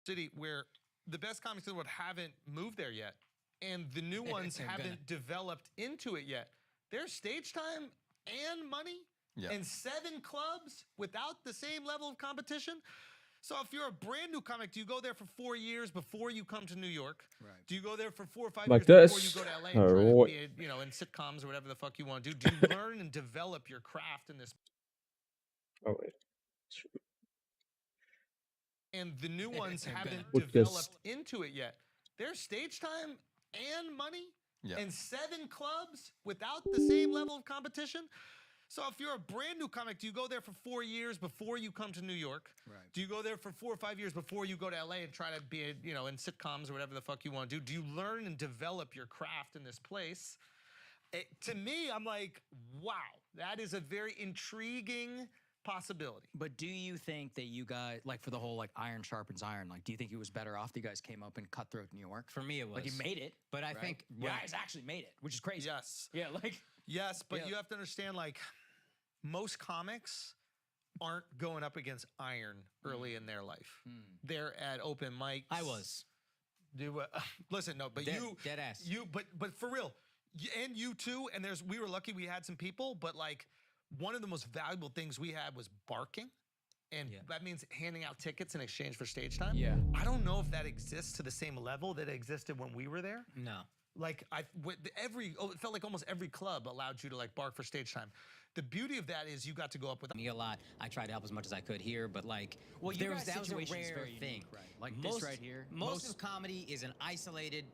city where the best comics in the world haven't moved there yet, and the new ones haven't developed into it yet. There's stage time and money and 7 clubs without the same level of competition. So if you're a brand new comic, do you go there for 4 years before you come to New York? Right. Do you go there for 4 or 5 like years this, before you go to LA and try to be, in sitcoms or whatever the fuck you want to do? Do you learn and develop your craft in this? Oh wait. And the new ones haven't Put developed into it yet. There's stage time and money and 7 clubs without the same level of competition. So if you're a brand new comic, do you go there for 4 years before you come to New York? Right. Do you go there for 4 or 5 years before you go to LA and try to be, in sitcoms or whatever the fuck you want to do? Do you learn and develop your craft in this place? To me, I'm like, wow, that is a very intriguing possibility. But do you think that you guys, like for the whole like iron sharpens iron, like do you think it was better off that you guys came up in Cutthroat, New York? For me, it was. Like you made it, but I think you guys actually made it, which is crazy. Yes. Yeah, like. Yes, but you have to understand, like, most comics aren't going up against iron early in their life. They're at open mics. I was. Listen, no, but dead ass. But for real, and you too. And we were lucky we had some people, but like one of the most valuable things we had was barking. And that means handing out tickets in exchange for stage time. Yeah. I don't know if that exists to the same level that it existed when we were there. No. Like it felt like almost every club allowed you to like bark for stage time. The beauty of that is you got to go up with me a lot. I tried to help as much as I could here, but like, well, that was a rare thing. Unique, right? Like most, this right here. Most of comedy is an isolated.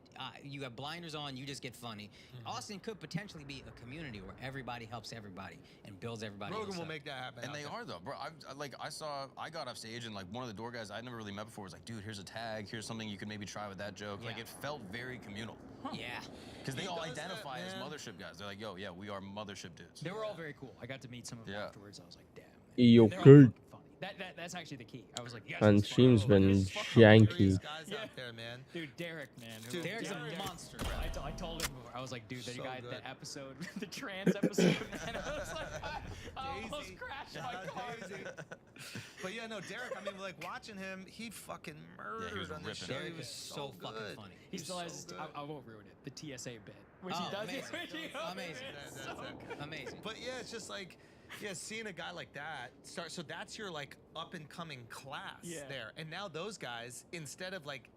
You have blinders on. You just get funny. Austin could potentially be a community where everybody helps everybody and builds everybody. Rogan will make that happen. And they are though, bro. I got off stage and like one of the door guys I'd never really met before was like, dude, here's a tag. Here's something you could maybe try with that joke. Like it felt very communal. Yeah. Because they all identify as mothership guys. They're like, yo, yeah, we are mothership dudes. They were all very cool. I got to meet some of them afterwards. I was like, damn. Yo, funny. That's actually the key. I was like, yes. And Stream's been janky. Guys out there, man. Dude, Derek, man. Dude, Derek's Derek, a monster. Bro. I told him, I was like, dude, the guy, the episode, the trans episode, man. I was like, I almost crashed my car. But yeah, no, Derek, I mean, like watching him, he fucking murdered on the show. He was so fucking funny. He still has, I won't ruin it, the TSA bit. Which he does. Amazing. Amazing. But yeah, it's just like, seeing a guy like that start. So that's your like up and coming class there. And now those guys, instead of like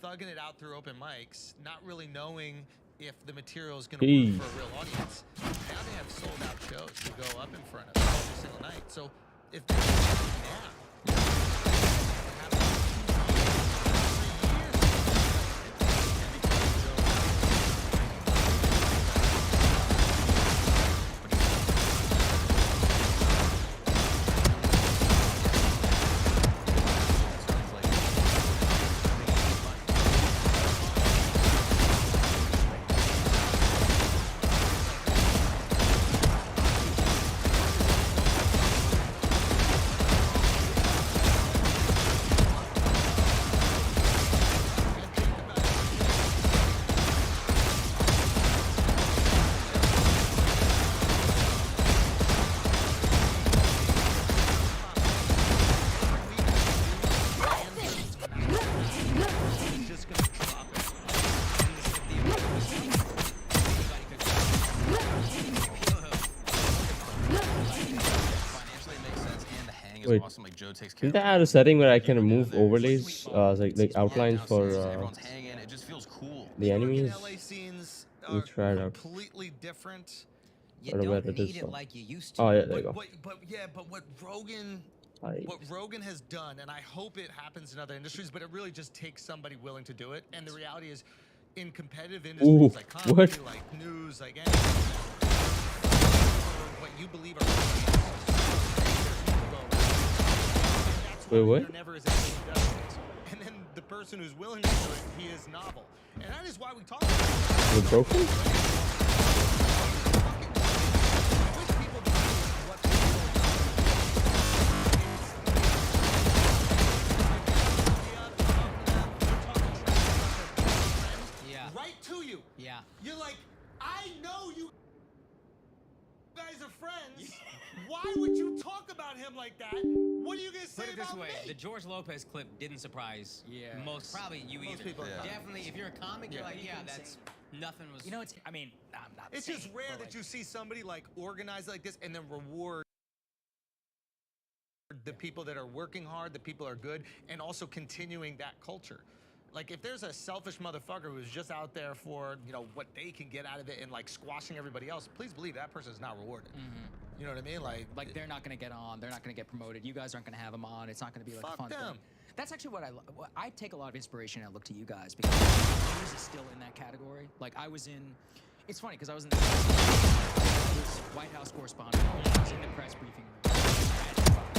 thugging it out through open mics, not really knowing if the material is going to work for a real audience, now they have sold out shows to go up in front of every single night. So if they Wait, awesome. Like Joe takes care didn't they add a setting where I can remove overlays, like outlines for everyone's hanging. It just feels cool. the enemies? LA scenes Let me try it out. completely different. You don't need it like you used to. Oh yeah, there you go. But what Rogan has done, and I hope it happens in other industries, but it really just takes somebody willing to do it. And the reality is, in competitive industries like comedy, like news, like anything, what you believe are wait, what? there never is anything who does it. And then the person who's willing to do it, he is novel. And that is why we talk about it. Is it broken? Right to you. Yeah. You're like, I know you guys are friends. Why would you talk about him like that? What are you gonna say Put it this about way, me? the George Lopez clip didn't surprise most, probably you either. people. Yeah. Definitely, if you're a comic, you're like, yeah, that's nothing was. You know, it's. I mean, I'm not. It's saying, just rare but, that like, you see somebody like organized like this and then reward the people that are working hard, the people that are good, and also continuing that culture. Like if there's a selfish motherfucker who's just out there for, you know, what they can get out of it and like squashing everybody else, please believe that person is not rewarded. You know what I mean? Like they're not gonna get on. They're not gonna get promoted. You guys aren't gonna have them on. It's not gonna be like Fuck a fun them. thing. That's actually what I take a lot of inspiration and I look to you guys because news is still in that category. Like I was in. It's funny because I was in the White House correspondent. I was in the press briefing room.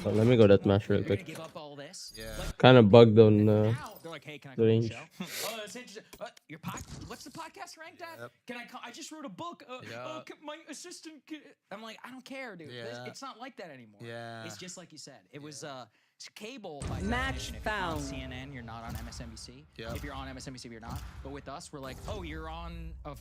So let me go that match real You're gonna quick. give up all this? Yeah. Like, Kind of bugged on. now they're like, hey, can I the come on the range. show? Oh, that's interesting. Your what's the podcast ranked at? Yep. Can I come? I just wrote a book. My assistant. I'm like, I don't care, dude. Yeah. It's not like that anymore. Yeah. It's just like you said. It was it's cable by Match definition. If found. you're on CNN, you're not on MSNBC. Yep. If you're on MSNBC, you're not. But with us, we're like, oh, you're on a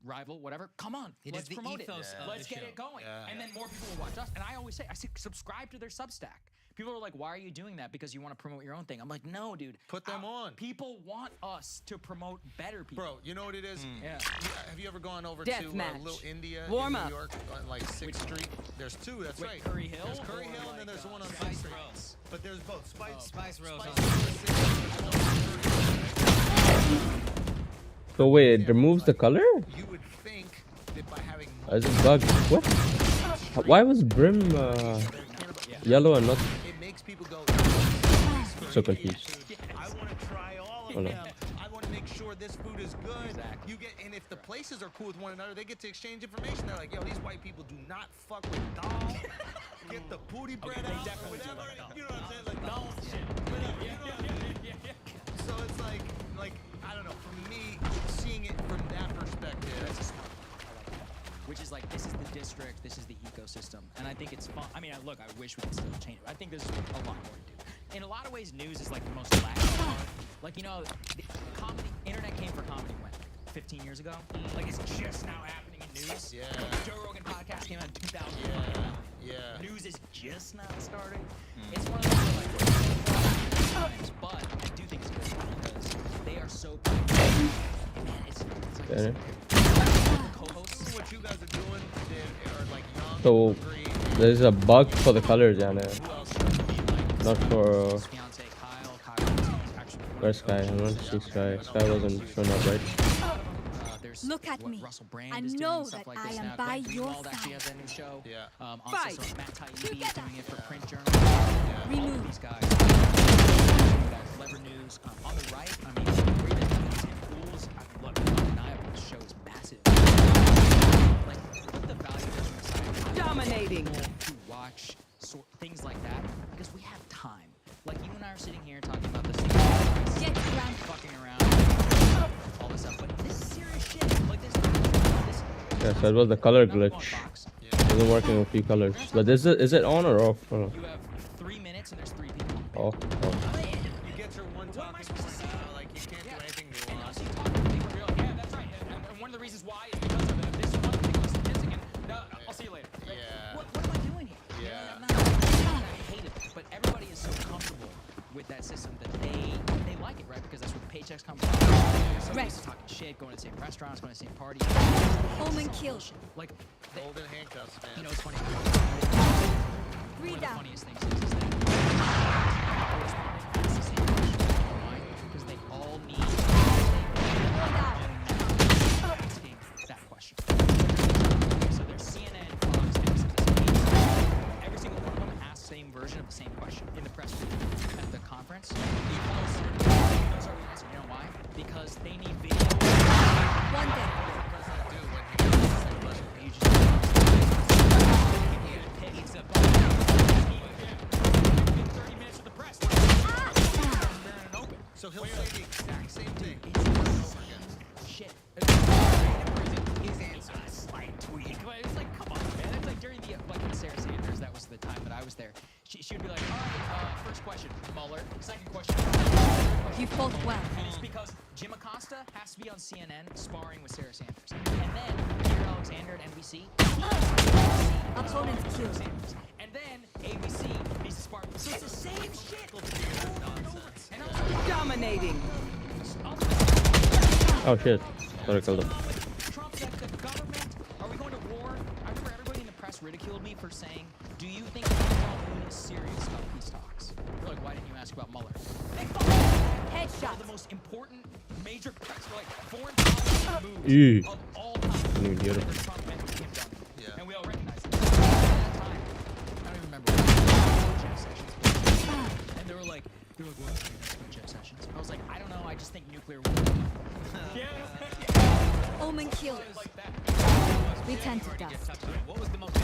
rival, whatever. Come on, It let's is the promote it. ethos of Let's the get show. it going. Yeah. And then more people will watch us. And I always say, subscribe to their Substack. People are like, why are you doing that? Because you want to promote your own thing. I'm like, no, dude. Put them on. People want us to promote better people. Bro, you know what it is? Yeah. Have you ever gone over Death to match. Little India Warm in up. New York on like 6th Street? There's two, that's Wait, right. Curry Hill There's Curry or Hill and then like, there's one on Spice 6th Street. Rose. But there's both. Spice Rose. So wait, it removes the color? You would think that by having Is it bugged? What? Why was Brim yellow and not? it makes people go So confused. I want to try all of Hold on. them. I want to make sure this food is good. Exactly. You get, and if the places are cool with one another, they get to exchange information. They're like, yo, these white people do not fuck with dal. Get the booty bread they out or definitely do whatever. like dal. You know what I'm saying? Like Dal dal shit. shit. Whatever, you know what I mean? So it's like I don't know. For me, seeing it from that perspective, That's a smart one. I like that. Which is like, this is the district, this is the ecosystem. And I think it's fun. I mean, look, I wish we could still change it. I think there's a lot more to do. In a lot of ways, news is like the most lacking part. Like, you know, the comedy, internet came for comedy when? 15 years ago? Like, it's just now happening in news. Yeah. Like, the Joe Rogan podcast came out in 2000. yeah. News is just now starting. It's one of those where, like, times, but I do think it's good because they are so man, it's like Yeah. co-hosts. What you guys are doing that are like young, So green, there's a bug for the colors, yeah. who else? Not for His fiance Kyle is actually where's Sky? I don't see Sky. Sky wasn't showing up, right? there's Look at what me. Russell Brand I is know doing stuff that like I this am now. by Glenn your Greenwald actually side. has a new show. Yeah. On Fight. System. Matt Taibbi is Together. doing it for print journalism. All of Remove. these guys. Clever News. On the right, I mean, Tim Pools. Look, undeniable. This show is massive. Like, what the value is from the side. Dominating. To watch things like that because we have time. Like, you and I are sitting here talking about this thing, Get around. fucking around, all this stuff. But this is serious shit. Like this. Yeah, so it was the color Not going glitch. Fox. It wasn't working with a few colors. But is it on or off? I don't know. You have 3 minutes and there's 3 people. Off. You get your one What am I talking supposed to point say? now, like you can't do anything And nuanced. us, you talk to people, you're like, yeah, that's right. And one of the reasons why is because of this one particular statistic. And no, I'll see you later. Right? Yeah. What am I doing here? Yeah. I hate it. But everybody is so comfortable with that system that they like it, right? Because that's where the paychecks come from. Somebody's Right. talking shit, going to the same restaurants, going to the same parties. Home and kill. Like, they, Golden handcuffs, man. you know, it's funny. One Three of the down. funniest things is that it's the same question. Why? Because they all need asking that question. So there's CNN, Fox, MSNBC. Every single one of them asks the same version of the same question in the press briefing at the conference. Because you know why? Because they need video. One day. You just it's a 30 minutes with the press. So he'll say the exact same thing. Shit. His answer is a slight tweak. But it's like, come on, man. It's like during the, like with Sarah Sanders, that was the time that I was there. She would be like, all right, first question, Mueller. Second question. You fought well. And it's because Jim Acosta has to be on CNN sparring with Sarah Sanders. And then Peter Alexander at NBC. Opponent killed. Sanders. And then ABC needs to spar. So it's the same shit. And also, Dominating. Oh shit. Sorry, killed him. Trump said the government, are we going to war? I remember everybody in the press ridiculed me for saying, do you think Trump is serious about peace talks? They're like, why didn't you ask about Mueller? They Headshot. the most important major press, like foreign policy Ew. moves of all time. New deal. that Trump and Kim done. Yeah. And we all recognize it. At that time, I don't even remember what Jeff Sessions was. And they were like, what do you think about Jeff Sessions? I was like, I don't know, I just think nuclear war. Omen killed. Like that. We tend to dust. What was the most That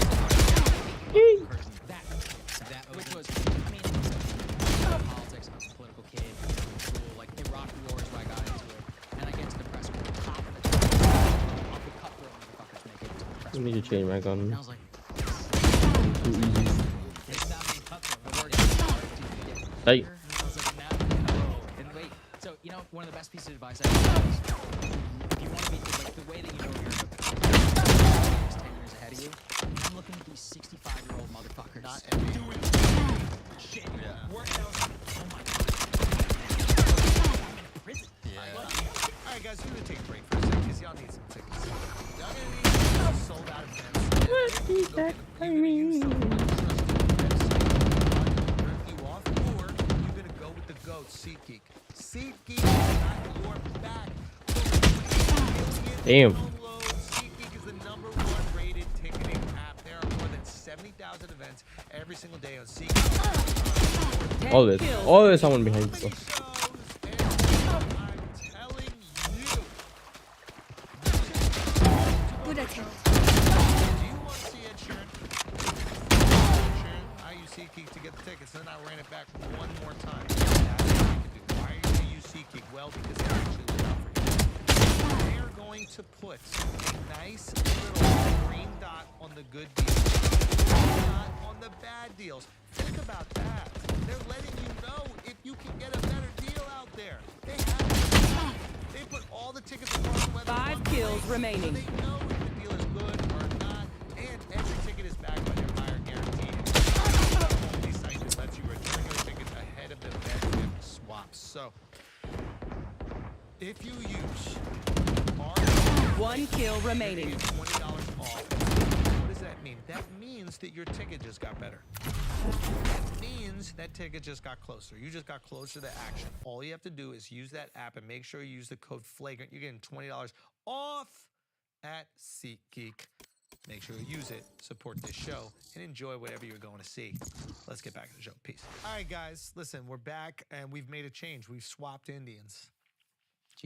which was, I mean, it was politics. I was a political kid. Cool. Like Iraq War is where I got into it, and I get to the press room, top of the cutthroat motherfuckers make it into the press I room. need to change my And gun. I was like, Too easy. It's not being cutthroat. we're already started. Hey. And I was like, no. And wait, so you know, one of the best pieces of advice I have is, if you want to be like the way that you know you're 10 years ahead of you. I'm looking at these 65-year-old motherfuckers. Not every doing shit. Yeah. Working out. Oh my god. I'm in prison. Yeah. All right, guys, we're gonna take a break for a second because y'all need some tickets. Y'all gonna need some sold out events. You're gonna use some rip you off, or you're gonna go with the GOAT, SeatGeek. SeatGeek got your back. Damn. Download. SeatGeek is the #1 rated ticketing app. There are more than 70,000 events every single day on SeatGeek. Always. Always someone behind Many us. shows, and I'm telling you. Good attempt. Do you want to see Ed Sheeran? I use SeatGeek to get the tickets, then I ran it back one more time. That's what you can do. Why are you going to use SeatGeek? Well, because they actually look out for you. They are going to put a nice little green dot on the good deals, not on the bad deals. Think about that. They're letting you know if you can get a better deal out there. They have. They put all the tickets across the web. in 5 one kills place, remaining. So they know if the deal is good or not, and every ticket is backed by their buyer guarantee. Only site that lets you return your tickets ahead of the bet and swaps. So, if you use our 1 kill you remaining. get $20 off. What does that mean? That means that your ticket just got better. That means that ticket just got closer. You just got closer to action. All you have to do is use that app and make sure you use the code FLAGRANT. You're getting $20 off at SeatGeek. Make sure you use it, support this show, and enjoy whatever you're going to see. Let's get back to the show. Peace. All right, guys, listen, we're back and we've made a change. We've swapped Indians.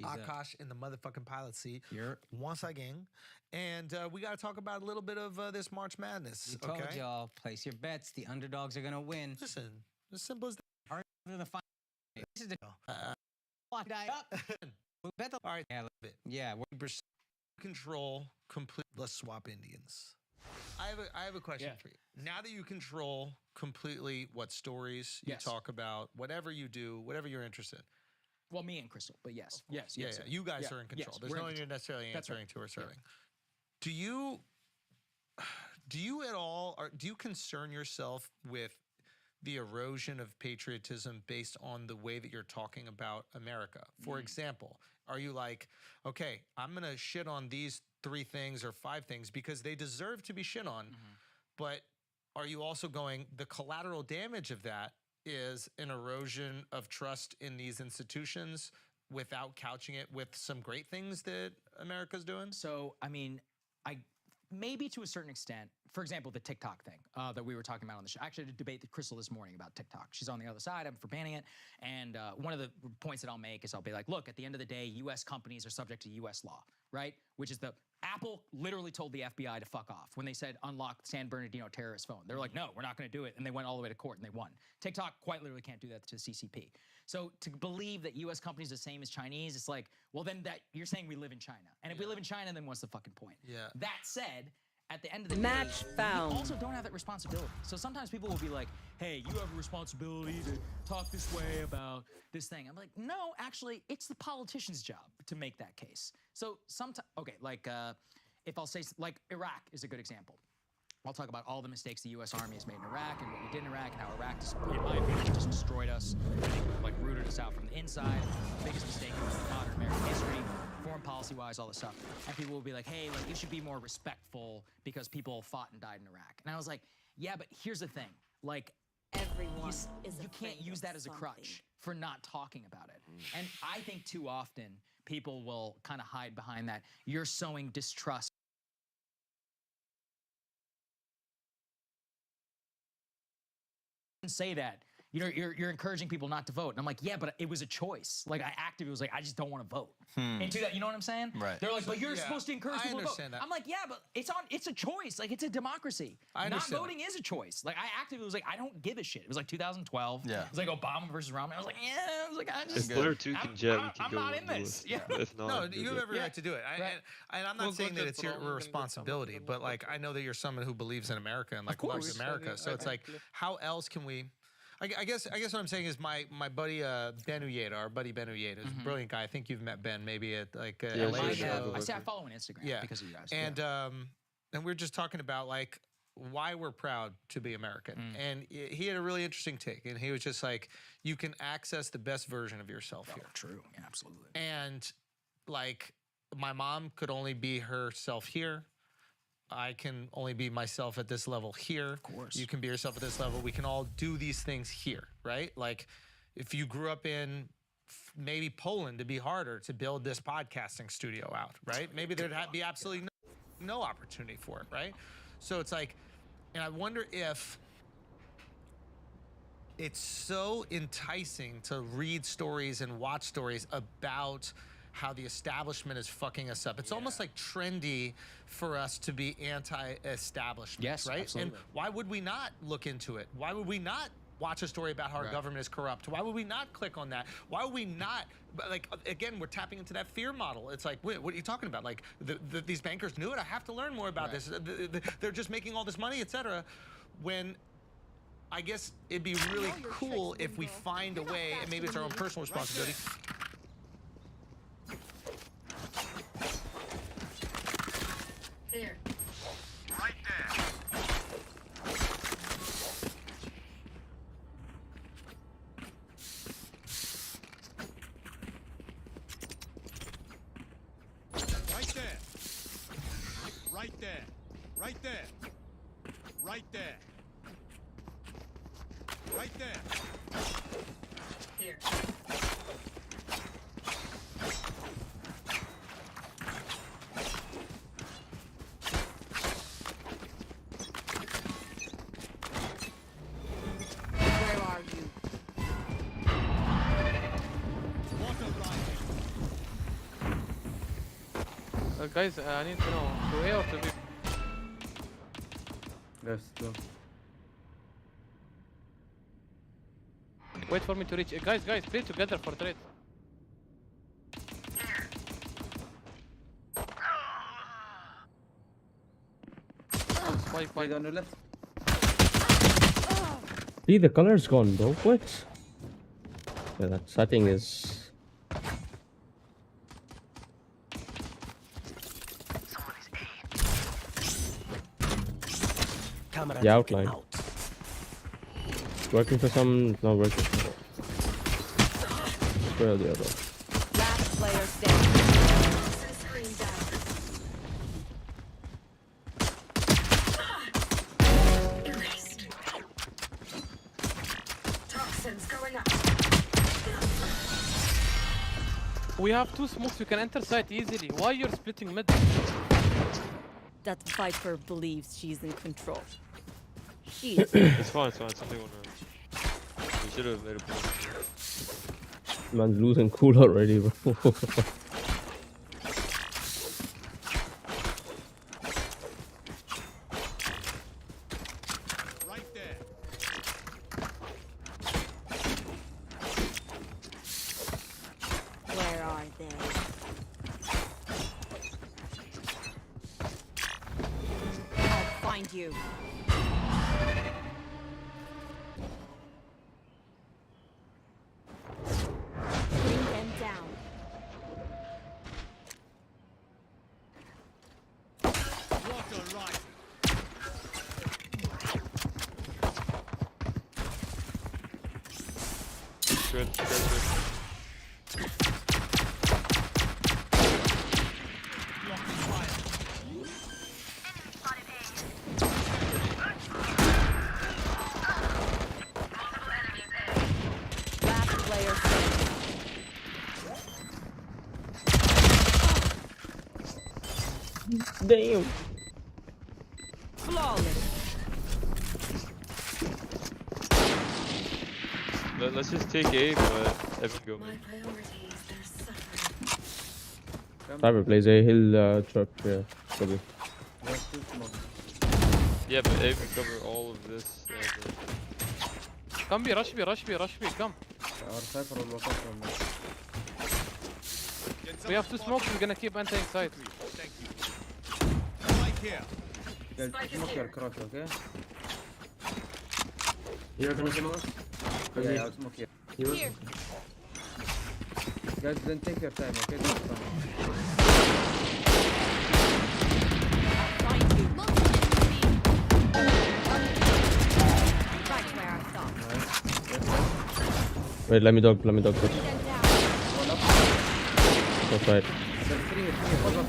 Akash in the motherfucking pilot seat once again, and we got to talk about a little bit of this March Madness. We told Okay, y'all, place your bets. The underdogs are gonna win. listen, as simple as that. They're the final. This is the lock die up. We bet the- All right, Yeah, we're control complete. Let's swap Indians. I have a question for you. Now that you control completely what stories you Yes. talk about, whatever you do, whatever you're interested in. Well, me and Crystal, but yes. Yes. Yeah, yes. yeah, you guys Yeah, are in control. yes, There's we're no in one you're control. necessarily That's right. answering to or Yeah. serving. Do you at all, or do you concern yourself with the erosion of patriotism based on the way that you're talking about America? For example, are you like, okay, I'm gonna shit on these 3 things or 5 things because they deserve to be shit on, but are you also going, the collateral damage of that is an erosion of trust in these institutions without couching it with some great things that America's doing? So, I mean, I maybe to a certain extent, for example, the TikTok thing that we were talking about on the show. I actually did a debate with Crystal this morning about TikTok. She's on the other side. I'm for banning it. And one of the points that I'll make is I'll be like, look, at the end of the day, U.S. companies are subject to U.S. law, right? Which is the Apple literally told the FBI to fuck off when they said unlock San Bernardino terrorist phone. They're like, no, we're not going to do it. And they went all the way to court and they won. TikTok quite literally can't do that to the CCP. So to believe that US companies are the same as Chinese, it's like, well, then that you're saying we live in China. And if we live in China, then what's the fucking point? Yeah. That said, at the end of the Match day, found. you also don't have that responsibility. So sometimes people will be like, hey, you have a responsibility to talk this way about this thing. I'm like, no, actually, it's the politician's job to make that case. So sometimes, okay, like if I'll say, like Iraq is a good example. I'll talk about all the mistakes the U.S. Army has made in Iraq and what we did in Iraq and how Iraq, just, in my opinion, just destroyed us. I think like rooted us out from the inside. Biggest mistake in modern American history, foreign policy-wise, all this stuff. And people will be like, hey, like you should be more respectful because people fought and died in Iraq. And I was like, yeah, but here's the thing, like. Everyone is You can't use that as a crutch for not talking about it. And I think too often people will kind of hide behind that. You're sowing distrust. Say that. You know, you're encouraging people not to vote. And I'm like, yeah, but it was a choice. Like I actively was like, I just don't want to vote. Into that, you know what I'm saying? Right. They're like, but you're supposed to encourage people to vote. understand that. I'm like, yeah, but it's a choice. Like it's a democracy. I Not understand voting is a choice. Like I actively was like, I don't give a shit. It was like 2012. Yeah. It was like Obama versus Romney. I was like, yeah. I was like, I If just. Blur 2 can jam, we can I'm go not on in the this. list. Yeah. But if not, No, do you have that. every right to do it. And I'm not We'll saying go that to it's your Toronto, responsibility, but like I know that you're someone who believes in America and like loves America. So it's like, how else can we? I guess what I'm saying is my buddy Ben Uyeda, our buddy Ben Uyeda, is a brilliant guy. I think you've met Ben maybe at like Yeah, LA sure, show. I say I follow on Instagram Yeah. because of you guys. And we're just talking about like why we're proud to be American. And he had a really interesting take, and he was just like, you can access the best version of yourself here. True. Yeah, absolutely. And like my mom could only be herself here. I can only be myself at this level here. Of course. You can be yourself at this level. We can all do these things here, right? Like if you grew up in maybe Poland, it'd be harder to build this podcasting studio out, right? Maybe there'd be absolutely no opportunity for it, right? So it's like, and I wonder if it's so enticing to read stories and watch stories about how the establishment is fucking us up. It's almost like trendy for us to be anti-establishment, Yes, right? absolutely. And why would we not look into it? Why would we not watch a story about how our government is corrupt? Why would we not click on that? Why would we not, like, again, we're tapping into that fear model. It's like, wait, what are you talking about? Like, these bankers knew it. I have to learn more about this. They're just making all this money, etc. When I guess it'd be really cool if we find a way, and maybe it's our own personal responsibility. Here. Right there. Right there. Right there. Right there. Right there. Right there. Here. Where are you? Water rising. Guys, I need to know to A or to B. Guys, no. Wait for me to reach. Guys, play together for trade. Spike on the left. See, the color's gone, bro. What? Yeah, that setting is. The outline. Working for some, not working for. Where are the other? Last player standing. Screen down. Erased. Toxins going up. We have two smokes. We can enter site easily. Why you're splitting mid? That Viper believes she's in control. She It's fine. Something on. We should have made a point. Man's losing cool already, bro. find you. Bring them down. What a ride. Good, good, good. Last player standing. Damn. Flawless. Let's just take A, but Evan go. My priorities, they're suffering. Cyber plays A. He'll trap here. Probably. Yeah, but A will cover all of this. Come B, rush B, rush B, rush B, come. We have two smokes, we're gonna keep entering side. Thank you. Right here. Spike is here. You're gonna smoke? Yeah, I'll smoke here. Here. Guys, then take your time, okay? That's fine. Find you. Right where I stopped. Wait, let me dog. Bring them down. That's right. There's three here. Follow.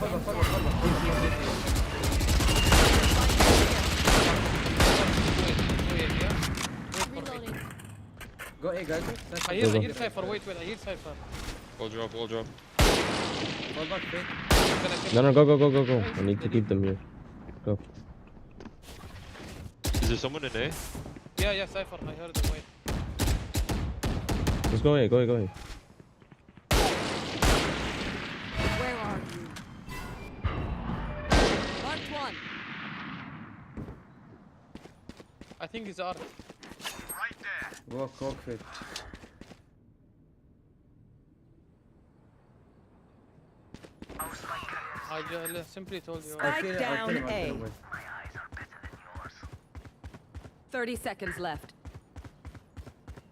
Reloading. Go A, guys. I hear Cypher, wait, I hear Cypher. Wall drop, wall drop. Fall back, okay? No, go. I need to keep them here. Go. Is there someone in A? Yeah, Cypher, I heard him, wait. Let's go A. Go A. Where are you? Marked one. I think he's out. Walk fit. I simply told you. Spike I'll down kill him, A. wait. 30 seconds left.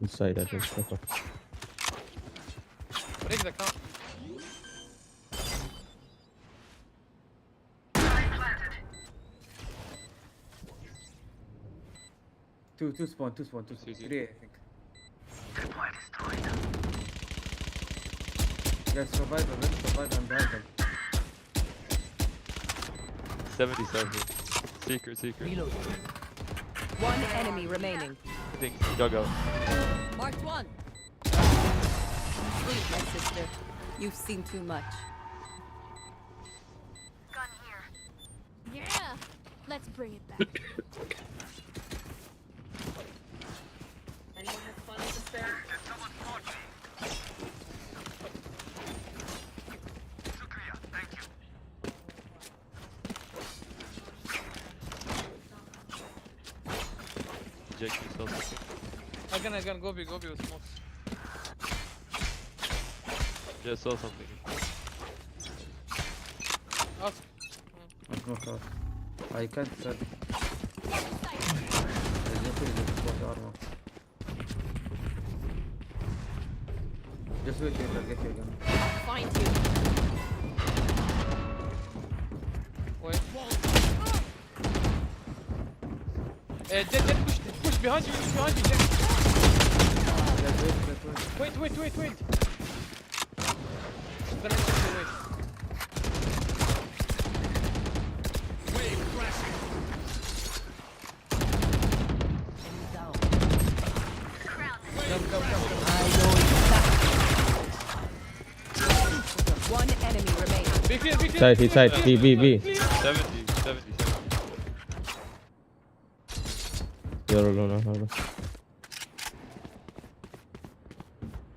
Inside, I think. Okay. Break the count. Two spawn. Two. Three, I think. Guys, survive and behind them. 77. Secret. One enemy remaining. I think dugout. Marked one. Sleep, my sister. You've seen too much. Gun here. Yeah. Let's bring it back. Anyone have funds to spare? Eject yourself. Again, go B with smokes. Just saw something. Ask. I'll smoke out. I can't tell. I just need to spot armor. Just wait here, I'll get you again. Find you. Wait. Jet, push behind you, Jet. Let's wait. Wait. Gonna wait. Wave crashing. One enemy remaining. Be clear. Side. B. 70. You're alone now.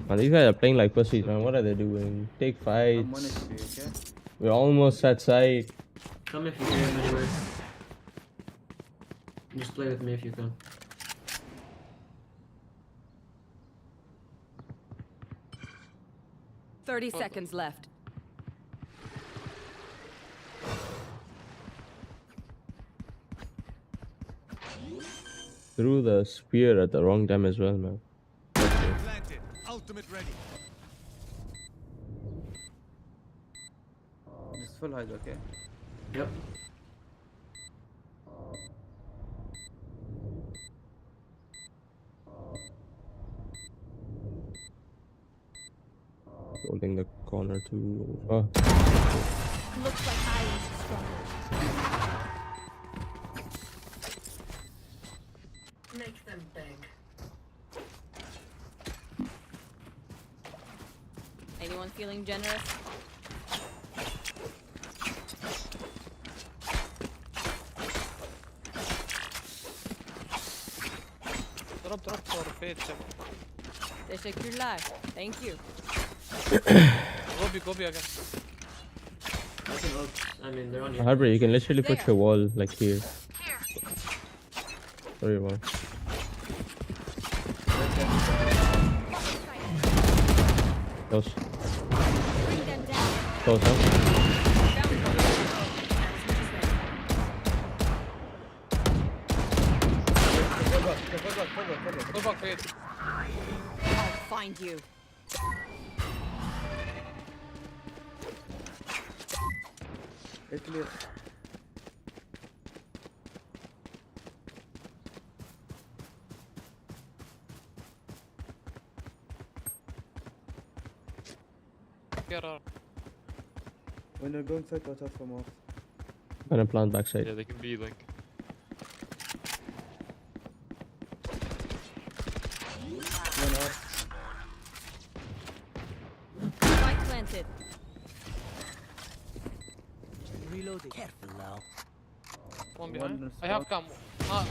Man, these guys are playing like pussies, man. What are they doing? Take I'm fights. honest with you, okay? We're almost at side. Come if you can anyway. Just play with me if you can. Thirty seconds left. threw the spear at the wrong time as well, man. Planted. Ultimate ready. Just full hide, okay? Yep. Holding the corner too. Oh. Looks like I was stronger. Make them beg. Anyone feeling generous? Drop for Fate. Teşekkürler. Thank you. Gobi again. I can ult. I mean, they're on you. Harbor, you can literally put your wall like here. Or your wall. Close. Bring them down. Close, huh? Go back, Fate. I'll find you. It's clear. Here are. When you're going side, watch out for more. Gonna plant backside. Yeah, they can be like. One up. Spike planted. Reloading. Careful now. One behind. One I have cam. Ah,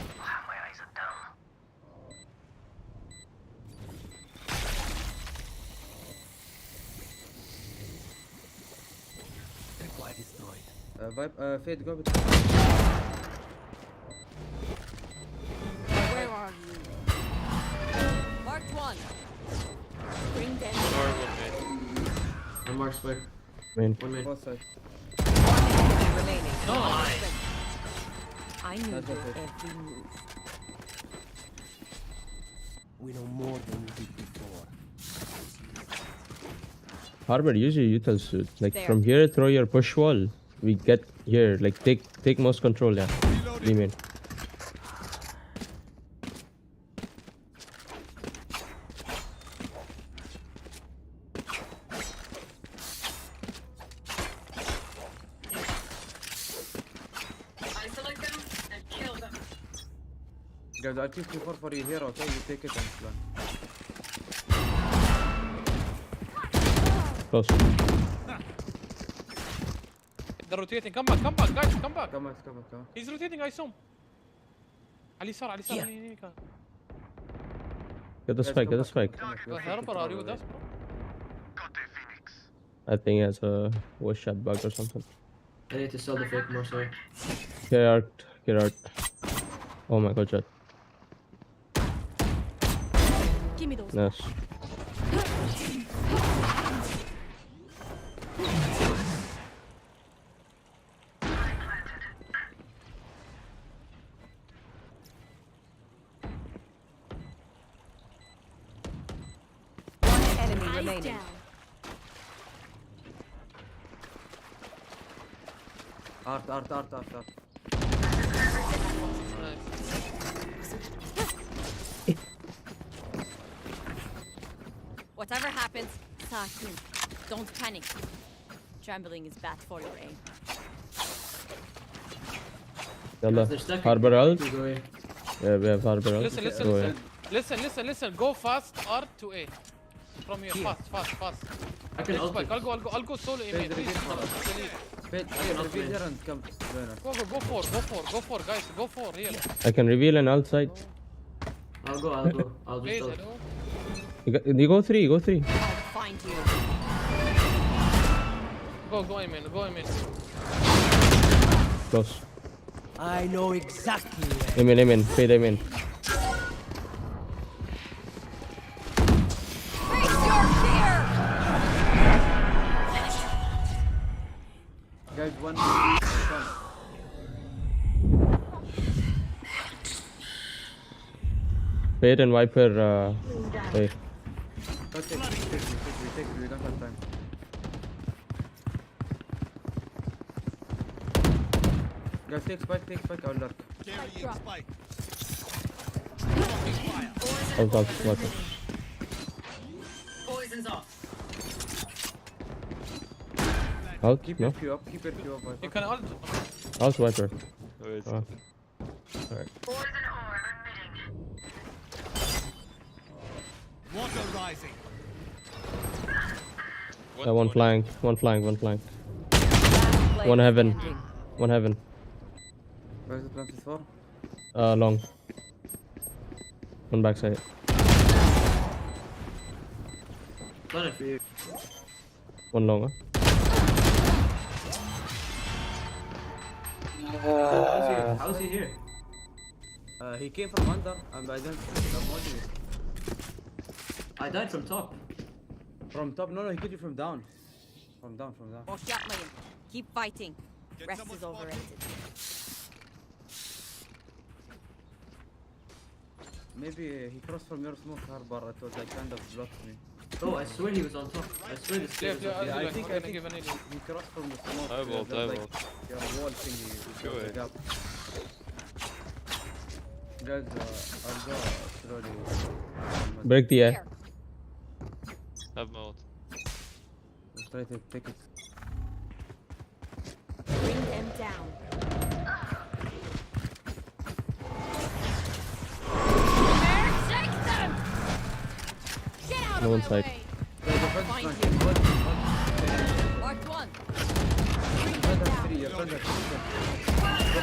Require destroyed. Fade, go with. Where are you? Marked one. Bring them down. Horrible, man. One mark spike. Main. One mid. Both side. Remaining. nice. I knew That's your okay. every move. We know more than we did before. Harbor, use your util suit. Like There. from here, throw your push wall. We get here. Like take most control. Yeah. Be main. Isolate them and kill them. Guys, I'll keep you for you here, okay? You take it and plan. Close. They're rotating. Come back, guys, come back. Come on. He's rotating, I saw him. على اليسار هنيك. Get the spike. Get the spike. Harbor, are you with us? I think he has a voice chat bug or something. I need to sell the fake more, sorry. Get out. Get out. Oh my god, chat. Give me those. Nice. One enemy Eyes remaining. down. Art. Whatever happens, Sakin, don't panic. Trembling is bad for your aim. Yalla. They're stacking. Harbor ult. Two go in. Yeah, we have Harbor ult. Go ahead. Listen. Go fast, R to A. From here, fast. I can ult. I'll go solo A, mate. Please, Fade, reveal here and come join us. Go for, guys. Go for, here. I can reveal an outside. I'll go. I'll Please, just ult. hello. You go three. I'll find you. Go in, man. Close. I know exactly where. Amen. Fade amen. Face your fear! Guys, one. Fade and Viper. Hey. Okay, we take it, we don't have time. Guys, take spike, I'll lurk. Carrying spike. Out, Viper. Poison's off. Out, Keep no? your Q up, Viper. You can ult. Out, Viper. Where is Ah. it? Alright. Poison orb emitting. Water rising. One flying. Last player One heaven. standing. One heaven. Where's the plant is for? Long. One backside. Not if you. One long. How's he here? He came from under, and I don't I'm holding it. I died from top. From top? No, he killed you from down. From down. More shot lane. Keep fighting. Get Rest someone is overrated. Maybe he crossed from your smoke harbor. It was like kind of blocked me. Oh, I swear he was on top. I swear this guy was on top. Yeah, I I'm think gonna give an alien. he crossed from the smoke. I will, there's I like will. your wall thingy. Go the ahead. gap. Guys, I'll go slowly. Break the air. Here. Have mode. Let's try to take it. Bring them down. Shake them! Get out No of one my side. way! Guys, the front Find flank. you. Front Marked one. Bring them has down. three. Your front has three.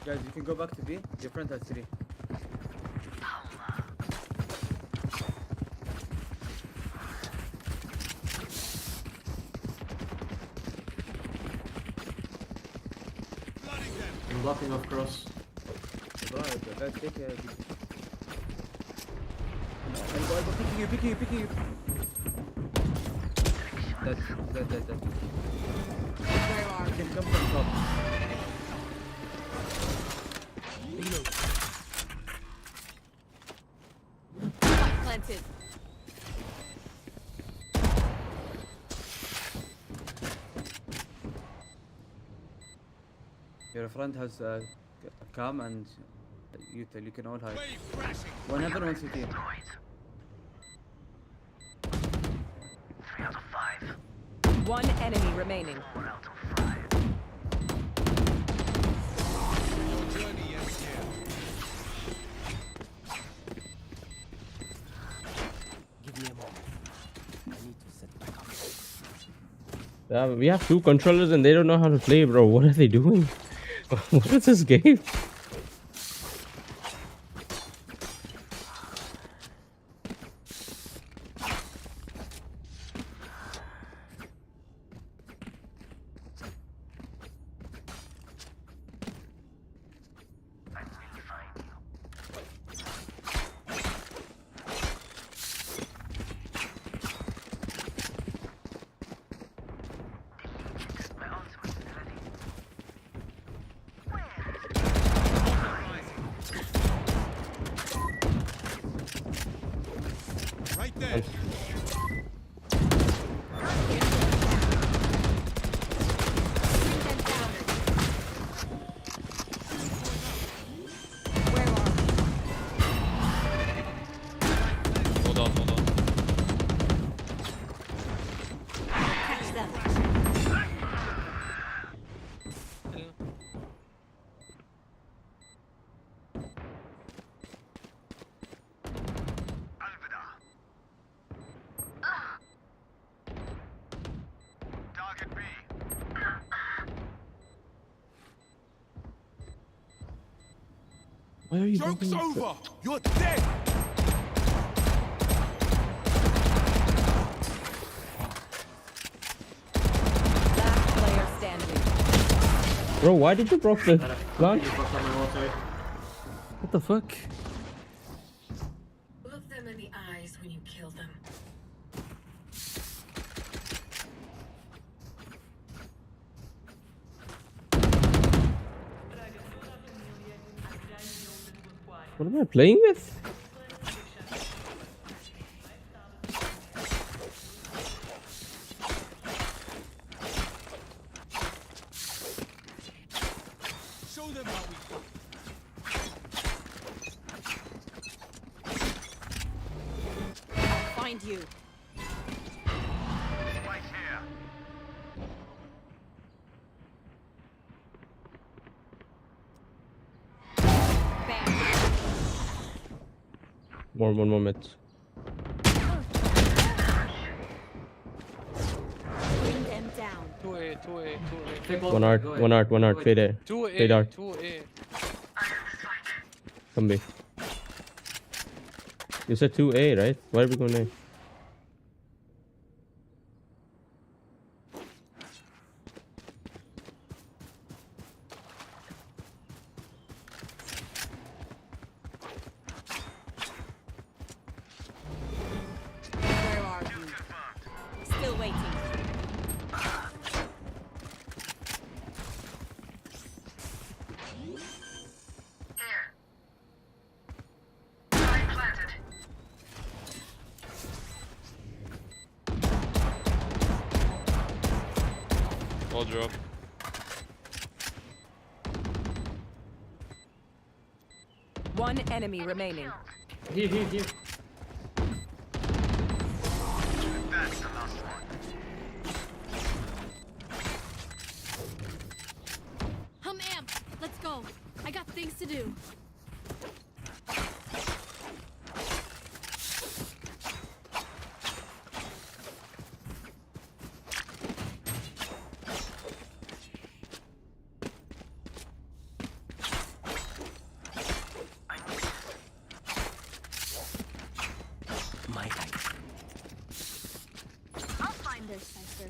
Guys, you can go back to B. Your front has three. I'm blocking off cross. Right, guys, take care. Elbow, picking you. Dead. Where are You can come from top. Spike planted. Your friend has cam and you can all hide. Wave crashing. One heaven, one CT. One enemy remaining. Journey ends here. Give me a moment. I need to set back up. Yeah, we have two controllers and they don't know how to play, bro. What are they doing? What is this game? Right there. Bring them down. Where are Hold on. Catch them. Why are you Joke's doing over. You're dead. Last player standing. Bro, why did you block the plant? You fucked up my wall, sorry. What the fuck? Look them in the eyes when you kill them. What am I playing with? Show them how we do. Find you. One more minute. Bring them down. 2A, 2A, 2A. Take One art, go one art, one art. Fade A. 2A, Fade art. 2A. Come B. You said 2A, right? Why are we going A? Where are you? Still waiting. All drop. One enemy remaining. Here. I'm amped. Let's go. I got things to do. My time. I'll find their cipher.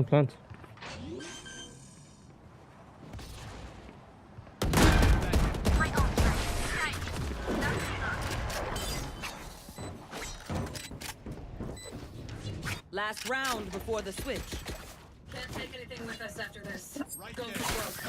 Plant. Last round before the switch. Can't take anything with us after this. Go for broke.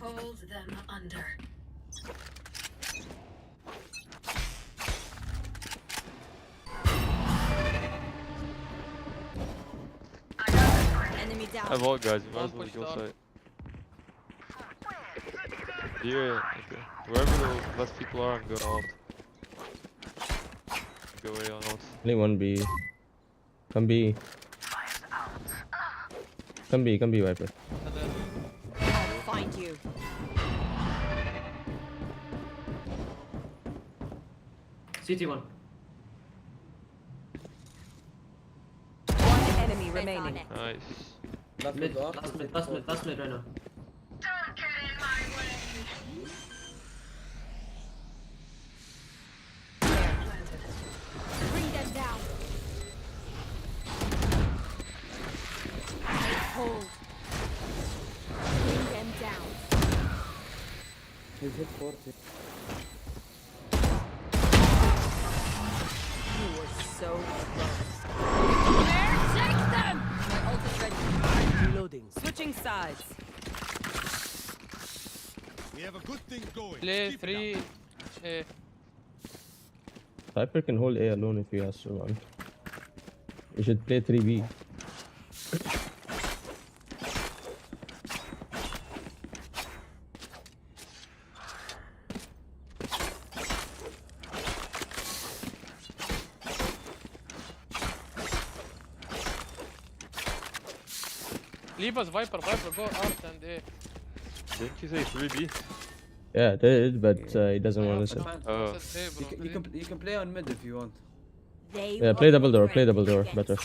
Hold them under. Enemy down. I have all guys, you might as Don't well push go down. side. Here, okay. Wherever the less people are, I'm going out. Go away on out. Only one B. Come B. Come B, Viper. I'll find you. CT1. One enemy On remaining. it. Nice. Last mid right now. Don't get in my way. There. Planted. Bring them down. Hold. Bring them down. He's hit 40. You were so close. Take them! My ult is ready. Reloading. Switching sides. We have a good thing going. Play 3A. Viper can hold A alone if he has to run. We should play 3B. Leave us Viper, go Art and A. Didn't you say 3B? Yeah, I did, but he doesn't want to listen. Oh. Said A, bro. You can play on mid if you want. They Yeah, play double door, won't do anything better.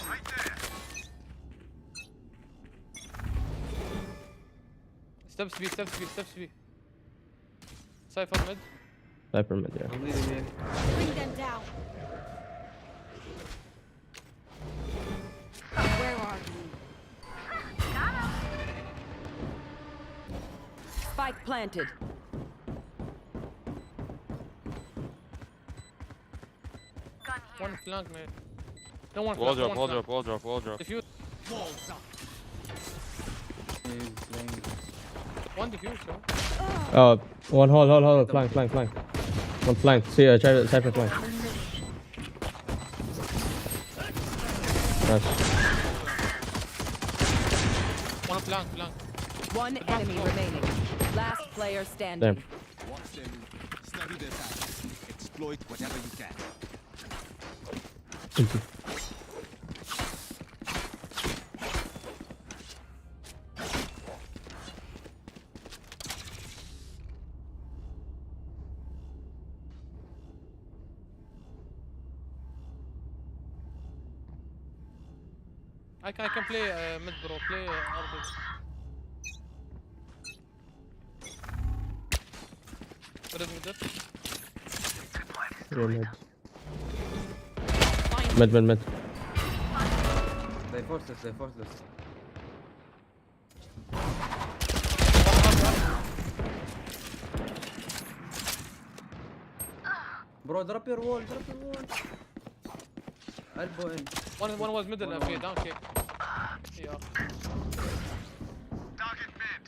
against me. Steps B. Cypher mid. Sniper mid, yeah. I'm leaving here. Bring them down. Where are you? Spike planted. One flank, mate. No one Wall flank. drop. Defuse. He's playing. One defuse, yo. Oh, one hold. Flank. One flank. See, try to cypher flank. Nice. One flank. One enemy remaining. Last player standing. Damn. Watch them study their tactics. Exploit whatever you can. I can play mid, bro. Play RB. What is mid? Yeah, mid. They forced us. Bro, drop your wall. Elbow in. One was middle, okay, down kick. Yeah. Target mid.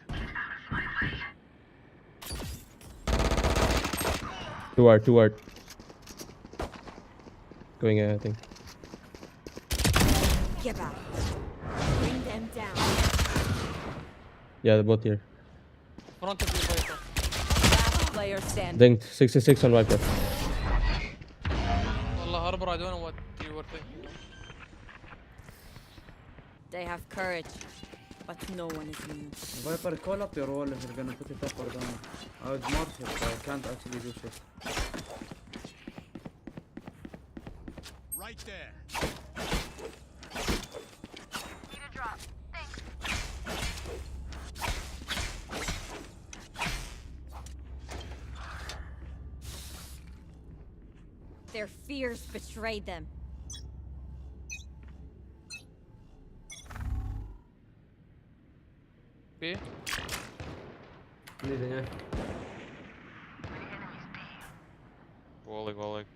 Two art. Going in, I think. Give out. Bring them down. Yeah, they're both here. Front of you, Viper. Last player standing. Dinked 66 on Viper. Wallah, Harbor, I don't know what you were thinking. They have courage, but no one is immune. Viper, call up your wall if you're gonna put it up or down. I would march it, but I can't actually do shit. Right there. Need a drop. Thanks. Their fears betrayed them. B. Leaving A. Walling.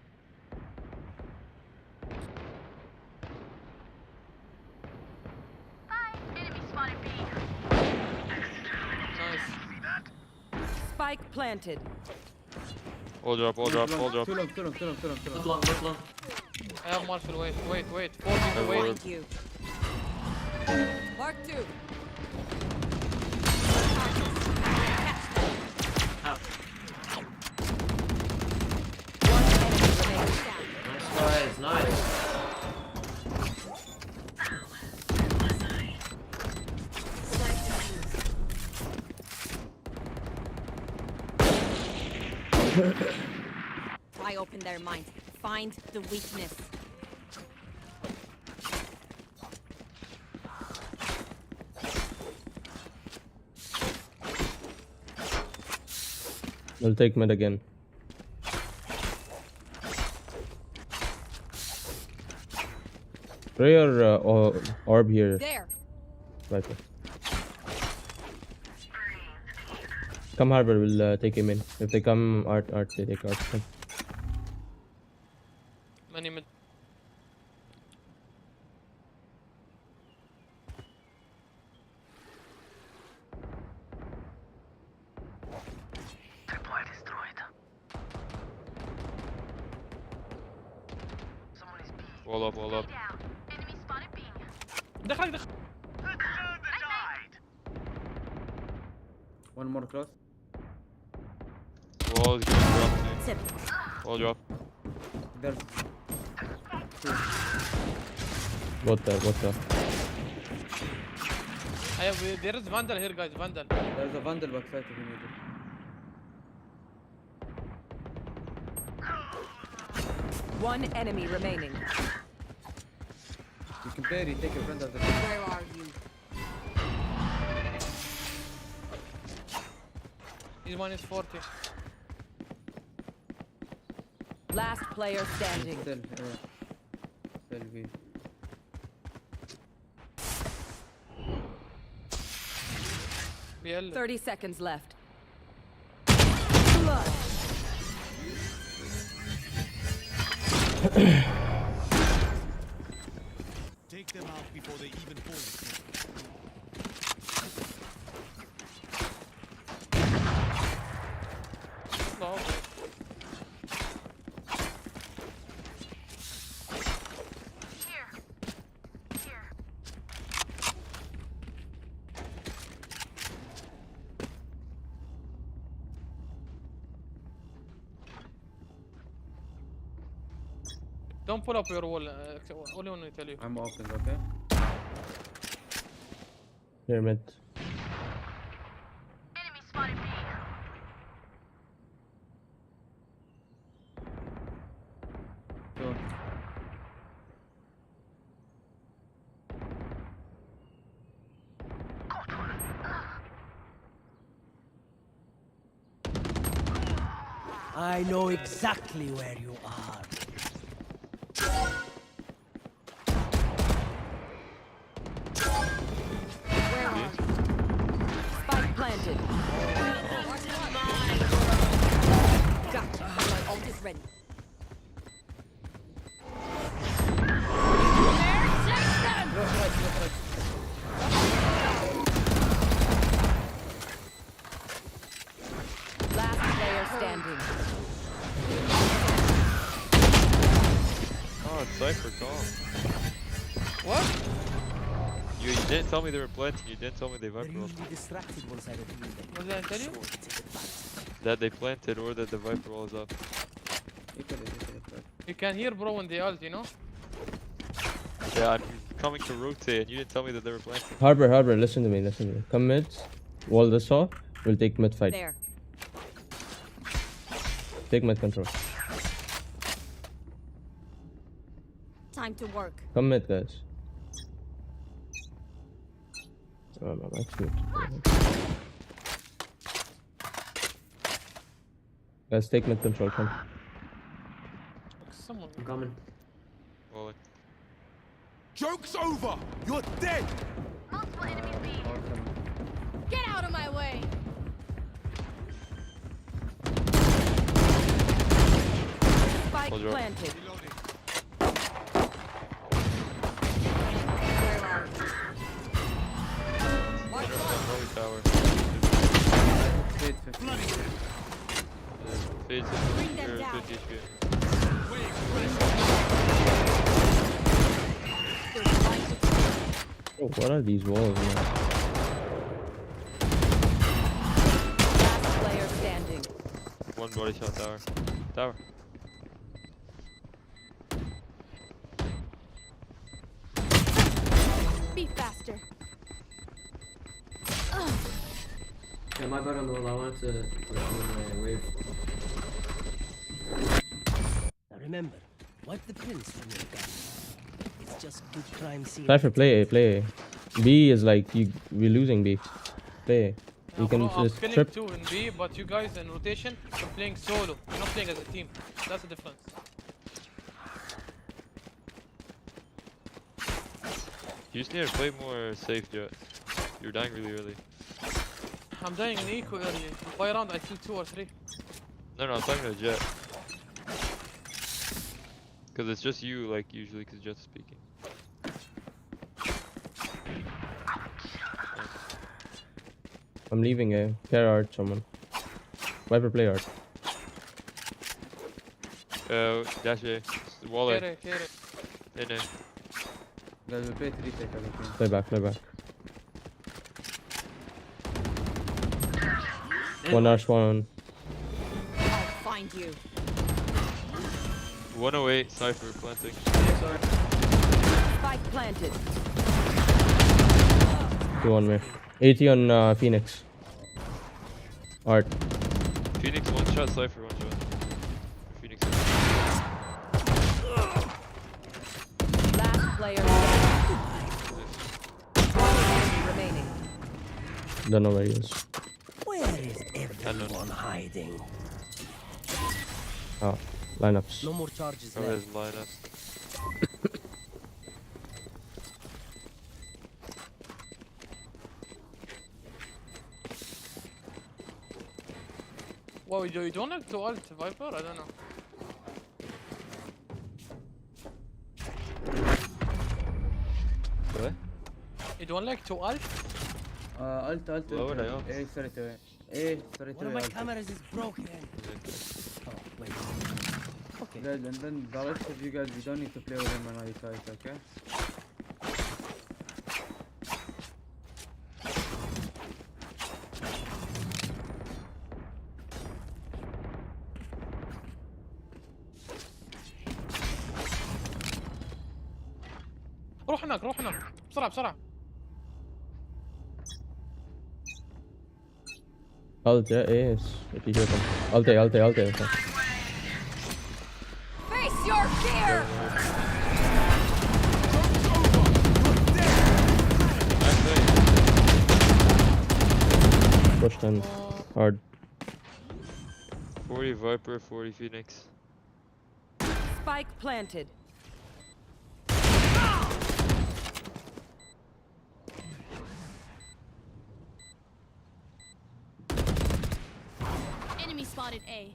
Nice. Spike planted. Wall drop. Too long. Not long. I have Marshall, wait. 4 people, wait. Find you. Mark 2. One enemy remaining. Nice guys, nice. Pry open their minds. Find the weakness. We'll take mid again. Ray or orb here. There. Viper. Come Harbor, we'll take him in. If they come art, they take art. Come. Many mid. Wall up. دخل. One more close. Wall is getting dropped. Tip. Wall drop. There's Both there. There is Vandal here, guys. Vandal. There's a Vandal backside if you need it. One enemy remaining. You can barely take your friend out of the Where are you? This one is 40. Last player standing. Still B. BL. 30 seconds left. Blood. Take them out before they even fall. No. Don't pull up your wall. Only when we tell you. I'm open, okay? Pyramid. Enemy spotted B. Sure. I know exactly where you are. Where are you? Spike planted. Gotcha. My ult is ready. Last player standing. Oh, it's Cypher, call. What? You didn't tell me they were planting, you didn't tell me they They're Viper wall. usually distracted once I reveal them. What did I tell you? Sure to take advantage. That they planted or that the Viper wall is up. You can hear bro when they ult, you know? Yeah, I'm coming to rotate and you didn't tell me that they were planting. Harbor, listen to me. Come mid. Wall this off. We'll take mid fight. There. Take mid control. Time to work. Come mid, guys. Oh, no, that's good. Guys, take mid control. Come. Someone. I'm coming. Well, Joke's over! You're dead! Multiple enemies B. Get out of my way. Spike Hold your- planted. Reloading. Where are you? Holy tower. Fade 50. Fades Bring them down. 50 HP. Oh, what are these walls, man? Last player standing. One body shot tower. Tower. Be faster. Yeah, my bad on the wall. I wanted to put it on my wave. Now remember, wipe the prints from your gun. It's just good crime scene. Cypher, play A. B is like, we're losing B. Play A. You can I'm just killing trip. 2 in B, but you guys in rotation are playing solo. You're not playing as a team. That's the difference. You just need to play more safe, Jet. You're dying really early. I'm dying in eco early. By round I kill 2 or 3. No, I'm talking to Jet. Because it's just you, like, usually, because Jet's speaking. I'm leaving A. Care art, someone. Viper, play art. Dash A. Wall A. Carry. In A. Guys, we'll play 3 take everything. Play back. One rush, one. I'll find you. 108, Cypher planting. Spike planted. 2 on me. 80 on Phoenix. Art. Phoenix one shot, Cypher one shot. Phoenix. Last player standing. One enemy remaining. Don't know where he is. Where is everyone hiding? Oh, lineups. No more charges Oh, left. his lineups. Wow, you don't like to ult Viper? I don't know. What? You don't like to ult? Alt. Lower I ult. Straight away. Straight One of away. my cameras is broken. Oh, wait. Okay. Guys, and then the rest of you guys, you don't need to play with him when I fight, okay? روح هناك روح هناك بسرعة بسرعة. Alt, yeah, yes. If you hear them. Alt. Okay. Face your fear! Push 10. Hard. 40 Viper, 40 Phoenix. Spike planted. Enemy spotted A.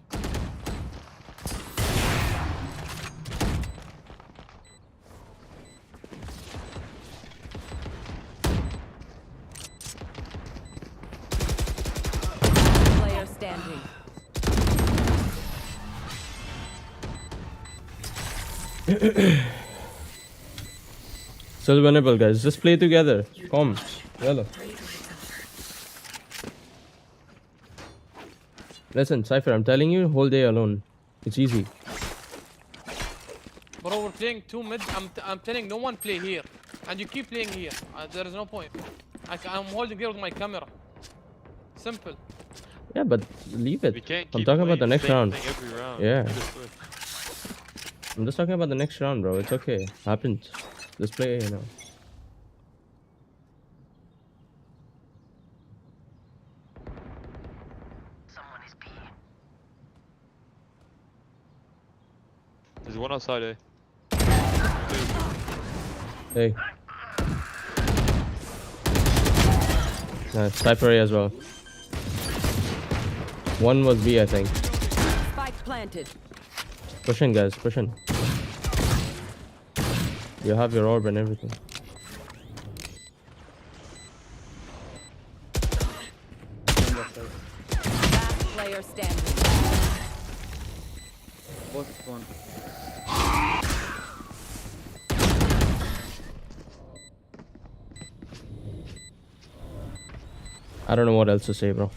Player standing. Still winnable, guys. Just play together. Come. Yellow. Listen, Cypher, I'm telling you, whole day alone. It's easy. Bro, we're playing 2 mid. I'm telling no one play here, and you keep playing here. There is no point. I'm holding here with my camera. Simple. Yeah, but leave it. We can't I'm keep talking about the playing next same round. thing every round. Yeah. Just switch. I'm just talking about the next round, bro. It's okay. Happens. Just play, you know. There's one outside, eh? Hey. Nice. Cypher A as well. One was B, I think. Spike planted. Pushing, guys. Pushing. You have your orb and everything. Last player standing. Both spawn. I don't know what else to say, bro.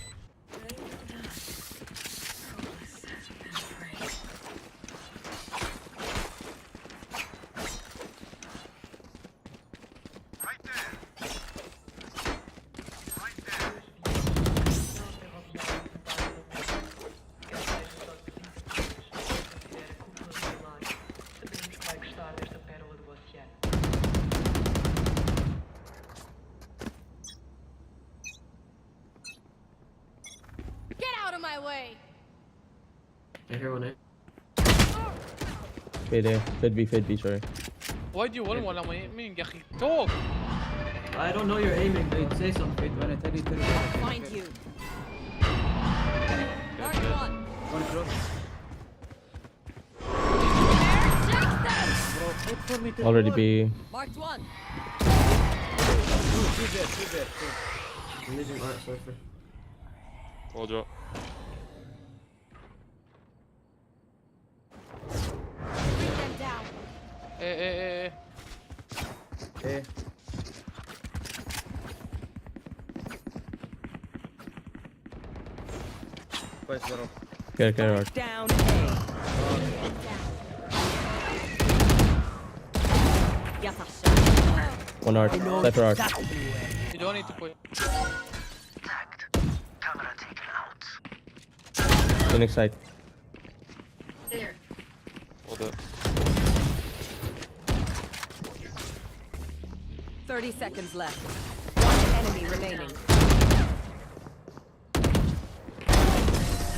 Get out of my way! I hear one, eh? Fade A. Fade B, sorry. Why do you win ولا ما يمين يا أخي؟ Talk. I don't know you're aiming, dude. Say something. Wait, when I tell you, Find you. Mark one. one close. Bro, wait for me to Already roll. B. Marked one. Two there. I'm using art surfer. Wall drop. Bring them down. Eh. Hey. Quite well. Care art. Down A. Yat aşağı. One art. Cypher art. Did You don't need to quit. Phoenix side. There. Hold up. 30 seconds left. One enemy remaining.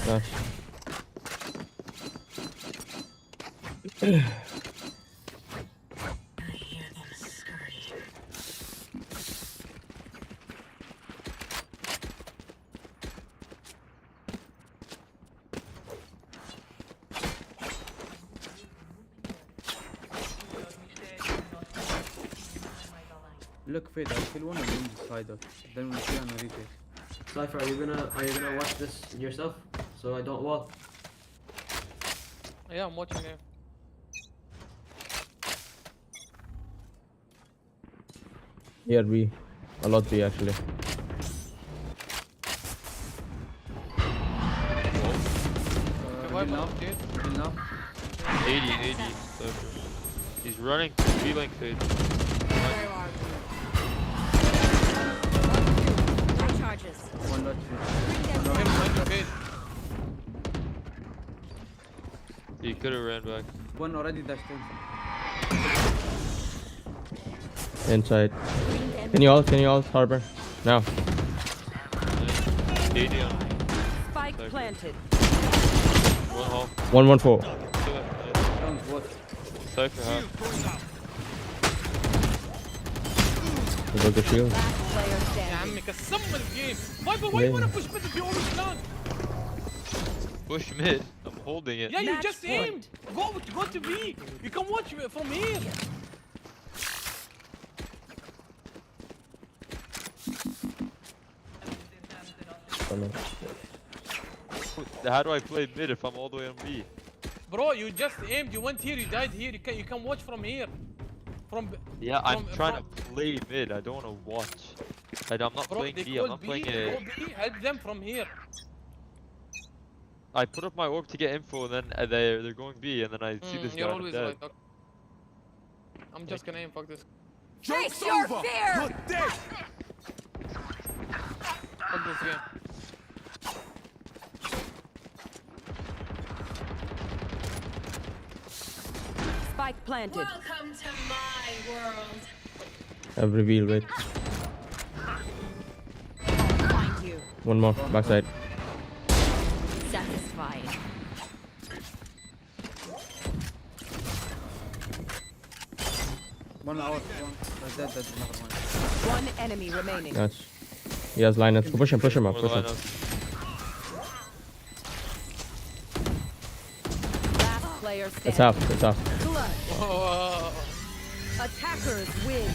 Nice. Look, Fade, I'll kill one of them inside of. Then we'll see on the retake. Cypher, are you gonna watch this yourself? So I don't wall. Yeah, I'm watching it. Here B. A lot B actually. Revive Now, one, dude. kill now. 80. So he's running. B-link fade. No charges. One dot Him, okay. He could have ran back. one already dashed in. Inside. Can you ult Harbor? Now. 80 on. Spike planted. One hole. 114. Kill it. Nice. Don't what? Cypher half. We broke the shield. Last player يا standing. عمي كسمنا الجيم. Viper, why you wanna push mid if you already done? Push mid. I'm holding it. Yeah, you Match just point. aimed. Go to B. You can watch it from here. How do I play mid if I'm all the way on B? Bro, you just aimed. You went here. You died here. You can watch from here. Yeah, I'm trying from- to play mid. I don't want to watch. Like, I'm not Bro, playing they B. I'm call not B. playing They A. call B. Help them from here. I put up my orb to get info, and then they're going B, and then I see this guy. You're and I'm always dead. right. Okay. I'm just gonna aim. Fuck this. Face your fear! You're dead. Fuck this game. Spike planted. Welcome to my world. I've revealed it. Find you. One more. Backside. Satisfied. One out. One. That's dead. Never mind. One enemy remaining. Nice. He has lineups. Push him up. More Push him. lineups. Last player standing. It's half. Blood. Oh. Attackers win.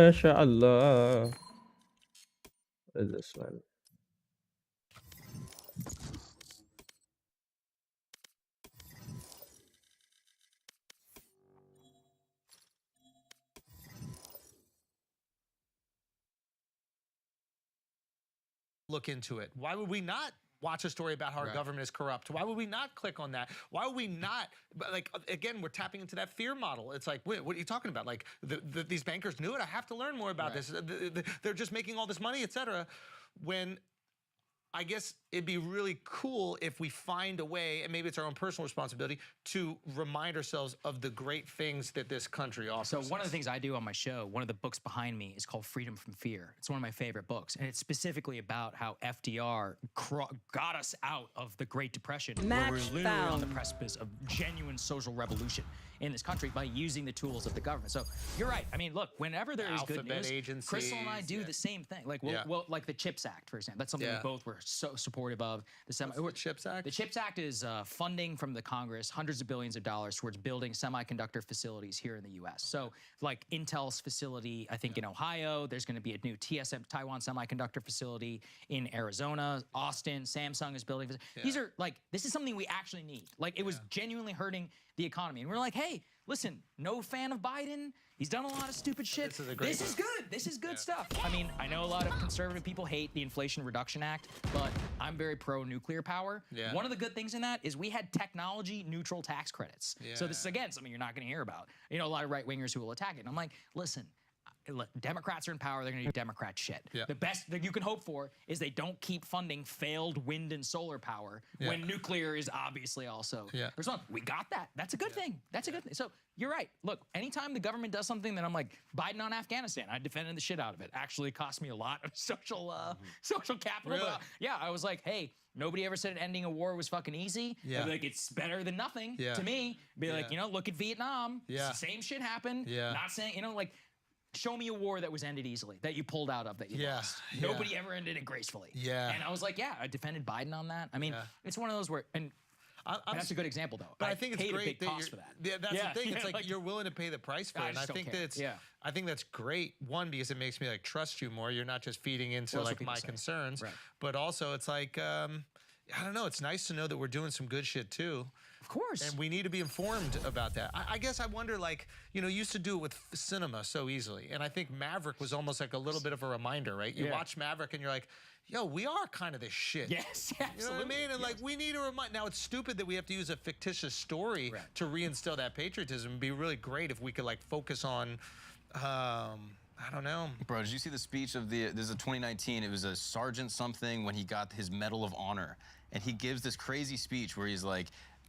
MashaAllah. What is this, man? Look into it. Why would we not watch a story about how our government is corrupt? Why would we not click on that? Why would we not, like, again, we're tapping into that fear model. It's like, wait, what are you talking about? Like, these bankers knew it. I have to learn more about this. They're just making all this money, etc. When I guess it'd be really cool if we find a way, and maybe it's our own personal responsibility, to remind ourselves of the great things that this country offers. So one of the things I do on my show, one of the books behind me is called Freedom from Fear. It's one of my favorite books, and it's specifically about how FDR got us out of the Great Depression, where we're Match literally on the found. precipice of genuine social revolution in this country by using the tools of the government. So you're right. I mean, look, whenever there is good Alphabet news, Crystal and I agencies, do the same thing. Like, well, like the CHIPS Act, for example. That's something we both were so supportive of. What's the CHIPS Act? The CHIPS Act is funding from the Congress, hundreds of billions of dollars towards building semiconductor facilities here in the U.S. So, like Intel's facility, I think in Ohio, there's going to be a new Taiwan semiconductor facility in Arizona, Austin. Samsung is building. These are like, this is something we actually need. Like, it was genuinely hurting the economy. And we're like, hey, listen, no fan of Biden. He's done a lot of stupid shit. This is good. This is good stuff. I mean, I know a lot of conservative people hate the Inflation Reduction Act, but I'm very pro-nuclear power. Yeah. One of the good things in that is we had technology-neutral tax credits. Yeah. So this is, again, something you're not going to hear about. You know, a lot of right-wingers who will attack it. And I'm like, listen, Democrats are in power. They're going to do Democrat shit. Yeah. The best that you can hope for is they don't keep funding failed wind and solar power when nuclear is obviously also. There's one. We got that. That's a good thing. That's a good thing. So you're right. Look, anytime the government does something that I'm like, Biden on Afghanistan, I defended the shit out of it. Actually cost me a lot of social capital. Really? But, yeah, I was like, hey, nobody ever said ending a war was fucking easy. Yeah. I'd be like, it's better than nothing to me. Be like, you know, look at Vietnam. Yeah. Same shit happened. Yeah. Not saying, you know, like, show me a war that was ended easily, that you pulled out of, that you lost. Nobody ever ended it gracefully. Yeah. And I was like, yeah, I defended Biden on that. I mean, it's one of those where, and that's a good example though. But I think it's paid great a big that cost for that. Yeah, that's the thing. It's like you're willing to pay the price for it. And I just think don't care. I think that's great. One, because it makes me like trust you more. You're not just feeding into like my concerns, but also it's like I don't know. It's nice to know that we're doing some good shit too. Of course. And we need to be informed about that. I guess I wonder, like, you know, used to do it with cinema so easily. And I think Maverick was almost like a little bit of a reminder, right? You watch Maverick and you're like, yo, we are kind of this shit. Yes, absolutely. You know what I mean? And like, we need to remind. Now, it's stupid that we have to use a fictitious story to reinstill that patriotism. It'd be really great if we could like focus on, I don't know. Bro, did you see the speech of this is a 2019, it was a Sergeant something when he got his Medal of Honor. And he gives this crazy speech where he's like,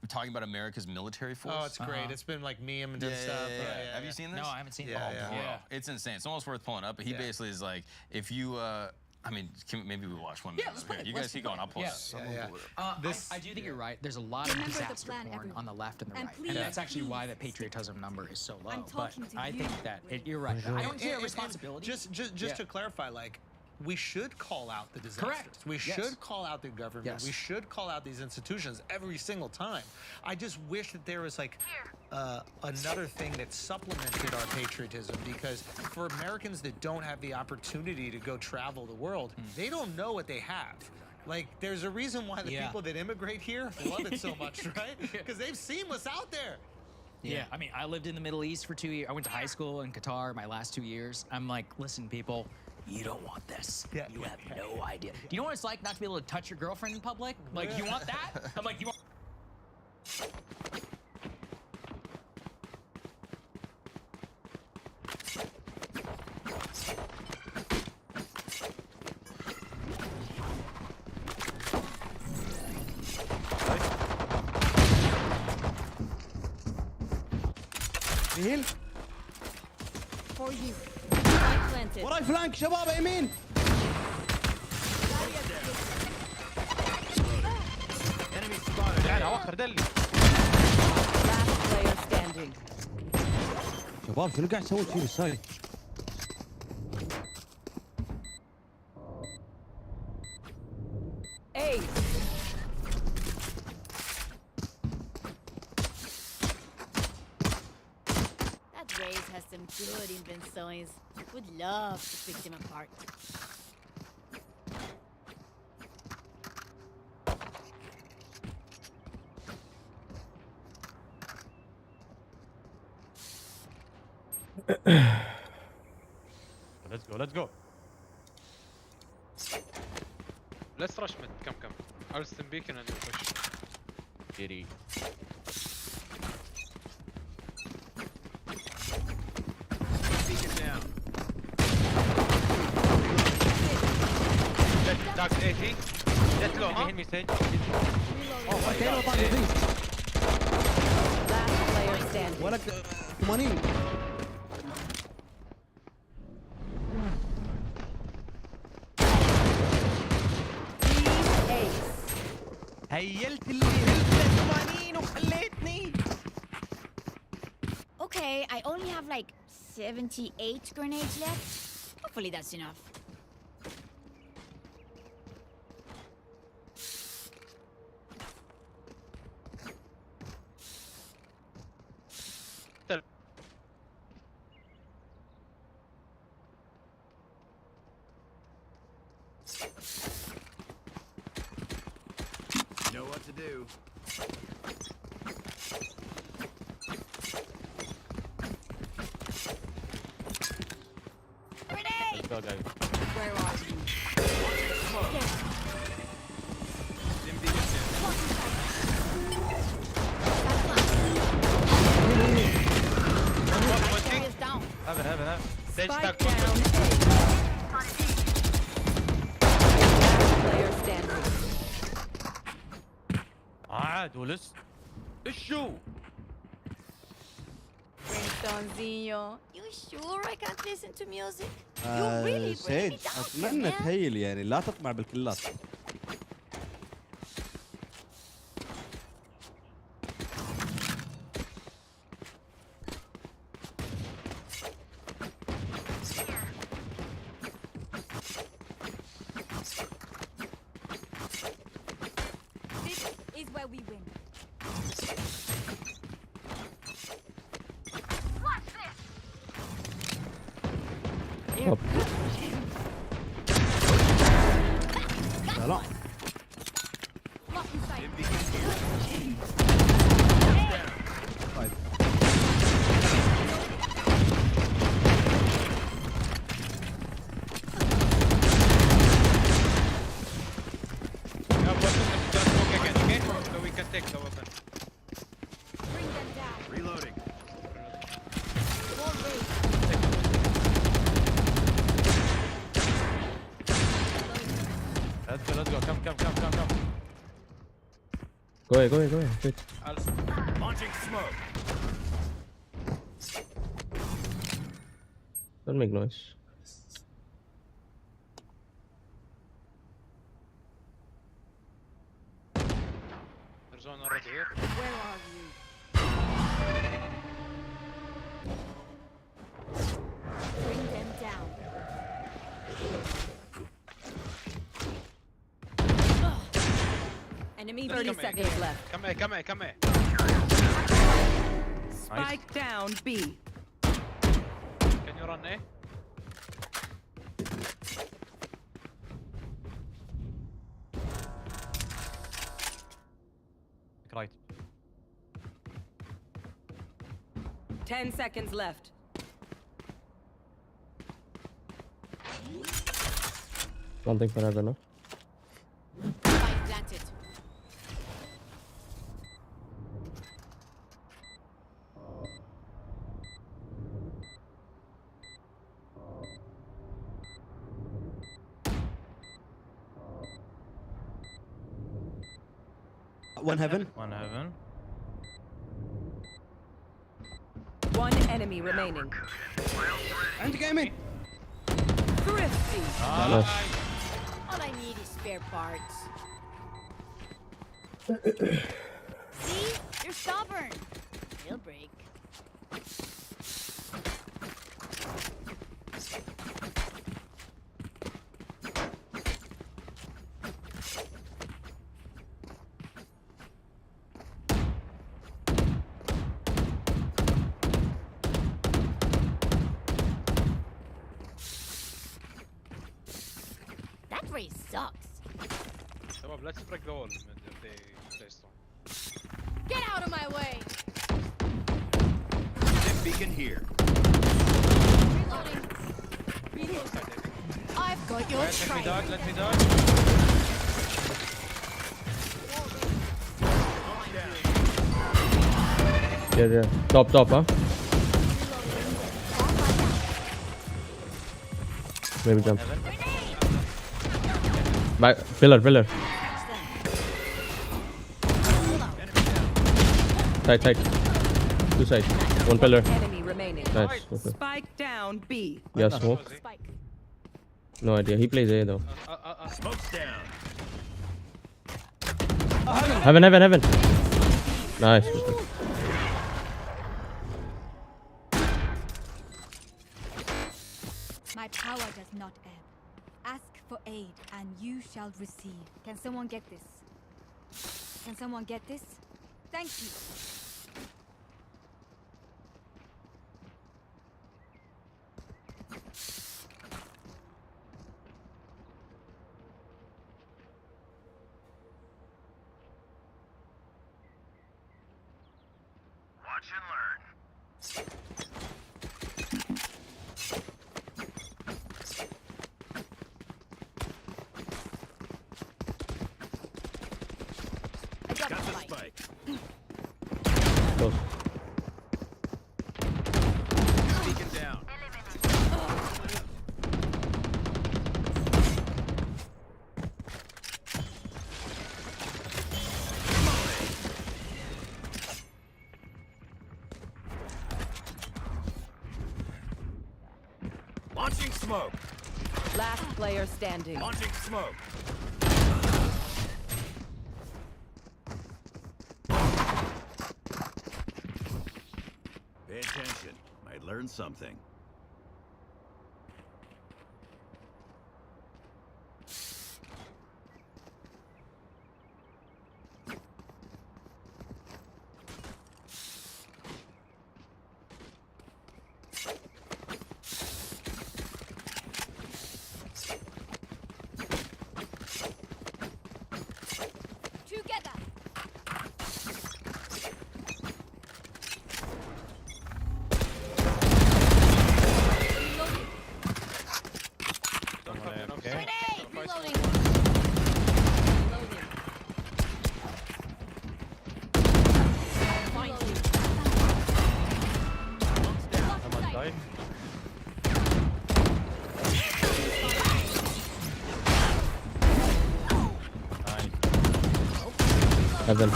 talking about America's military force. Oh, it's great. It's been like memed and stuff. Have you seen this? No, I haven't seen it. Bro, it's insane. It's almost worth pulling up. But he basically is like, if you, I mean, maybe we watch one minute. Let's play it. You guys keep going. I'll pull it. I do think you're right. There's a lot of disaster porn on the left and the right. And that's actually why the patriotism number is so low. But I think that you're right. I don't see a responsibility. Just to clarify, like, we should call out the disasters. Correct. We should call out the government. Yes. We should call out these institutions every single time. I just wish that there was like another thing that supplemented our patriotism, because for Americans that don't have the opportunity to go travel the world, they don't know what they have. Like, there's a reason why the people that immigrate here love it so much, right? Because they've seen what's out there. Yeah, I mean, I lived in the Middle East for 2 years. I went to high school in Qatar my last 2 years. I'm like, listen, people, you don't want this. You have no idea. Do you know what it's like not to be able to touch your girlfriend in public? Like, you want that? I'm like, you want... هيل For you. Planted. وراي فلانك شباب يمين enemy spotted. يعني اواخر دلي. Last player standing. شباب شنو قاعد تسوي فيه الساي؟ Ace. That Raze has some good inventories. Would love to pick them apart. Let's go, let's go. Let's rush mid. Come. I'll stand beacon and push. Giddy. Beacon down. Dark 80. Jet low, huh? Oh, okay, no problem, please. Last player standing. ولك 80. هيلت اللي هلت 80 وخليتني. Okay, I only have like 78 grenades left. Hopefully that's enough. Know what to do. قاعد ولسه ايش شو؟ Ringtonezinho, you sure I can't listen to music? You really bring سيد me down here, اتمنى man. تهيل يعني لا تطمع بالكلات. This is where we win. Top. سلام. Lock in sight. طيب. Yeah, but just smoke again, okay? So we can take the weapon. Bring them down. Reloading. Wall raise. Let's go. Come. Go ahead. Wait. Launching smoke. Don't make noise. There's one already here. Where are you? Bring them down. Enemy 30 seconds left. Come here. Spike down B. Can you run A? Right. 10 seconds left. Something for Heaven, no? Spike planted. One heaven. One heaven. One enemy remaining. عندي gaming. Thrifty. Nice. All I need is spare parts. See? You're stubborn. He'll break. That race sucks. Shabab, let's break the wall if they stay strong. Get out of my way. Beacon here. Reloading. I've got your trail. Let me dodge. Yeah. Top, huh? Maybe jump. Back, pillar. Side. Two sides. One pillar. Enemy remaining. Nice. Okay. Spike down B. Yeah, smoke. Spike. No idea. He plays A though. Smoke's down. Heaven. Nice. My power does not ebb. Ask for aid and you shall receive. Can someone get this? Thank you. Watch and learn. I got the spike. Close. Beacon down. Launching smoke. Last player standing. Launching smoke. Pay attention. Might learn something. Together. Okay. Reloading. Find you. Someone died. Heaven.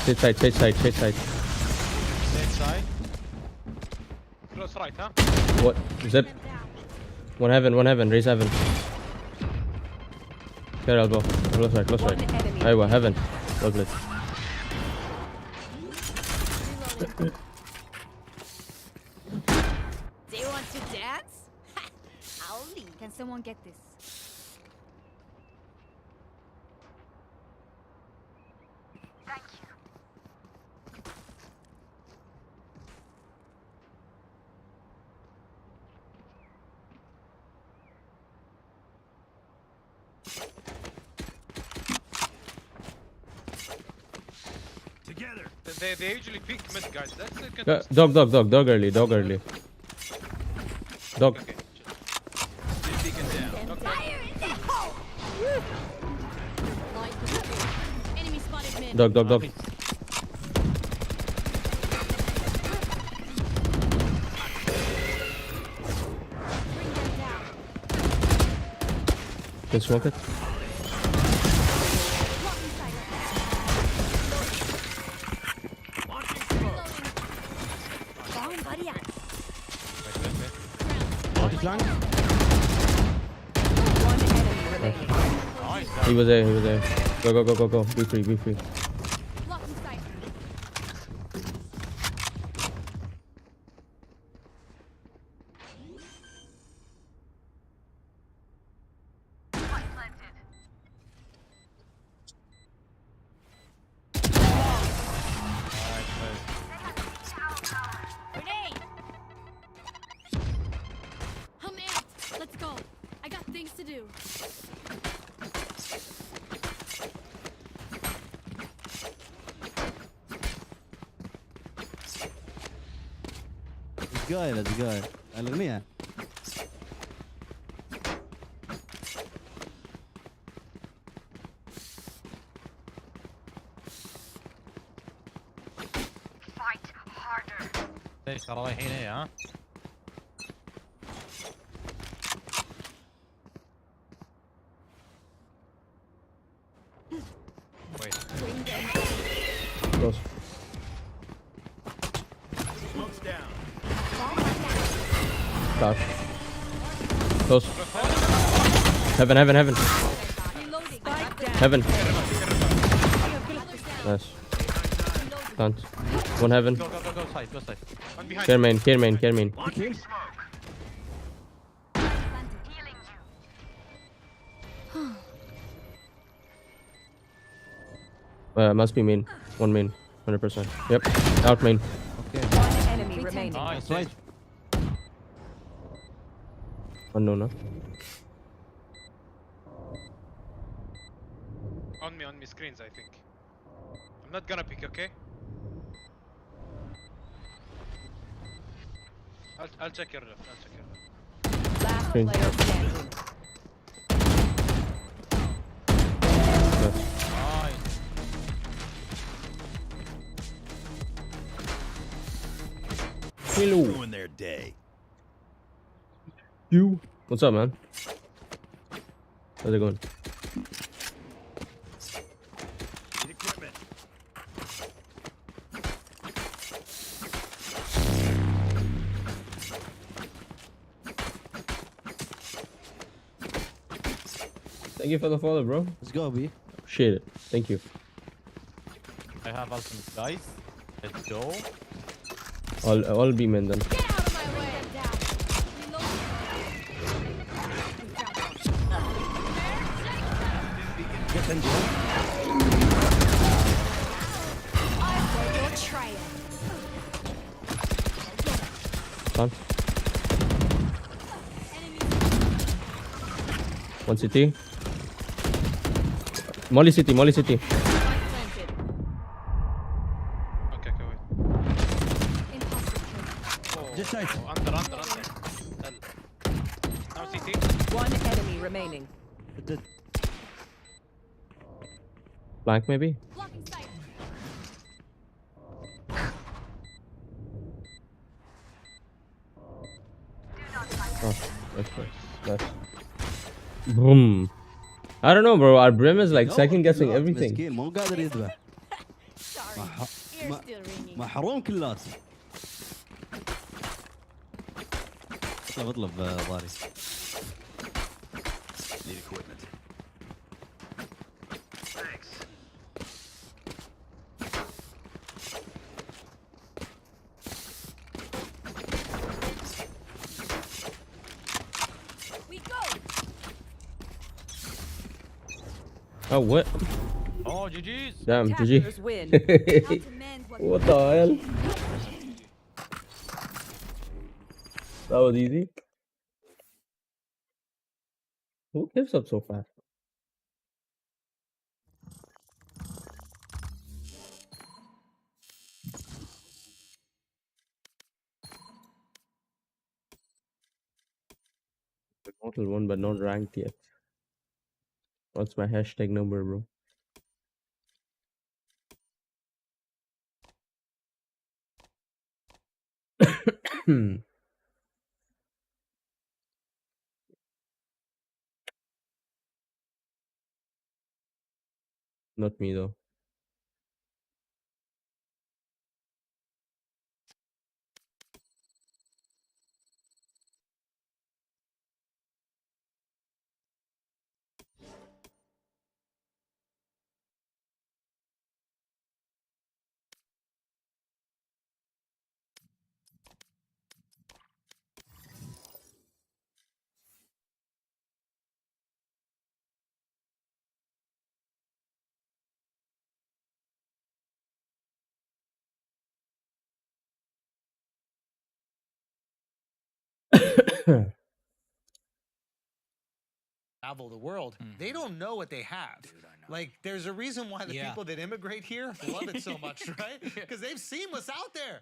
Stage side, stage side, stage side. Same side. Close right, huh? What? Zip. One heaven, raise heaven. Clear elbow. Close right, close right. Aywa, heaven. Lovely. Do you want to dance? I'll lead. Can someone get this? Together. They usually peek mid, guys. That's the Dog early, dog early. Dog. Okay. Beacon down. Fire in the hole! Enemy spotted mid. Dog. Bring them down. Can smoke it. Blocking sight. Launching smoke. Down, buddy. Flank. One enemy remaining. He was there. Go. Be free. Blocking sight. Grenade! I'm amped. Let's go. I got things to do. Let's go. Dale mía. ليش ترى رايحين ايه ها؟ Wait. Close. Smoke's down. Flash. Close. Heaven. Reloading. Heaven. Nice. Plant. One heaven. Go side, go side. One behind. Care main. Launching smoke. Must be main. One main. 100%. Yep. Out main. Okay. One enemy remaining. Nice. Right. Unknown, huh? On me screens, I think. I'm not gonna pick, okay? I'll check your left. Last Screen. player standing. Yes. Nice. Hello. Ruin their day. You. What's up, man? How's it going? Need equipment. Thank you for the follow, bro. Let's go, B. Appreciate it. Thank you. I have ultimate, guys. Let's go. All B men then. Get out of my way. Get in there. Your triumph. Done. One city. Molly city. Molly city. Okay, wait. Just nice. Under. Now CT. One enemy remaining. Dead. Flank maybe. Blocking sight. Oh, okay. Nice. Boom. I don't know, bro. Our Brim is like second guessing everything. مسكين مو قادر يذبح. Sorry. Ear still ringing. محروم كلات. اطلب ضاري. Need equipment. Thanks. We go. Oh, what? Oh, GG's. Damn, Attackers GG. win. What the hell? That was easy. Who gives up so fast? Total one, but not ranked yet. What's my hashtag number, bro? Not me though. Travel the world. They don't know what they have. Like, there's a reason why the people that immigrate here love it so much, right? Because they've seen what's out there.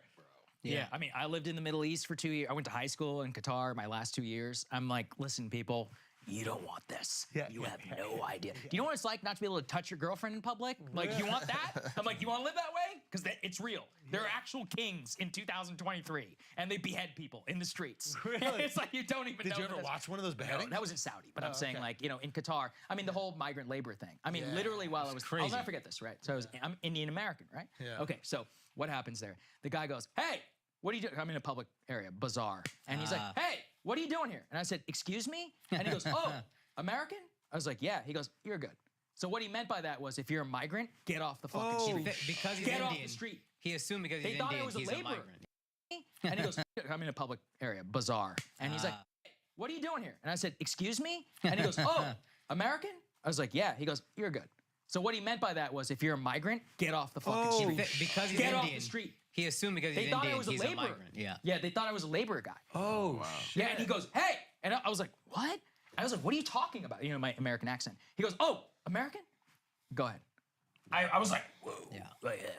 Yeah, I mean, I lived in the Middle East for 2 years. I went to high school in Qatar my last 2 years. I'm like, listen, people, you don't want this. You have no idea. Do you know what it's like not to be able to touch your girlfriend in public? Like, you want that? I'm like, you want to live that way? Because it's real. There are actual kings in 2023, and they behead people in the streets. Really? It's like you don't even know. Did you ever watch one of those beheadings? No, that was in Saudi, but I'm saying, okay. like, you know, in Qatar, I mean, the whole migrant labor thing. I mean, literally while I was, I'll never forget this, right? So I'm Indian American, right? Yeah. Okay, so what happens there? The guy goes, hey, what are you doing? I'm in a public area, bazaar. And he's like, hey, what are you doing here? And I said, excuse me? And he goes, oh, American? I was like, yeah. He goes, you're good. So what he meant by that was, if you're a migrant, get off the fucking street. Because he's Get Indian. off the street. He assumed because he's They thought I Indian, was a he's a laborer. migrant. And he goes, I'm in a public area, bazaar. And he's like, hey, what are you doing here? And I said, excuse me? And he goes, oh, American? I was like, yeah. He goes, you're good. So what he meant by that was, if you're a migrant, get off the fucking street. Because he's Get Indian. off the street. He assumed because he's They thought Indian, I was a he's laborer. a migrant. Yeah. Yeah, they thought I was a laborer guy. Oh, wow. Yeah, and he goes, hey! And I was like, what? I was like, what are you talking about? You know, my American accent. He goes, oh, American? Go ahead. I was like, whoa. Yeah.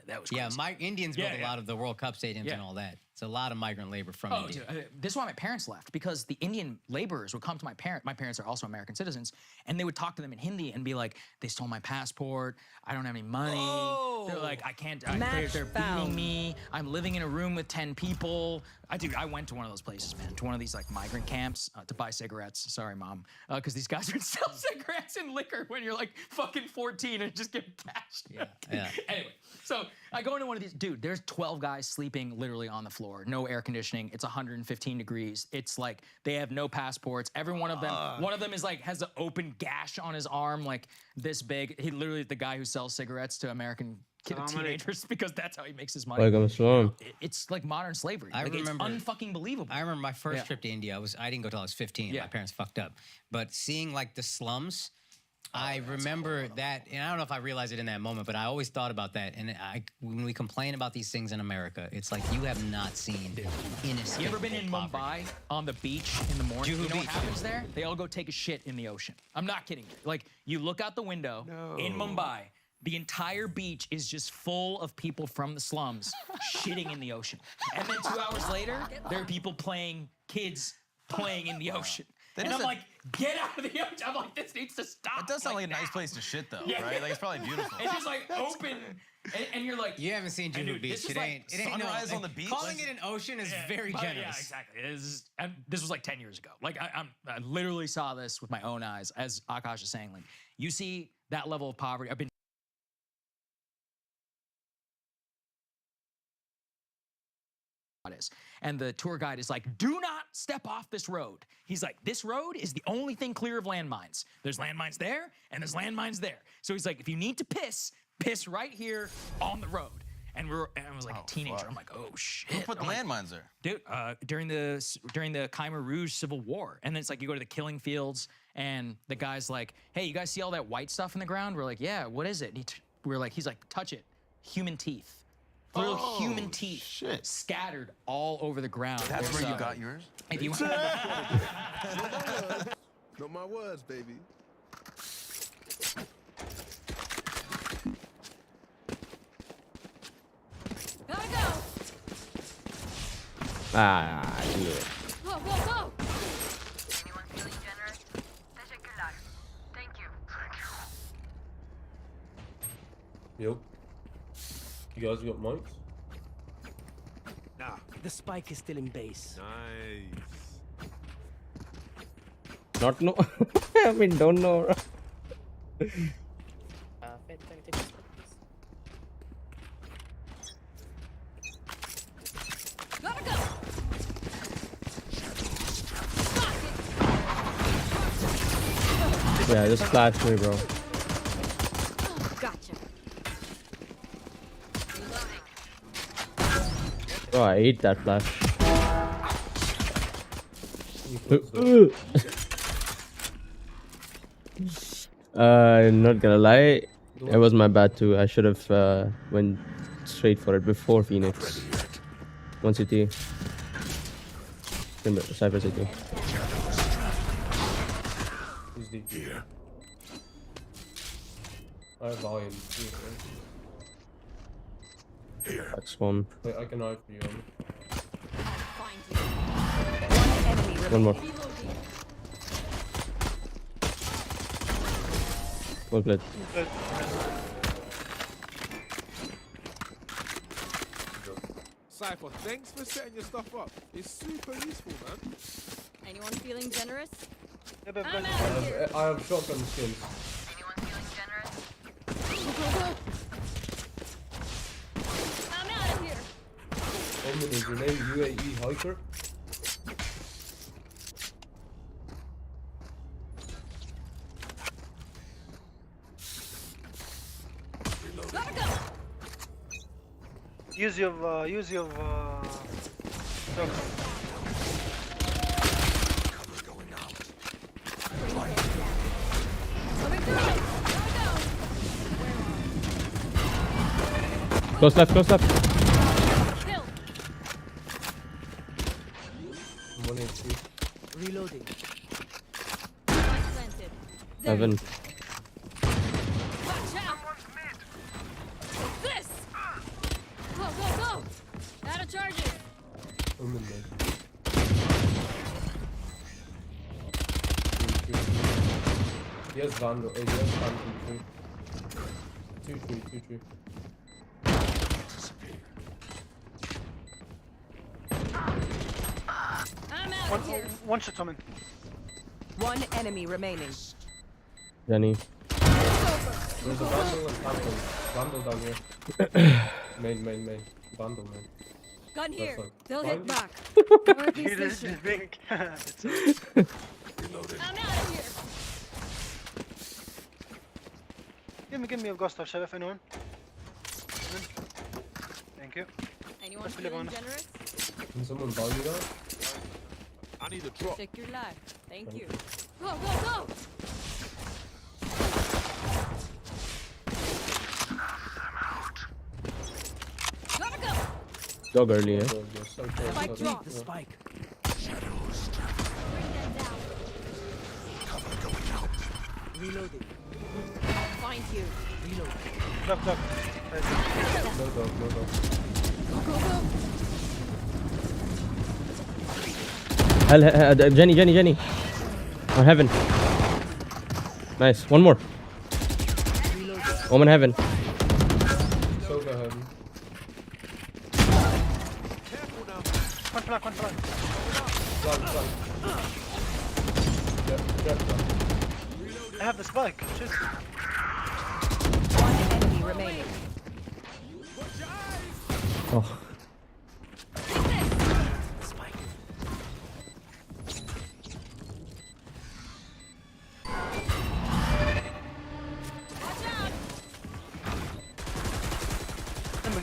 That was crazy. Yeah, Indians built Yeah, a lot of the World Cup stadiums and all that. It's a lot of migrant labor from Oh, India. dude, this is why my parents left, because the Indian laborers would come to my parents. My parents are also American citizens, and they would talk to them in Hindi and be like, they stole my passport. I don't have any money. They're like, I can't. They're beating me. I'm living in a room with 10 people. I went to one of those places, man, to one of these like migrant camps to buy cigarettes. Sorry, mom, because these guys would sell cigarettes and liquor when you're like fucking 14 and just get cashed. Yeah. Anyway, So I go into one of these, dude, there's 12 guys sleeping literally on the floor, no air conditioning. It's 115 degrees. It's like they have no passports. Every one of them is like has an open gash on his arm, like this big. He literally is the guy who sells cigarettes to American teenagers because that's how he makes his money. It's like modern slavery. I remember, it's unfucking believable. I remember my first trip to India. I didn't go till I was 15. My parents fucked up. But seeing like the slums, I remember that, and I don't know if I realized it in that moment, but I always thought about that. And when we complain about these things in America, it's like you have not seen innocent. You ever been in Mumbai on the beach in the morning? You know what happens there? They all go take a shit in the ocean. I'm not kidding you. Like, you look out the window in Mumbai, the entire beach is just full of people from the slums shitting in the ocean. And then 2 hours later, there are people kids playing in the ocean. And I'm like, get out of the ocean. I'm like, this needs to stop. It does sound like a nice place to shit, though, right? Like, it's probably beautiful. It's just like open, and you're like, you haven't seen Juhu Beach. It ain't sunrise on the beach. Calling it an ocean is very generous. Yeah, exactly. And this was like 10 years ago. Like, I literally saw this with my own eyes, as Akash is saying. Like, you see that level of poverty. I've been. And the tour guide is like, do not step off this road. He's like, this road is the only thing clear of landmines. There's landmines there, and there's landmines there. So he's like, if you need to piss right here on the road. And I was like a teenager. I'm like, oh shit. Who put the landmines there? Dude, during the Khmer Rouge Civil War. And then it's like you go to the killing fields, and the guy's like, hey, you guys see all that white stuff in the ground? We're like, yeah, what is it? He's like, touch it. Human teeth. Little human teeth scattered all over the ground. That's where you got yours? If you Not my words, baby. Gotta go. Ah, yeah. Go, go, go. Anyone feeling generous? Teşekkürler. Thank you. Yo. You guys got mics? Nah, the spike is still in base. Nice. Not know. I mean, don't know. Gotta go. Yeah, just flash me, bro. Gotcha. Oh, I ate that flash. Not gonna lie, it was my bad too. I should have went straight for it before Phoenix. 1 CT. Cypher CT. Who's deep here? I have volume. Here. That's one. Wait, I can knife you. One more. Well played. Cypher, thanks for setting your stuff up. It's super useful, man. Anyone feeling generous? I have shotgun skins. Anyone feeling generous? Go, go, go. I'm out of here. Omen, is your name UAE Hiker? Gotta go. Use your Close left, close left. Kill. 1 HP. Reloading. Planted. 7. Watch out. Take this. Go, go, go. Out of charges. Omen, man. He has Vandal. He has Vandal. 2 tree. I'm out of here. one shot coming. One enemy remaining. Jenny. It's over. There's a bundle and bundle. Bundle down here. Main. Bundle, man. Gun here. That's like They'll fine. hit back. Or at least they should. I'm out of here. Give me a ghost of if anyone. Thank you. Anyone feeling generous? Can someone buy me that? I need a drop. Check your lag. Thank you. Go, go, go! Gotta go! Dog earlier. Spike drop. The spike. Bring them down. Reloading. Find you. Reloading. Look. No dog. Go, go, go! Jenny. On heaven. Nice. One more. Woman heaven. Soga heaven. One flank. Flank. Jet. I have the spike. Shit. One enemy remaining. Oh.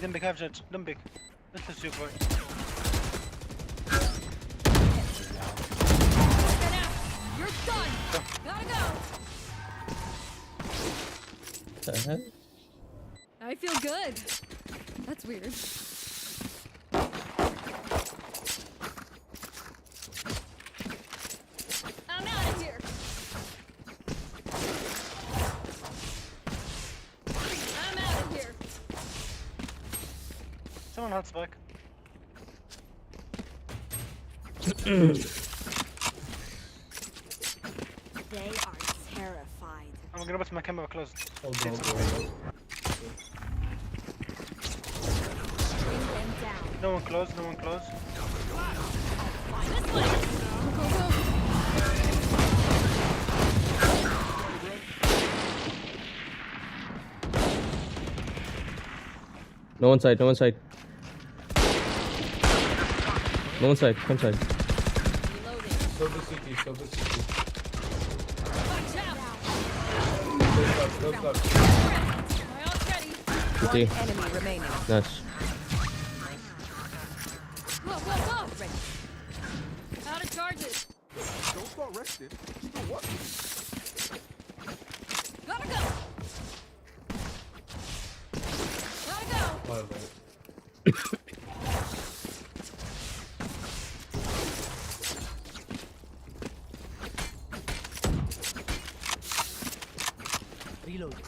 Don't big, have jet. Don't big. This is super. You're done! Gotta go! The hell? I feel good. That's weird. I'm out of here! I'm out of here! Someone hold spike. They are terrified. I'm gonna put my camera closed. Hold on. Bring them down. No one close. This way! Go, go, go! No one side. Come side. Reloading. Silver city. Watch out! Close left. My ult's ready. City. One enemy remaining. Nice. Go! Ready. Out of charges. Don't start resting. Still watching. Gotta go! Gotta go! Fire ball. Reloading.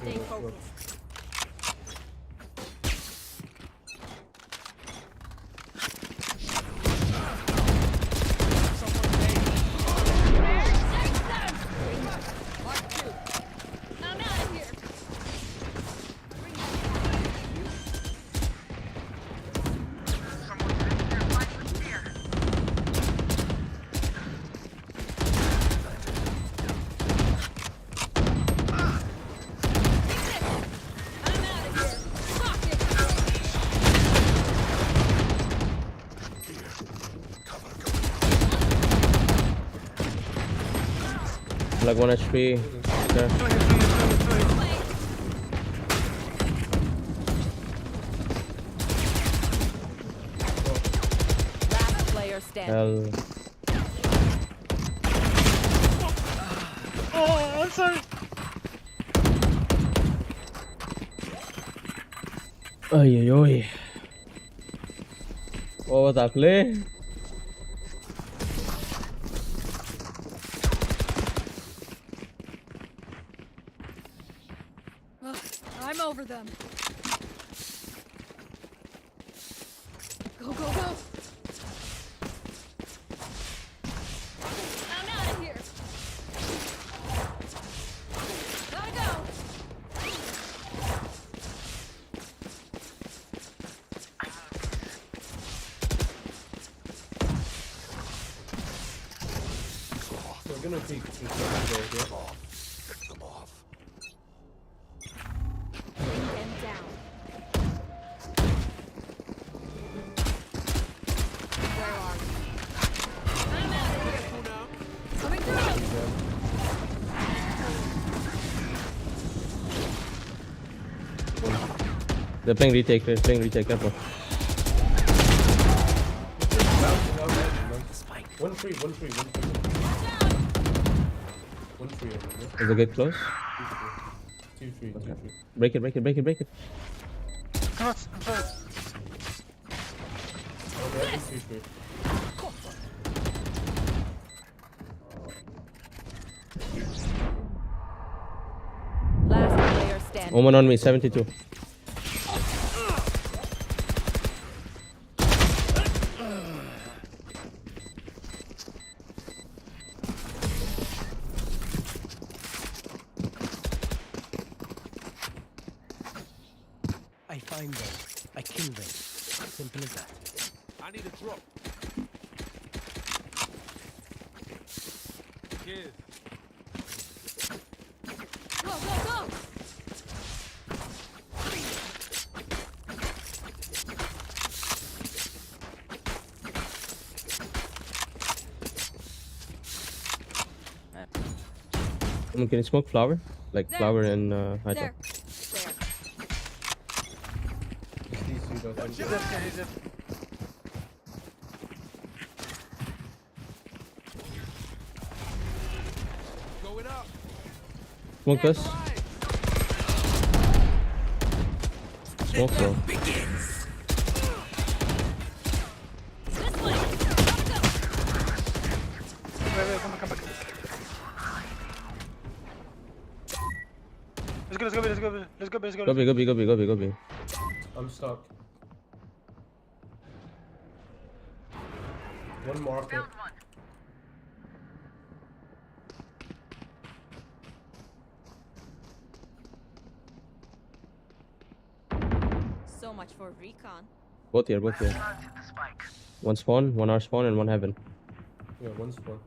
Stay focused. Mark 2. I'm out of here. I'm out of here. Fuck it. Like 1 HP. Okay. Last player standing. Hell. Oh, I'm sorry. Oi. What was that play? Ugh, I'm over them. Go, go, go. I'm out of here. Gotta go. We're gonna take two goals, yeah? Bring them down. Where are you? I'm out of here. Coming through. They're playing retake. Careful. One free. One free on them, yeah? Does it get close? Two free. Break it. Come on, I'm sorry. Okay, two free. Last player standing. Woman on me, 72. I find them. I kill them. Simple as that. I need a drop. Give. Go. Can you smoke flower? Like There. flower and high There. top. These two, I think. He's it. Going up. Smoke this. Smoke bro. Wait, come back. Let's go. Go B. I'm stuck. One market. So much for recon. Both here. One spawn, one R spawn, and one heaven. Yeah, one spawn.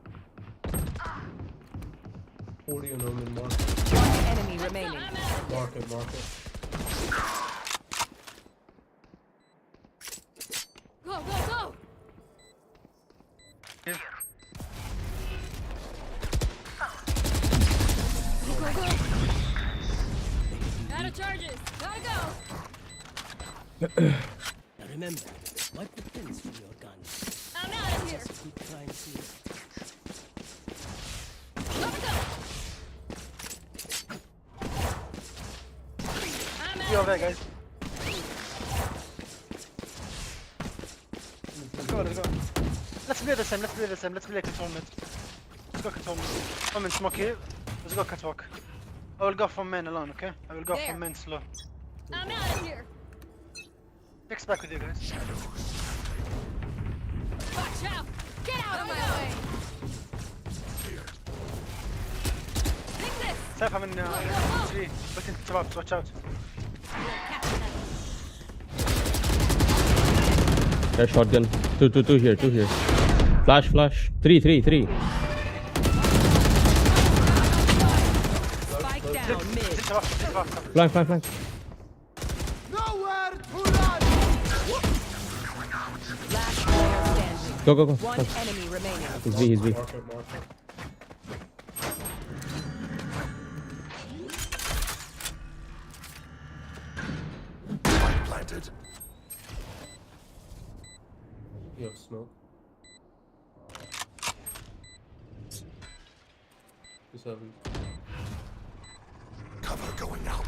40 on Omen market. One enemy remaining. Market. Go. Here. Go. Out of charges. Gotta go. Now remember, wipe the pins from your gun. I'm out of here. Just keep trying to see it. See you over there, guys. Let's go. Let's play the same. Let's play controlment. Let's go controlment. I'm in smoke here. Let's go catwalk. I will go from main alone, okay? I will go from main slow. I'm out of here. Fix back with you guys. Watch out. Get out of my way. Take this. Safe, I'm in 3. Looking to watch out. There's shotgun. Two here. Flash. Three. Spike down mid. Flank. Nowhere to run. Last player standing. Go. One enemy remaining. He's B. Market. Planted. You have smoke. Just have Cover going out.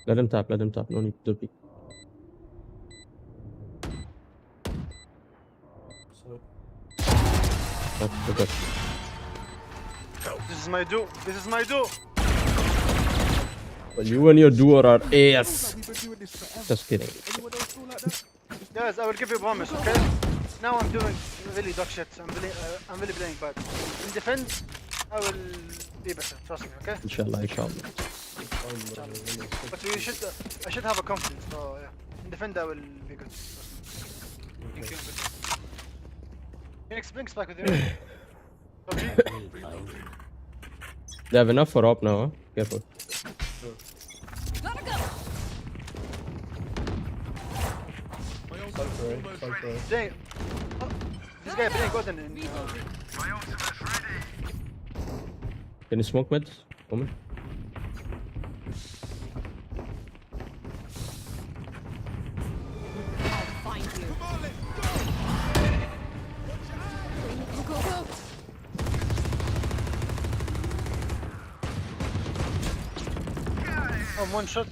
Let him tap. No need to peek. Okay. This is my do. Well, you and your duo are ass. Just kidding. Guys, I will give you a promise, okay? Now I'm doing really dog shit. I'm really playing bad. In defense, I will be better. Trust me, okay? Inshallah. But I should have a confidence. So yeah, in defense I will be good. Trust me. Thank you. Phoenix, blink spike with you. They have enough for op now, huh? Careful. Gotta go. Dang. Oh, this guy playing golden in. Can you smoke mid? Woman? I'll find you. Go, go, go. Oh, one shot.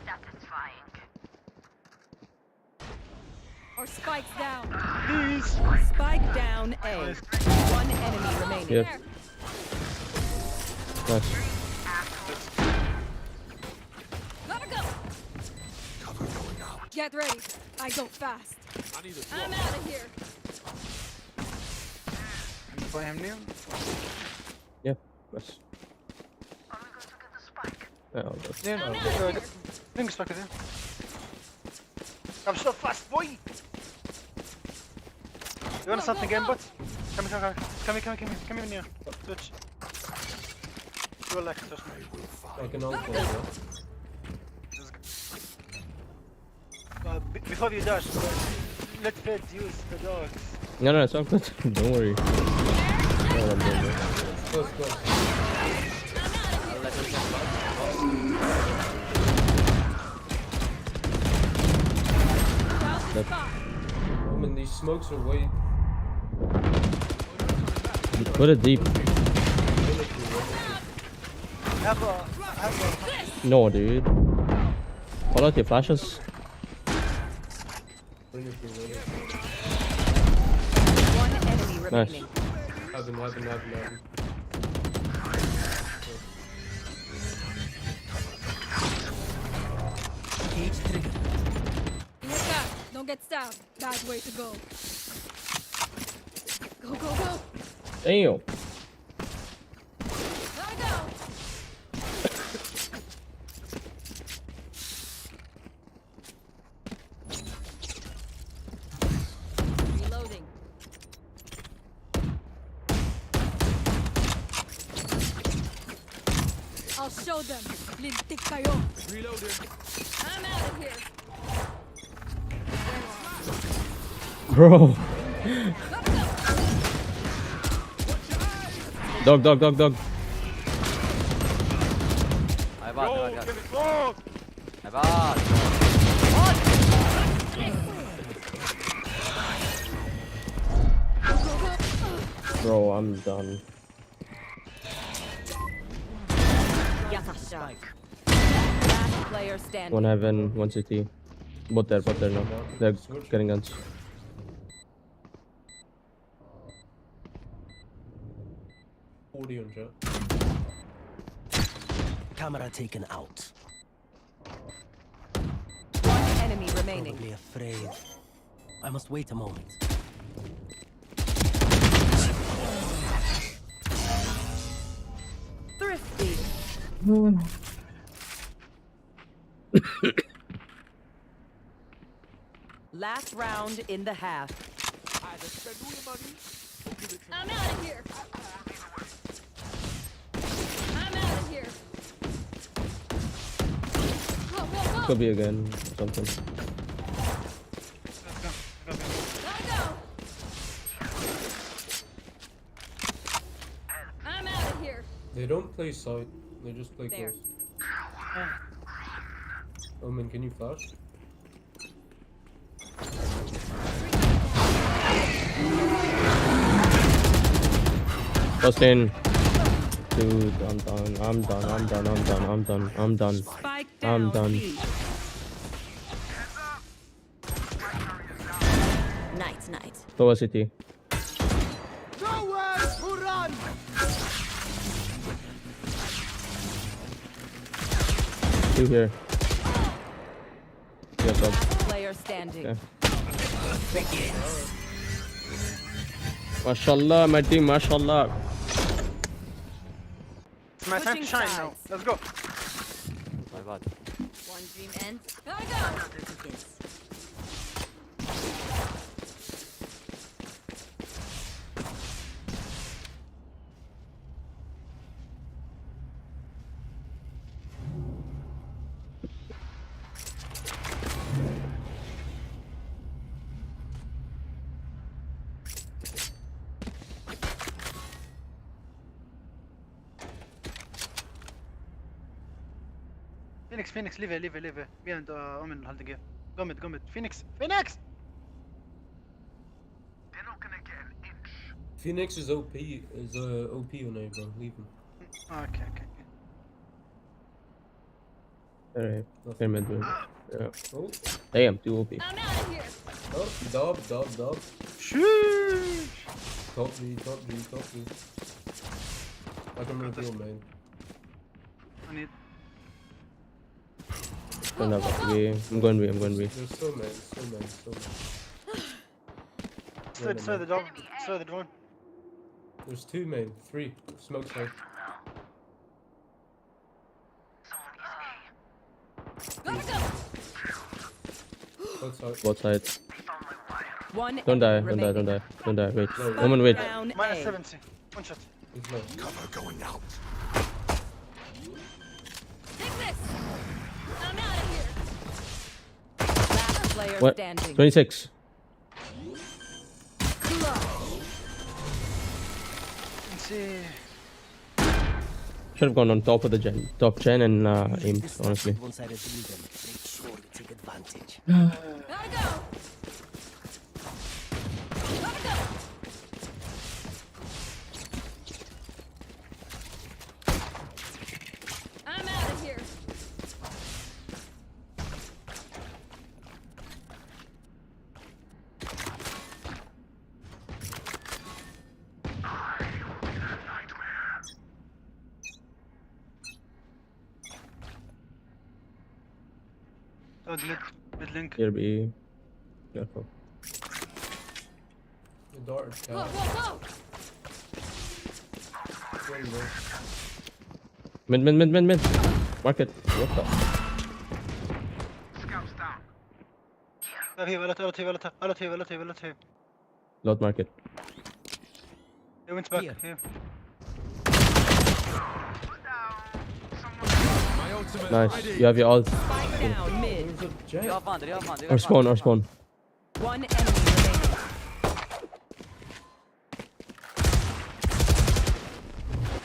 Satisfying. Or spikes down. Please. Spike down A. One enemy remaining. Yep. Nice. Gotta go. Get ready. I go fast. I'm out of here. You play him new? Yeah, nice. Oh, that's Yeah, blink spike with you. I'm so fast, boy. You want something, game bot? Come here, near. Switch. You will like it, trust me. I can ult for Before you dash, let Fed use the dogs. No, it's all good. Don't worry. Close. I mean, these smokes are way. Put it deep. No, dude. Call out your flashes. One enemy Nice. remaining. Have him. Don't get stabbed. Bad way to go. Go, go, go. Damn. Gotta go. Reloading. I'll show them. Lintik kayo. Reloading. I'm out of here. Bro. Dog. Bro, I'm done. Last player standing. One heaven, one city. Both there now. They're getting guns. Camera taken out. One enemy remaining. Probably afraid. I must wait a moment. Thrifty. Last round in the half. I'm out of here. I'm out of here. Go, go, go. Could be again something. Gotta go. I'm out of here. They don't play side. They just play There. close. Omen, can you flash? First in. Dude, I'm done. Spike I'm down. done. B. Night. Tower city. Nowhere to run. Two here. Yes, up. Player standing. Okay. Mashallah, my team, mashallah. It's my time to shine now. Let's go. One One dream ends. Gotta go. Another begins. Phoenix, leave it. Behind Omen holding here. Go mid. Phoenix! They're not gonna get an inch. Phoenix is OP, OP on A, bro. Leave him. Okay. Alright. Pyramid room. Yeah. Oh. Damn, 2 OP. I'm out of here. Oh, dub. Sheesh! Top G. I can reveal, man. I need. I'm going B. There's so many. Destroy the drone. There's 2 main, 3. Smoke side. Gotta go. Both sides. One. Don't die. Wait. Omen, wait. Minus 70. One shot. Cover going out. Take this. I'm out of here. Last player What? standing. 26. Let's see. Should have gone on top of the top gen and aimed, honestly. One-sided illusion. Make sure we take advantage. Gotta go. I'm out of here. Oh, mid link. Here be careful. The dart. Whoa. Mid. Market. What the? Scouts down. Alla here. Lot market. He went back. Here. Here. Nice. You have your ult. Spike down mid. Or spawn. One enemy remaining.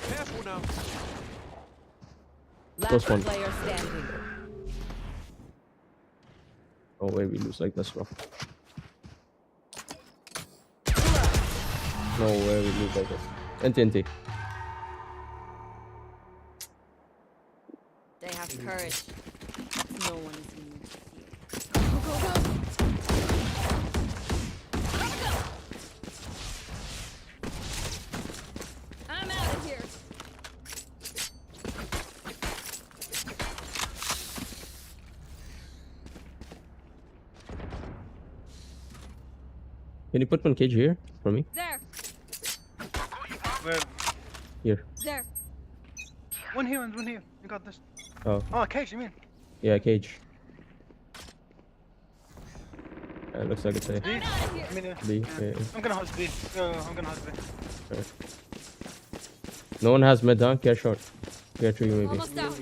Careful now. Last one. player standing. No way we lose like this, bro. No way we lose like this. NT. They have courage. No one is immune to fear. Go. I'm out of here. Can you put one cage here for me? There. Where? Here. There. One here. You got this. Oh. Oh, cage, you mean? Yeah, cage. Looks like it's A. B? I mean, B. Yeah. I'm gonna hold B. I'm gonna hold B. Right. No one has mid, huh? Care short. Care 3 maybe. Almost down.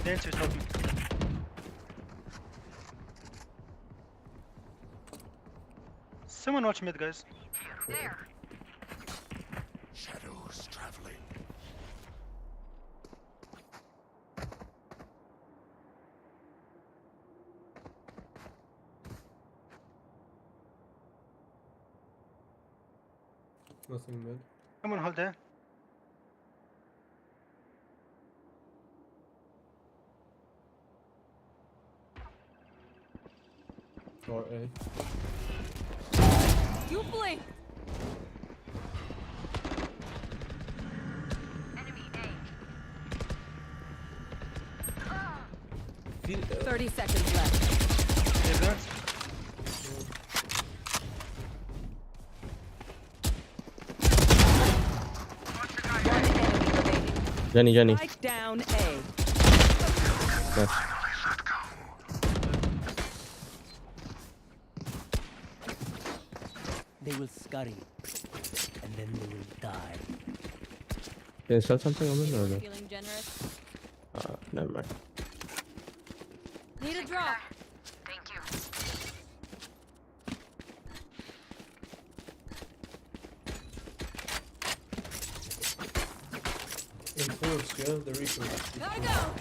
Dancer's helping. Someone watch mid, guys. There. Shadows traveling. Nothing mid. Someone hold there. Or A. You blink. Enemy A. 30 seconds left. Jenny. Spike down A. Nice. They will scurry, and then they will die. Can you sell something on it or no? Feeling generous? Never mind. Need a drop. Thank you. Enforce, yeah, the Reaper. Gotta go.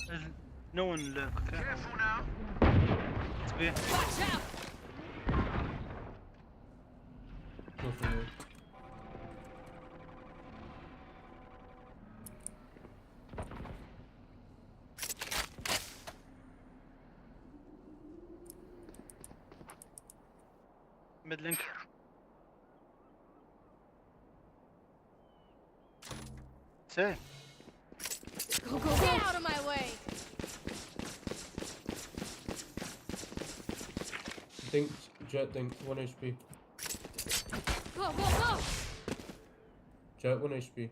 There's no one left. Okay. Careful now. It's B. Watch out. Nothing there. Mid link. Say. Go, go, go. Get out of my way. Think, Jet, think, 1 HP. Go, go, go. Jet, 1 HP.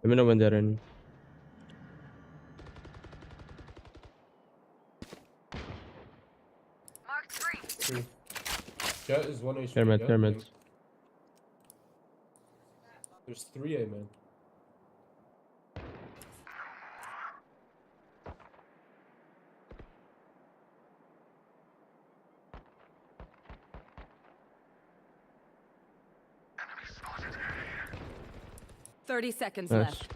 Let me know when they're in. Mark 3. 3. Jet is 1 HP. Pyramid, yeah, pyramid. think. There's 3 A, man. Thirty seconds Nice. left.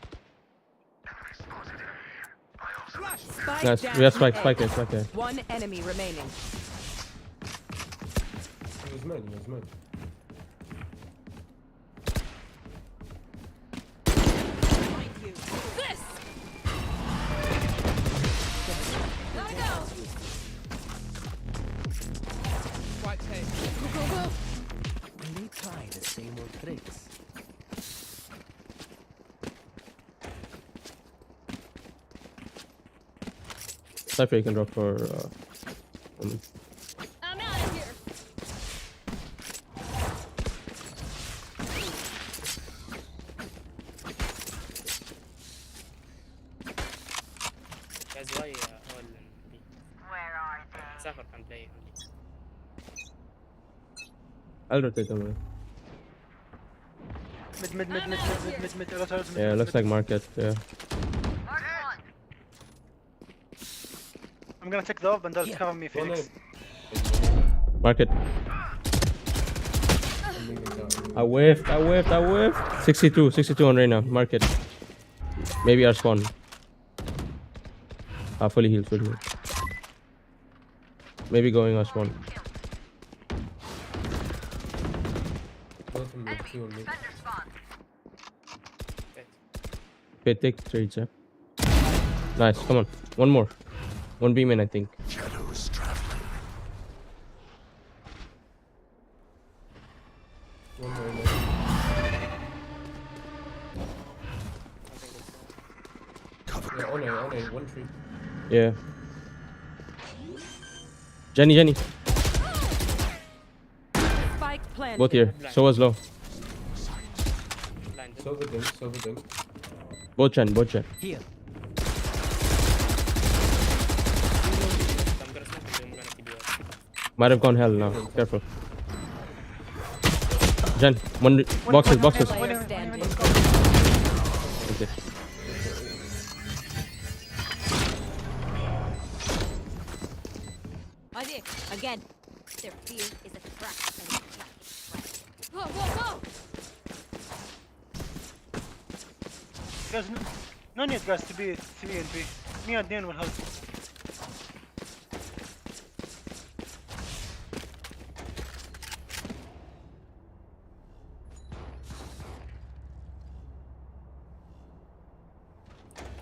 Spike Nice. down We have spike A. here. One enemy remaining. He was mid, he was mid. This. Gotta go. Quite safe. Go, go, go. And they try the same old tricks. Cypher you can drop for woman. I'm out of here. That's why all Where are they? Cypher can play only. I'll rotate them away. Mid. Yeah, looks like market. Yeah. Mark 1. I'm gonna take the off and that's cover me, Phoenix. Market. I whiffed. 62 on Reyna. Market. Maybe our spawn. Fully healed. Maybe going our spawn. Both of them are 2 on me. Defender spawn. Okay, take trades, yeah. Nice, come on. One more. One beam in, I think. Shadows traveling. One more, yeah, on A, 1 tree. Yeah. Jenny. Spike planted. Both here. So was low. Silver dink. Both Chen. Here. Might have gone hell now. Careful. Jen, boxes. Player standing. Okay. Idea. Again. Their fear is a trap and a trap. Go, go, go. Guys, no need guys to be C and B. Me and Dan will help.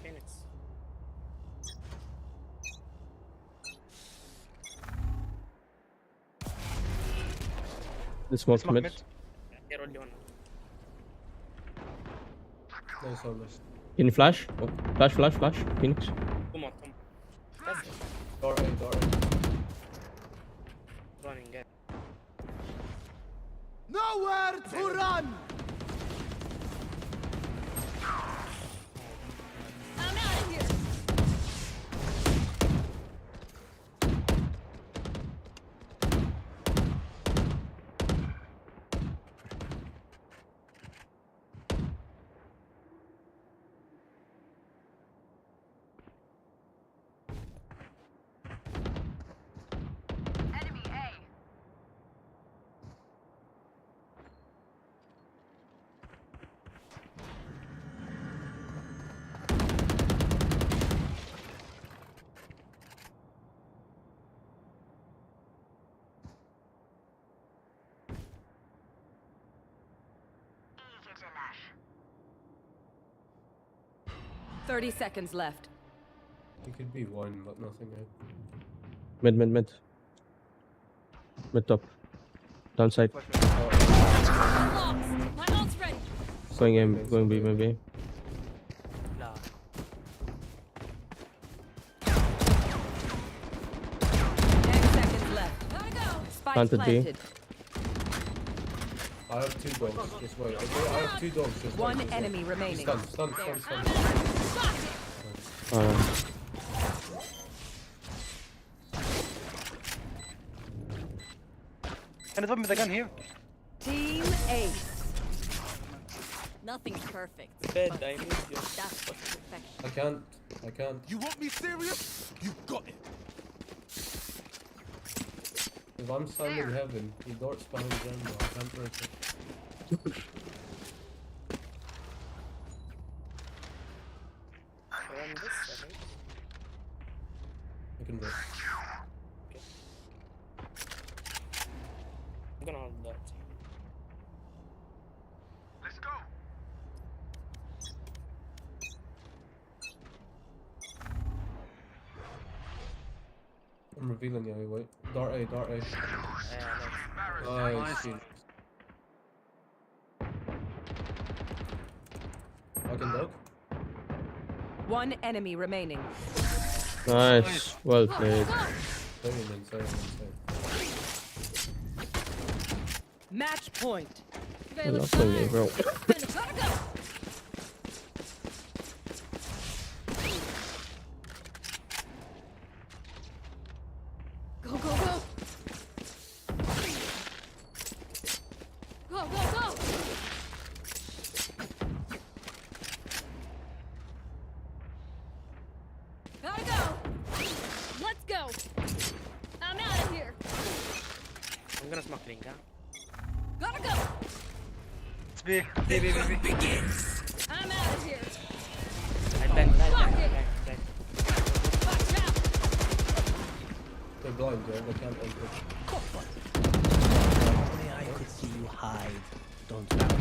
Phoenix. The smoke mid. They're only one. Nice on this. Can you flash? Oh, flash. Phoenix. Come on. That's it. Door A. Running again. Nowhere to run! I'm out of here. Enemy A. Easy to lash. 30 seconds left. It could be one, but nothing. Mid. Mid top. Downside. My ult's ready. Going B, maybe. Nah. 10 seconds left. Gotta go. Spike Planted B. planted. I have 2 dogs. Just wait. Okay, I have 2 dogs. Just One wait, just enemy wait. remaining. Stun. Can I drop me the gun here? Team Ace. Nothing's perfect. Bed, but I need you. that's what's perfection. I can't. You want me serious? You got it. If I'm standing heaven, he darts behind Gemma. I can't break it. Run this, I think. I can break. Okay. I'm gonna hold that. Let's go. I'm revealing you, wait. Dart A. Nice. Shit. I can dog. One enemy remaining. Nice. Well played. Sorry. Match point. I love playing it, bro. Gotta go. Go. Go. Gotta go. Let's go. I'm out of here. I'm gonna smoke link, huh? Gotta go. It's B. B. I'm out of here. I bang. Watch out. They're blind, Joe. They can't enter. Only I could see you hide. Don't stop.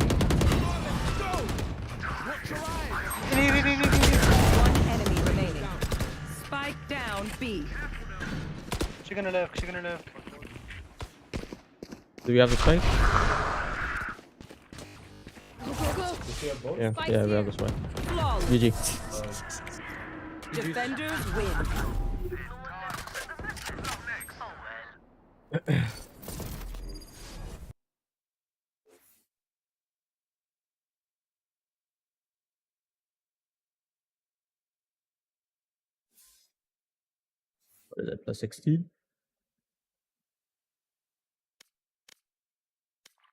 One enemy remaining. Spike down B. She's gonna live. Do we have the spike? Go. Does she have both? Yeah, Spike's we have here. the spike. Flawless. GG. Defenders win. What is that? Plus 16?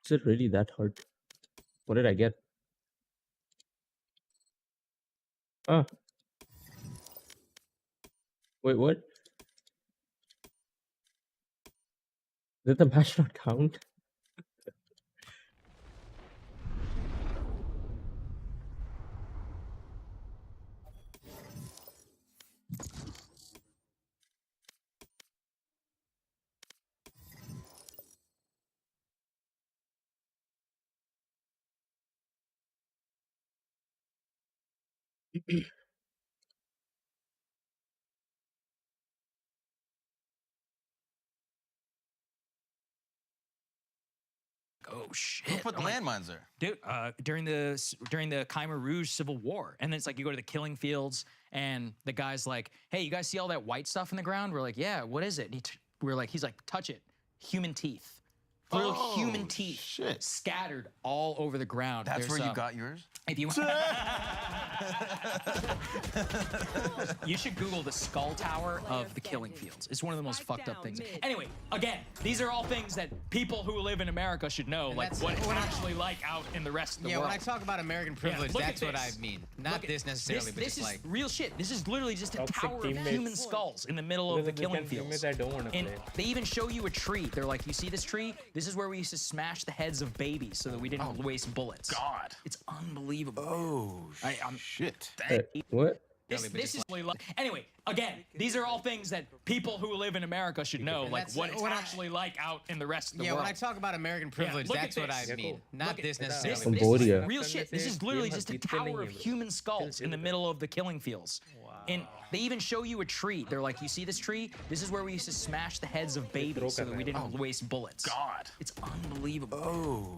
Is it really that hard? What did I get? Ah. Wait, what? Did the match not count? Oh shit! Who put the landmines there? Dude, during the Khmer Rouge Civil War, and then it's like you go to the killing fields, and the guy's like, "Hey, you guys see all that white stuff in the ground?" We're like, "Yeah, what is it?" We're like, "He's like, touch it, human teeth." Little human teeth scattered all over the ground. That's where you got yours? If you You should Google the Skull Tower of the Killing Fields. It's one of the most fucked up things. Anyway, again, these are all things that people who live in America should know, like what it's actually like out in the rest of the world. When I talk about American privilege, that's what I mean. Not this necessarily, but this just like... This is real shit. This is literally just a Toxic tower of teammates. human skulls in the middle of the killing fields. I don't want to And play. they even show you a tree. They're like, you see this tree? This is where we used to smash the heads of babies so that we didn't waste bullets. God. It's unbelievable. Oh, shit. What? This is really anyway, again, these are all things that people who live in America should know, like what it's actually like out in the rest of the world. when I talk about American privilege, that's what I mean. Not this necessarily. This Cambodia. is real shit. This is literally just a tower of human skulls in the middle of the killing fields. And they even show you a tree. They're like, you see this tree? This is where we used to smash the heads of babies so that we didn't waste bullets. God. It's unbelievable. Oh,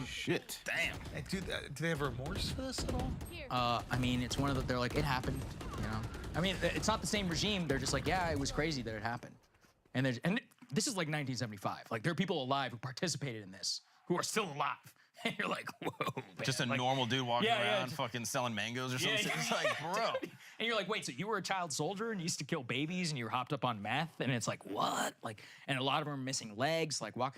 shit. Damn. Hey, do they have remorse for this at all? I mean, it's one of the, they're like, it happened, you know? I mean, it's not the same regime. They're just like, yeah, it was crazy that it happened. And this is like 1975. Like, there are people alive who participated in this, who are still alive. And you're like, whoa, man. Just a like, normal dude walking around fucking selling mangoes or something. It's like, bro. And you're like, wait, so you were a child soldier and you used to kill babies and you were hopped up on meth? And it's like, what? Like, and a lot of them are missing legs. Like, walk.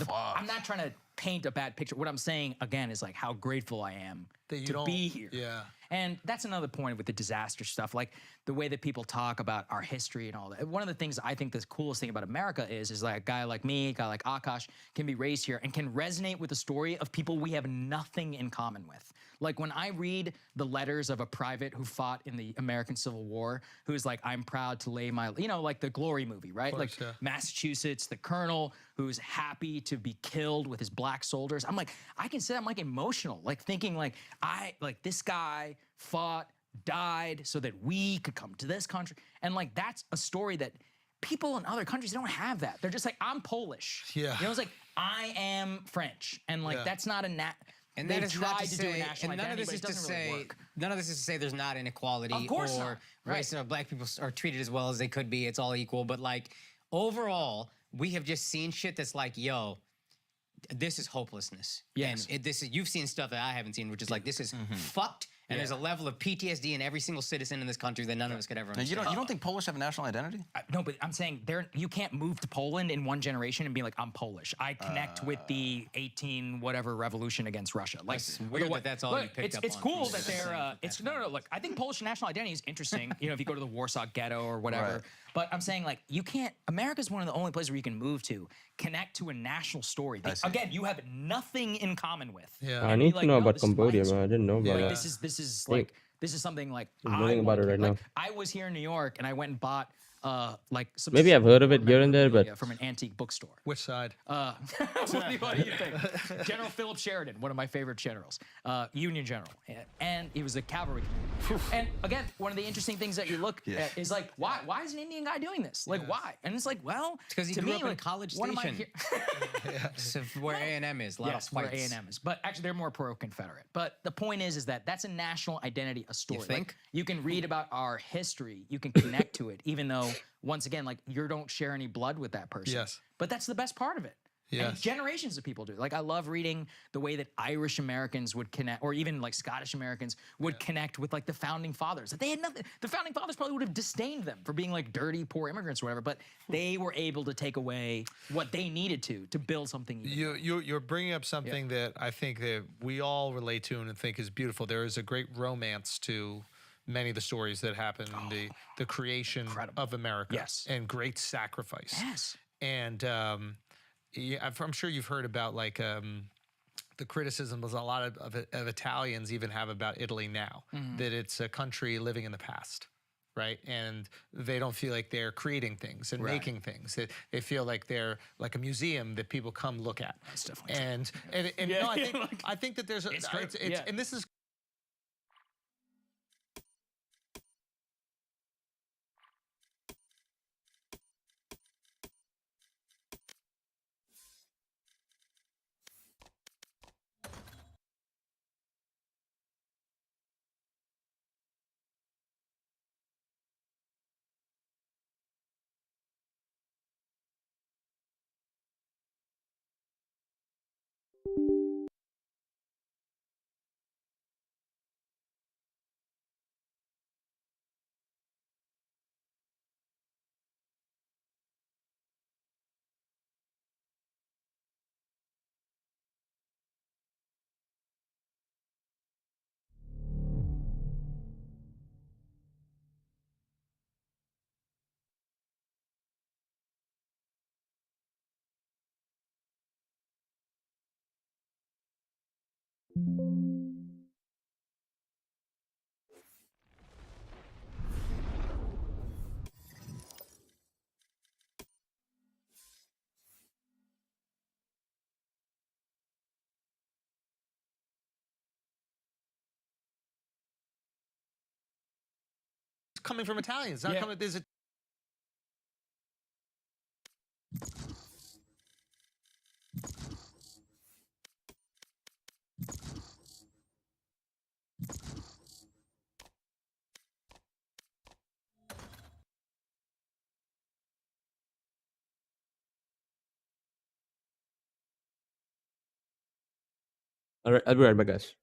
I'm not trying to paint a bad picture. What I'm saying, again, is like how grateful I am to be here. Yeah. And that's another point with the disaster stuff, like the way that people talk about our history and all that. One of the things I think the coolest thing about America is like a guy like me, a guy like Akash can be raised here and can resonate with the story of people we have nothing in common with. Like when I read the letters of a private who fought in the American Civil War, who's like, I'm proud to lay my, you know, like the Glory movie, right? Course, like Massachusetts, the colonel who's happy to be killed with his black soldiers. I'm like, I can say I'm like emotional, like thinking like this guy fought, died so that we could come to this country. And like, that's a story that people in other countries don't have that. They're just like, I'm Polish. Yeah. You know, it's like, I am French. And like, that's not a And that is not to do a say, national and none of identity, this is but to it doesn't really say, work. none of this is to say there's not inequality Of course or not. Right. race or black people are treated as well as they could be. It's all equal. But like overall, we have just seen shit that's like, yo, this is hopelessness. Yes. And you've seen stuff that I haven't seen, which is like, this is fucked. And there's a level of PTSD in every single citizen in this country that none of us could ever Now, understand. you don't think Polish have a national identity? No, but I'm saying you can't move to Poland in one generation and be like, I'm Polish. I connect with the 18 whatever revolution against Russia. Like, It's weird that that's all you picked up It's on cool from that they're. No. Look, I think Polish national identity is interesting. You know, if you go to the Warsaw Ghetto or whatever. Right. But I'm saying like you can't. America's one of the only places where you can move to, connect to a national story. Again, you have nothing in common with. Yeah. I And need be to like, know no, about this is my Cambodia, history. man. I didn't know about Like, that. this is something like I'm learning about it right now. I was here in New York and I went and bought like some. Maybe I've heard of it here and there, but from an antique bookstore. Which side? What do you think? General Philip Sheridan, one of my favorite generals, Union general, and he was a cavalry. And again, one of the interesting things that you look at is like, why is an Indian guy doing this? Like, why? And it's like, well, It's because he to grew me, up in like, College what am I Station. So where A&M is, a lot Yes, of where fights. A&M is. But actually, they're more pro-Confederate. But the point is that that's a national identity, a story. You think? Like, you can read about our history. You can connect to it, even though, once again, like, you don't share any blood with that person. Yes. But that's the best part of it. And Yes. generations of people do. Like, I love reading the way that Irish Americans would connect, or even like Scottish Americans would connect with like the founding fathers. They had nothing. The founding fathers probably would have disdained them for being like dirty, poor immigrants or whatever, but they were able to take away what they needed to build something. You're bringing up something that I think that we all relate to and think is beautiful. There is a great romance to many of the stories that happen in the creation of America. Yes. And great sacrifice. Yes. And I'm sure you've heard about like the criticisms a lot of Italians even have about Italy now, that it's a country living in the past. Right, and they don't feel like they're creating things and making things. They feel like they're like a museum that people come look at. That's definitely And no, I think that there's and this is Coming from Italians, not coming. There's a All right, I'll be right back, guys.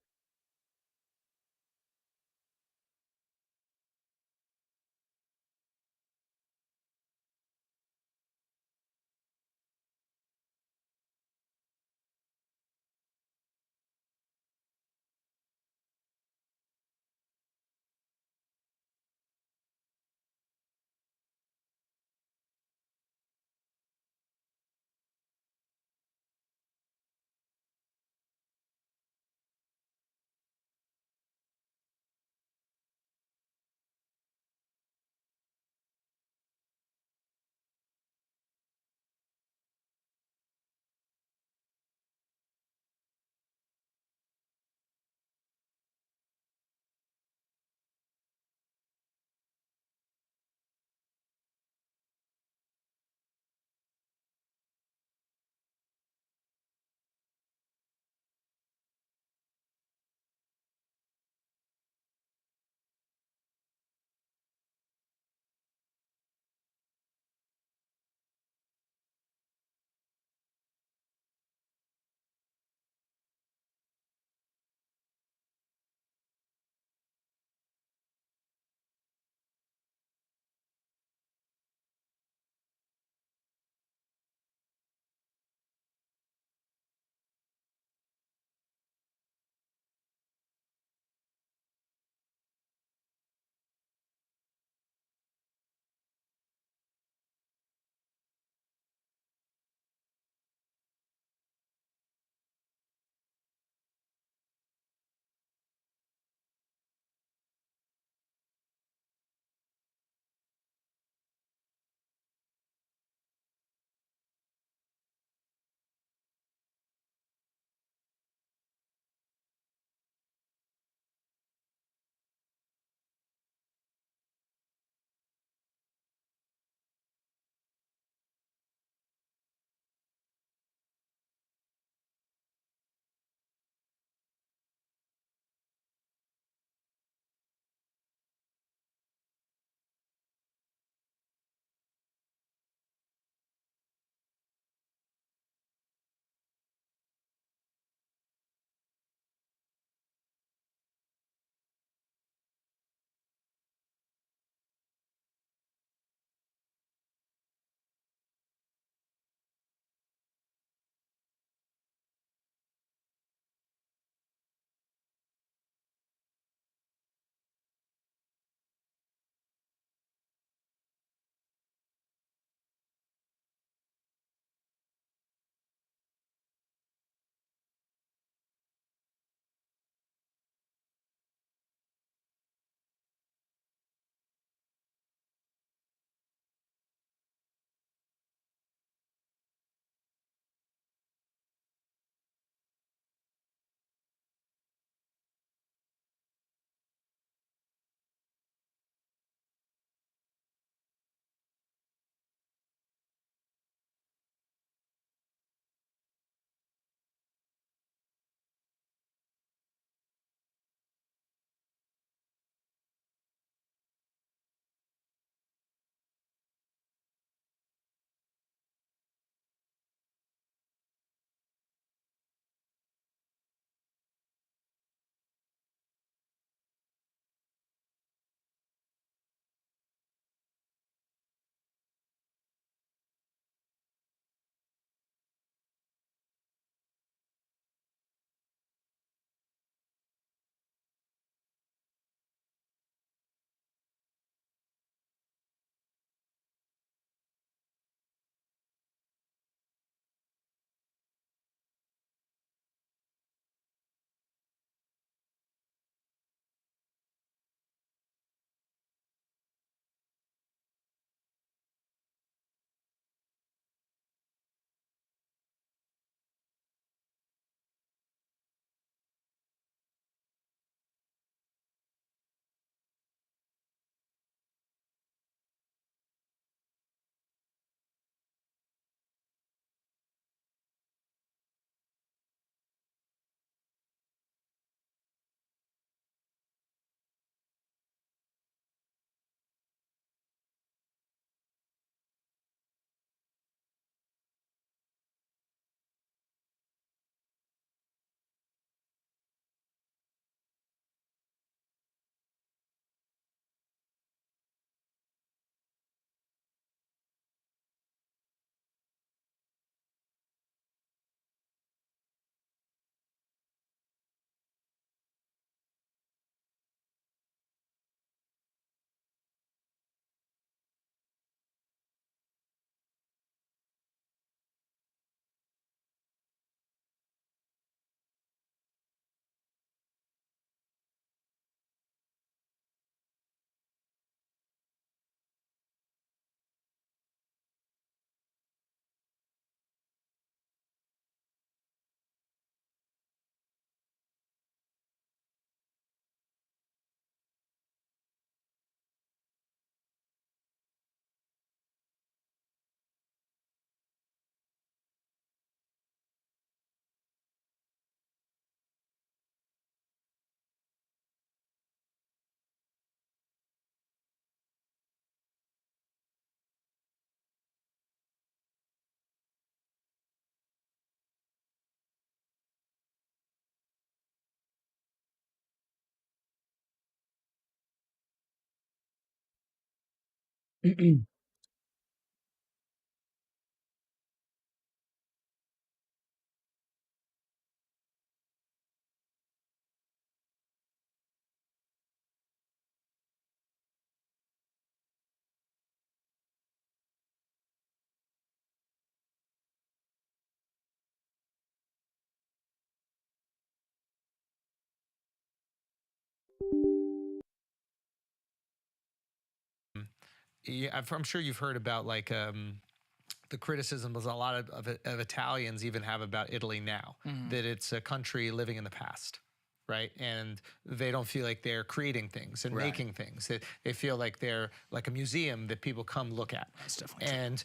Yeah, I'm sure you've heard about like the criticisms a lot of Italians even have about Italy now, that it's a country living in the past, right? And they don't feel like they're creating things and making things. They feel like they're like a museum that people come look at. That's definitely and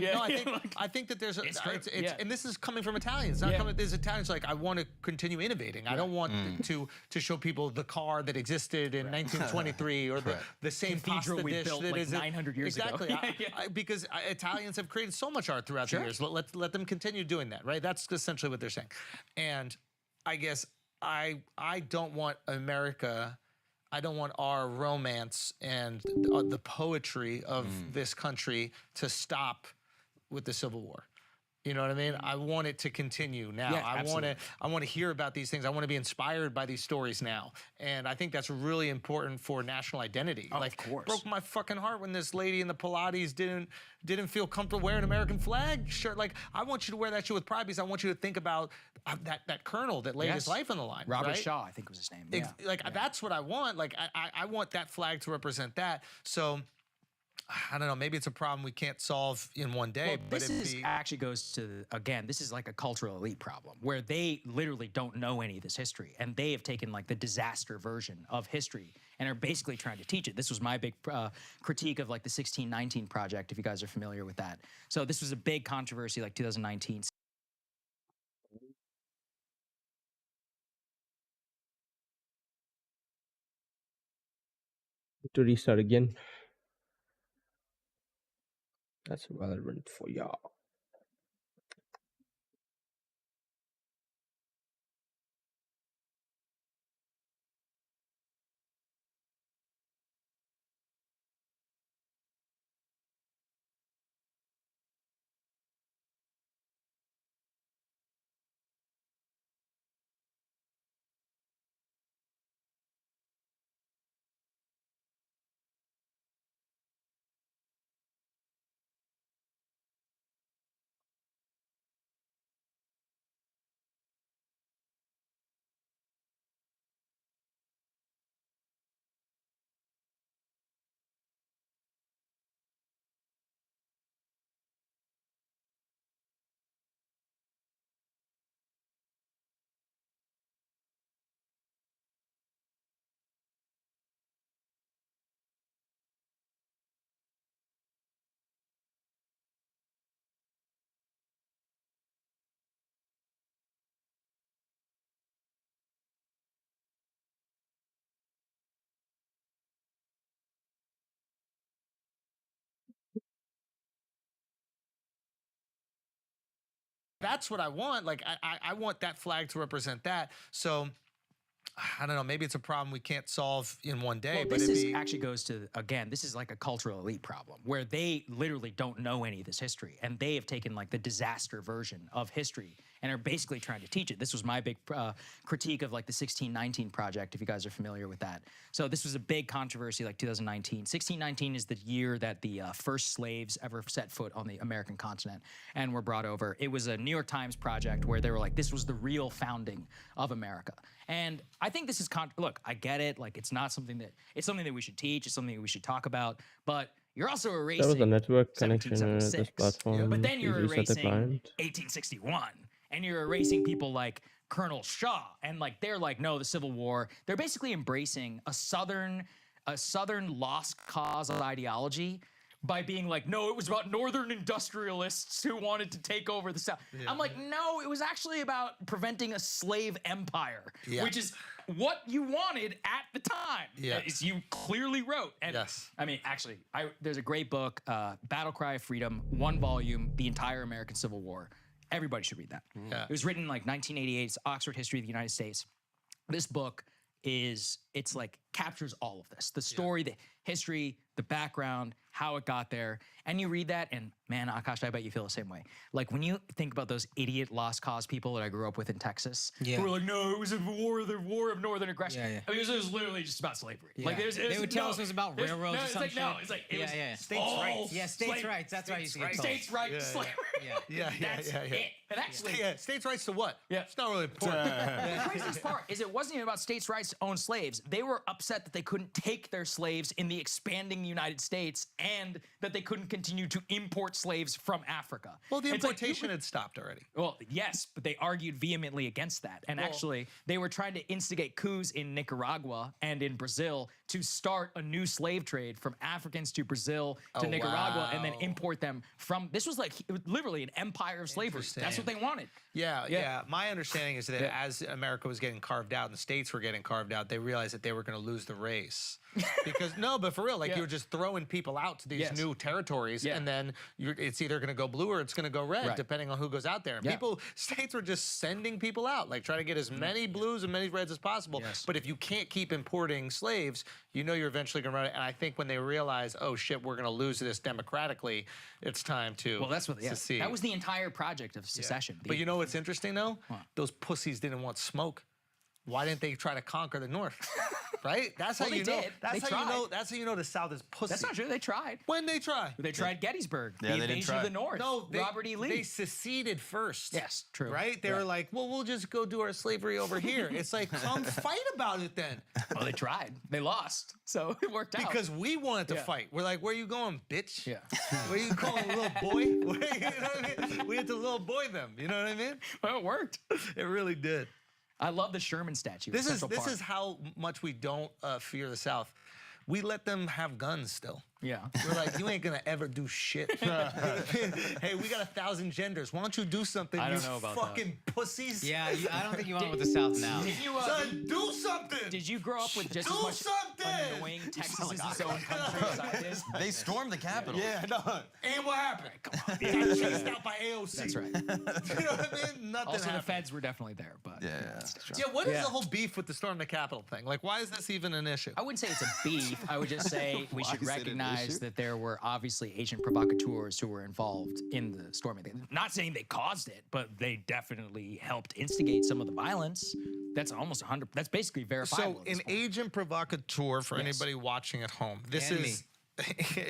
no, I think that there's and this is coming from Italians. Not coming. There's Italians like, I want to continue innovating. I don't want to show people the car that existed in 1923 or the same cathedral pasta we dish built that like is 900 years ago. Exactly. Because Italians have created so much art throughout the years. Let them continue doing that, right? That's essentially what they're saying. And I guess I don't want America, I don't want our romance and the poetry of this country to stop with the Civil War. You know what I mean? I want it to continue now. Yeah, I want to hear about these things. I want to be inspired by these stories now. And I think that's really important for national identity. Oh, like, of course. broke my fucking heart when this lady in the Pilates didn't feel comfortable wearing an American flag shirt. Like, I want you to wear that shit with pride because I want you to think about that colonel that laid his life on the line. Robert right? Shaw, I think was his name. That's what I want. Like, I want that flag to represent that. So I don't know, maybe it's a problem we can't solve in one day. Well, this actually goes to, again, this is like a cultural elite problem where they literally don't know any of this history. And they have taken like the disaster version of history and are basically trying to teach it. This was my big critique of like the 1619 Project, if you guys are familiar with that. So this was a big controversy like 2019. To restart again. That's VALORANT for y'all. That's what I want. Like, I want that flag to represent that. So I don't know, maybe it's a problem we can't solve in one day. Well, this actually goes to, again, this is like a cultural elite problem where they literally don't know any of this history. And they have taken like the disaster version of history and are basically trying to teach it. This was my big critique of like the 1619 Project, if you guys are familiar with that. So this was a big controversy like 2019. 1619 is the year that the first slaves ever set foot on the American continent and were brought over. It was a New York Times project where they were like, this was the real founding of America. And I think this is, look, I get it. Like, it's not something that, it's something that we should teach. It's something that we should talk about. But you're also erasing There was a network connection on this 1776. platform. But then you're Please reset the erasing client. 1861. And you're erasing people like Colonel Shaw. And like, they're like, no, the Civil War. They're basically embracing a Southern lost cause ideology by being like, no, it was about Northern industrialists who wanted to take over the South. Yeah. I'm like, no, it was actually about preventing a slave empire, which is what you wanted at the time. As you clearly wrote. And I mean, actually, there's a great book, Battle Cry of Freedom, 1 volume, the entire American Civil War. Everybody should read that. It was written in like 1988. It's Oxford History of the United States. This book it's like captures all of this. The story, the history, the background, how it got there, and you read that, and man, Akash, I bet you feel the same way. Like when you think about those idiot lost cause people that I grew up with in Texas, who were like, no, it was a war, the war of northern aggression. I mean, it was literally just about slavery. Like they would tell us it was about railroads or something. No, it's like it was states' rights. Yeah, states' rights. That's why you see it. States' rights, slavery. That's it. And actually, states' rights to what? Yeah, it's not really important. The craziest part is it wasn't even about states' rights to own slaves. They were upset that they couldn't take their slaves in the expanding United States, and that they couldn't continue to import slaves from Africa. Well, the importation had stopped already. Well, yes, but they argued vehemently against that. And actually, they were trying to instigate coups in Nicaragua and in Brazil to start a new slave trade from Africans to Brazil to Nicaragua and then import them from. This was like literally an empire of slavery. That's what they wanted. Yeah. My understanding is that as America was getting carved out and the states were getting carved out, they realized that they were going to lose the race. Because but for real, like you're just throwing people out to these new territories, and then it's either going to go blue or it's going to go red, depending on who goes out there. And states were just sending people out, like trying to get as many blues and many reds as possible. But if you can't keep importing slaves, you know you're eventually going to run it. And I think when they realize, oh shit, we're going to lose this democratically, it's time to secede. That was the entire project of secession. But you know what's interesting though? Those pussies didn't want smoke. Why didn't they try to conquer the North? Right? That's how you know. That's how you know. That's how you know the South is pussy. That's not true. They tried. When they tried? They tried Gettysburg. Yeah, the invasion of the North. No, Robert E. Lee. They seceded first. Yes, true. Right? They were like, well, we'll just go do our slavery over here. It's like, come fight about it then. Well, they tried. They lost. So it worked out. Because we wanted to fight. We're like, where you going, bitch? Yeah. Where you going, little boy? You know what I mean? We had to little boy them. You know what I mean? Well, it worked. It really did. I love the Sherman statue. This is how much we don't fear the South. We let them have guns still. Yeah. We're like, you ain't gonna ever do shit. Hey, we got 1,000 genders. Why don't you do something, I don't know about fucking pussies? Yeah, I don't think you want with the South now. Son, do something! Did you grow up with just as much annoying Texas as its own country as I did? They stormed the Capitol. Yeah, no. And what happened? Come on. They got chased out by AOC. That's right. You know what I mean? Nothing Also, happened. the feds were definitely there, but... Yeah, what is the whole beef with the storm the Capitol thing? Like, why is this even an issue? I wouldn't say it's a beef. I would just say we should recognize that there were obviously agent provocateurs who were involved in the storming. Not saying they caused it, but they definitely helped instigate some of the violence. That's almost 100. That's basically verifiable. So, an agent provocateur, for anybody watching at home, this is. Yeah,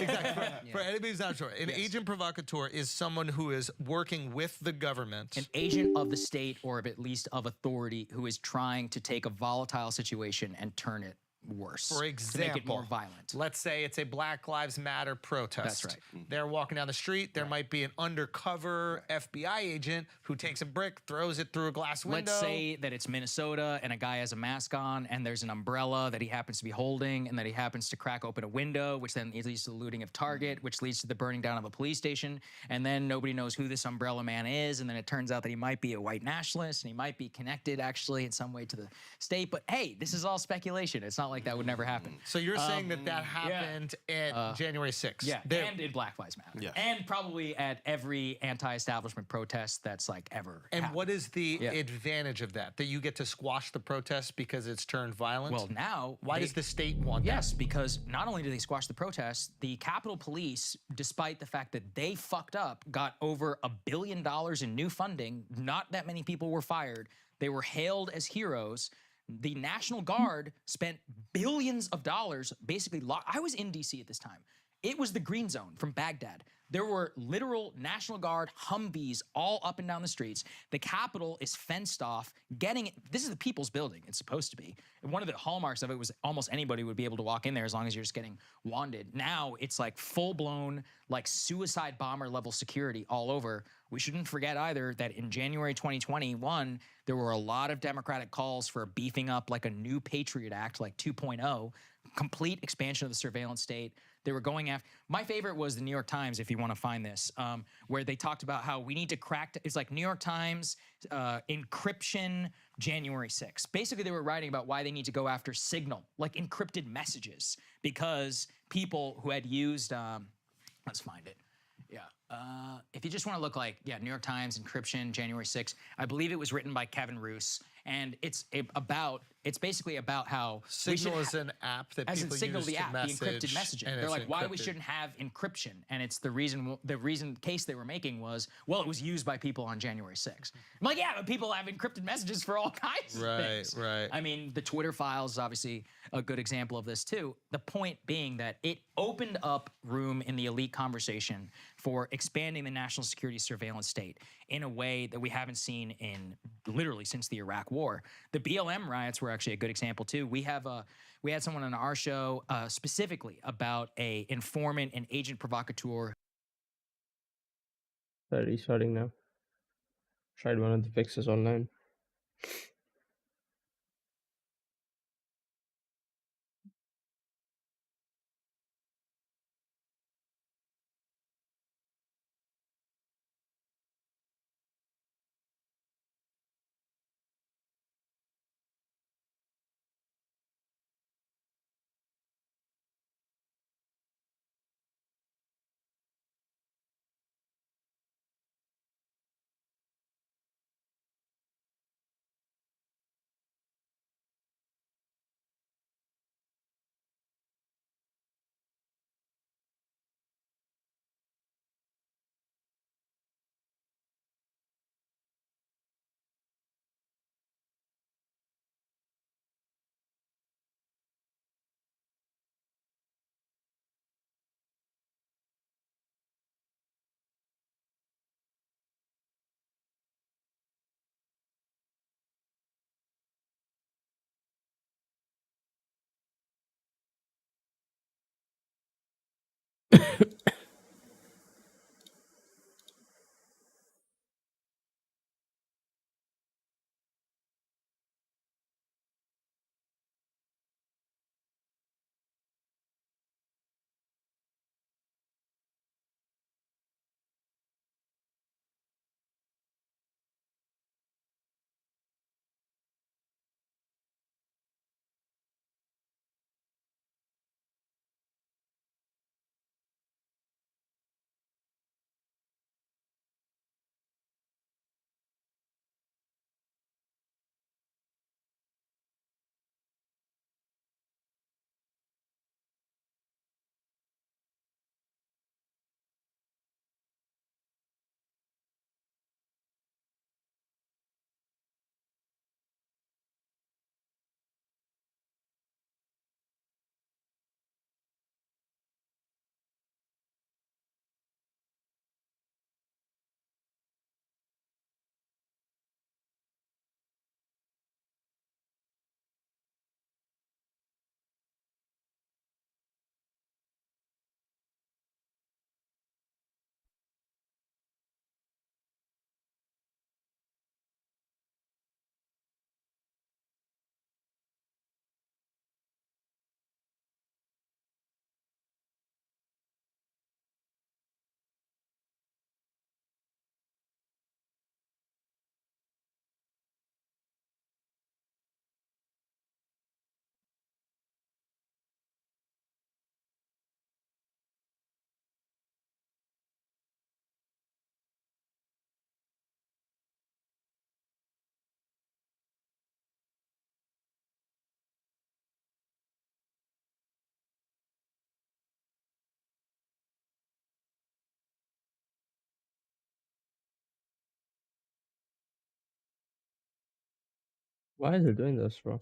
exactly. For anybody who's not sure, an agent provocateur is someone who is working with the government. An agent of the state or of at least of authority who is trying to take a volatile situation and turn it worse. For example, to make it more violent. Let's say it's a Black Lives Matter protest. That's right. They're walking down the street. There might be an undercover FBI agent who takes a brick, throws it through a glass window. Let's say that it's Minnesota and a guy has a mask on and there's an umbrella that he happens to be holding and that he happens to crack open a window, which then leads to the looting of Target, which leads to the burning down of a police station. And then nobody knows who this umbrella man is. And then it turns out that he might be a white nationalist and he might be connected actually in some way to the state. But hey, this is all speculation. It's not like that would never happen. So you're saying that happened at January 6th? Yeah, and in Black Lives Matter. Yeah. And probably at every anti-establishment protest that's like ever happened. What is the advantage of that? That you get to squash the protest because it's turned violent? Well, now... Why does the state want that? Yes, because not only do they squash the protests, the Capitol Police, despite the fact that they fucked up, got over $1 billion in new funding. Not that many people were fired. They were hailed as heroes. The National Guard spent billions of dollars basically. I was in D.C. at this time. It was the Green Zone from Baghdad. There were literal National Guard Humvees all up and down the streets. The Capitol is fenced off. This is the people's building. It's supposed to be. And one of the hallmarks of it was almost anybody would be able to walk in there as long as you're just getting wanded. Now it's like full-blown, like suicide bomber level security all over. We shouldn't forget either that in January 2021, there were a lot of Democratic calls for beefing up like a new Patriot Act, like 2.0, complete expansion of the surveillance state. They were going after. My favorite was the New York Times, if you want to find this, where they talked about how we need to crack. It's like New York Times encryption January 6th. Basically, they were writing about why they need to go after Signal, like encrypted messages, because people who had used. Let's find it. Yeah. If you just want to look like, New York Times encryption January 6th. I believe it was written by Kevin Roose, and it's about It's basically about how Signal is an app that as in people Signal use the to app, the encrypted message, messaging. and They're it's like, why we encrypted. shouldn't have encryption, and it's the reason case they were making was, well, it was used by people on January 6th. I'm like, yeah, but people have encrypted messages for all kinds of things. Right. I mean, the Twitter files is obviously a good example of this too. The point being that it opened up room in the elite conversation for expanding the national security surveillance state in a way that we haven't seen in literally since the Iraq War. The BLM riots were actually a good example too. We had someone on our show specifically about a informant and agent provocateur. They're restarting now. Tried one of the fixes online. Why is it doing this, bro?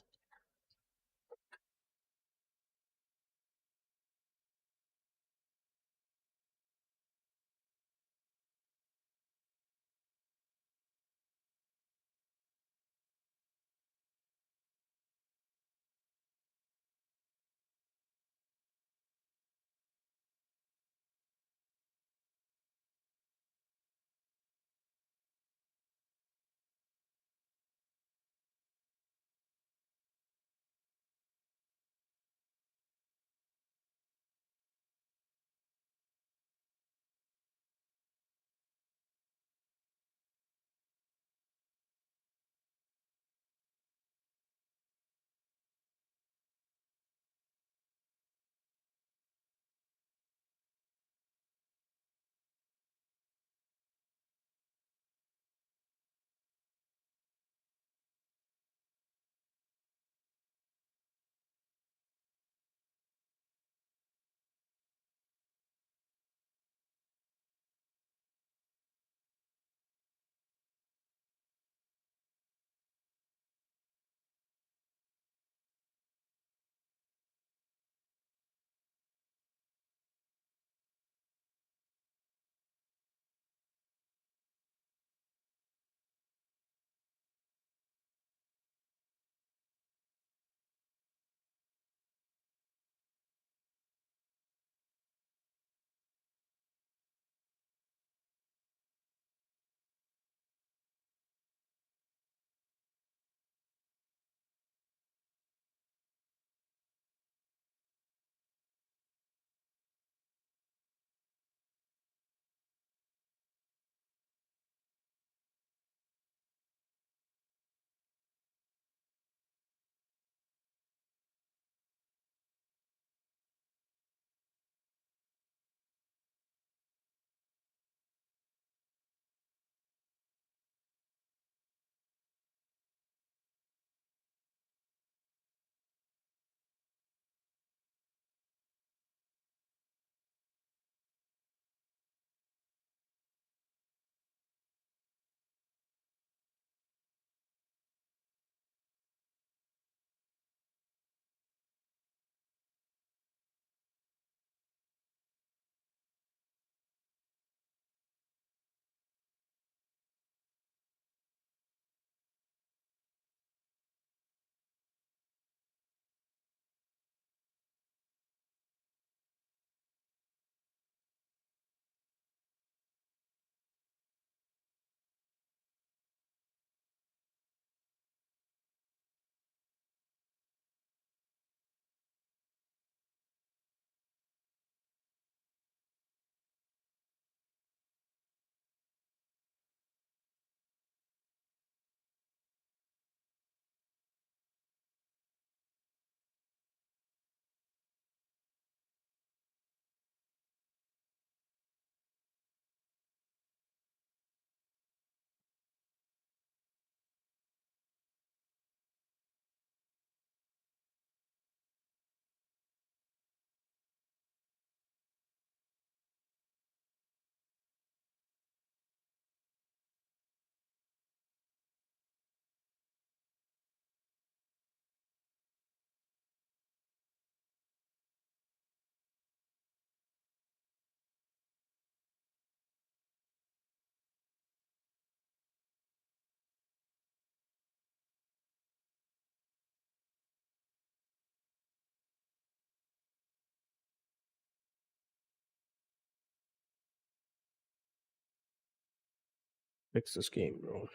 Fix this game, bro.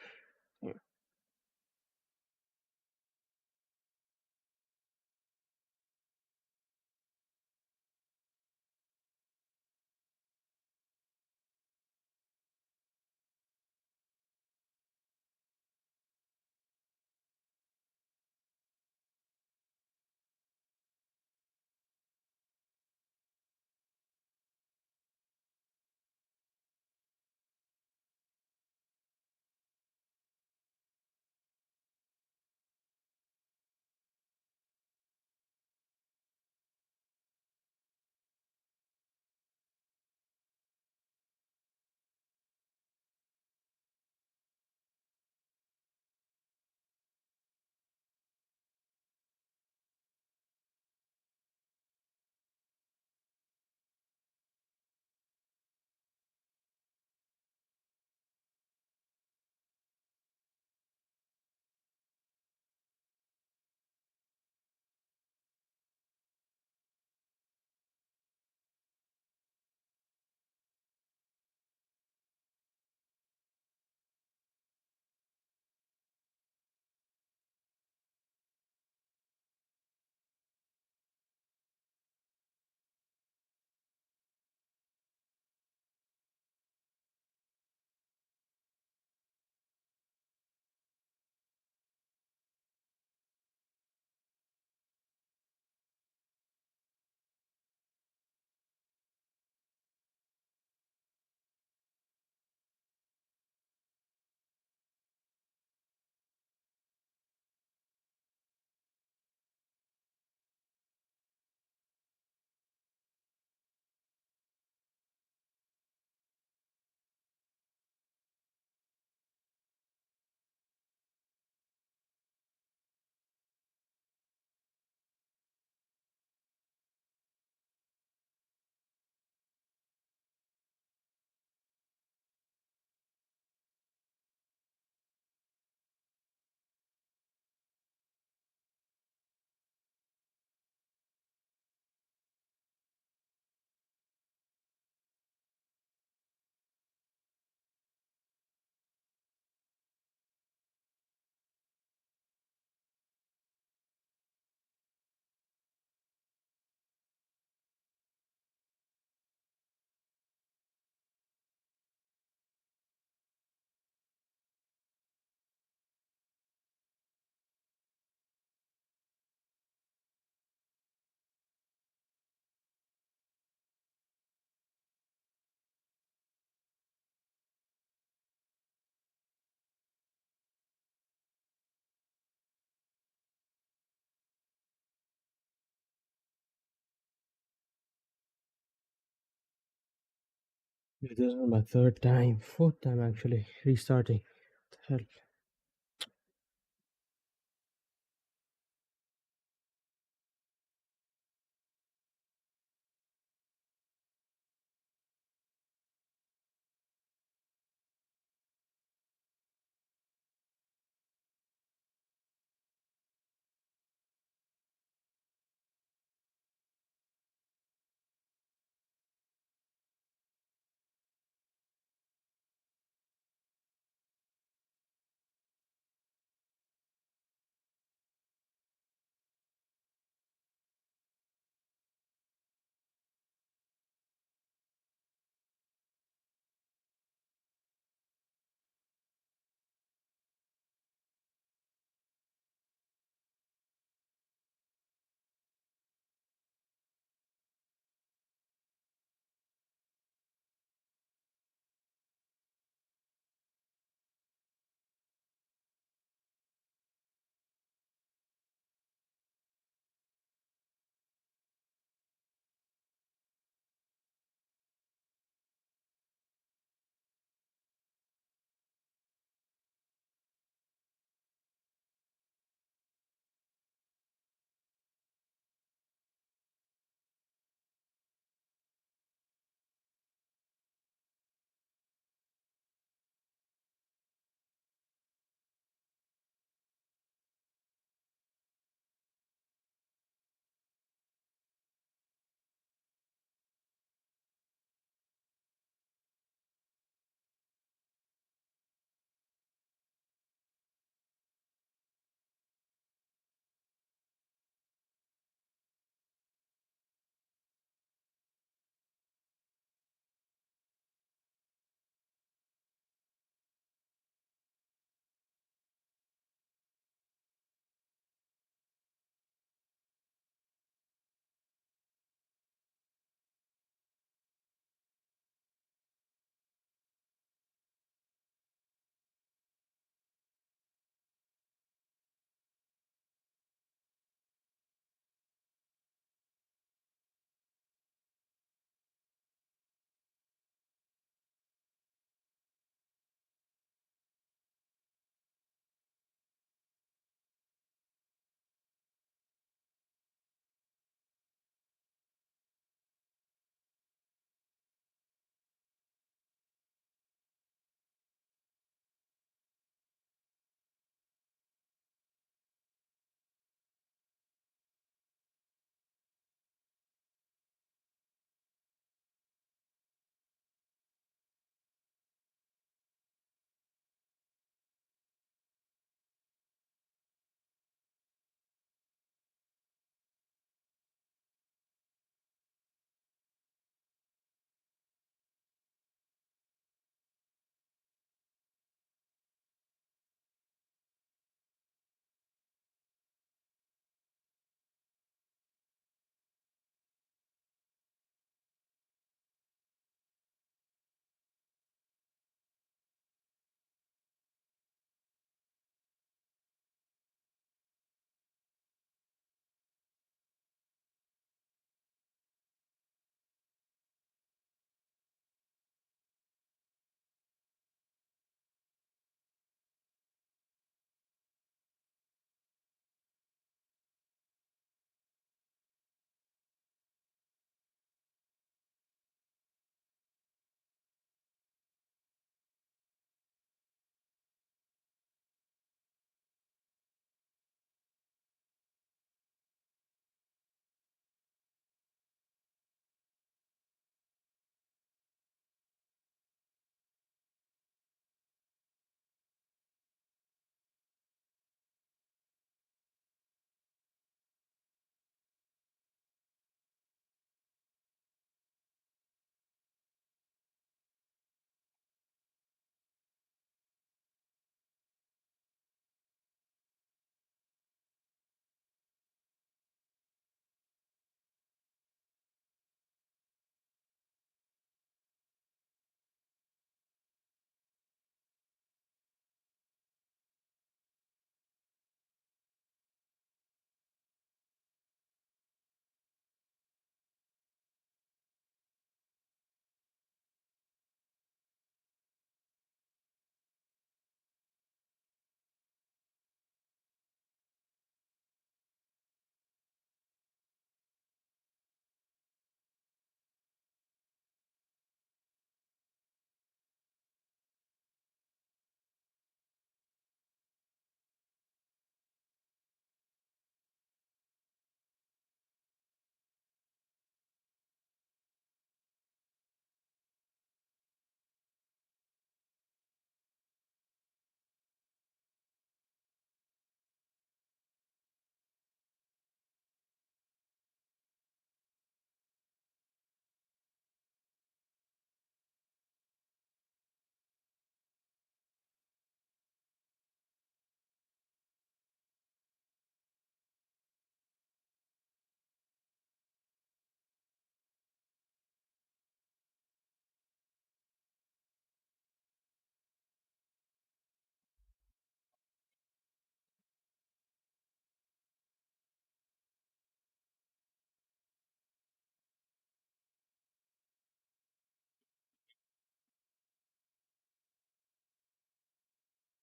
Yeah. This is my third time, fourth time actually, restarting. What the hell?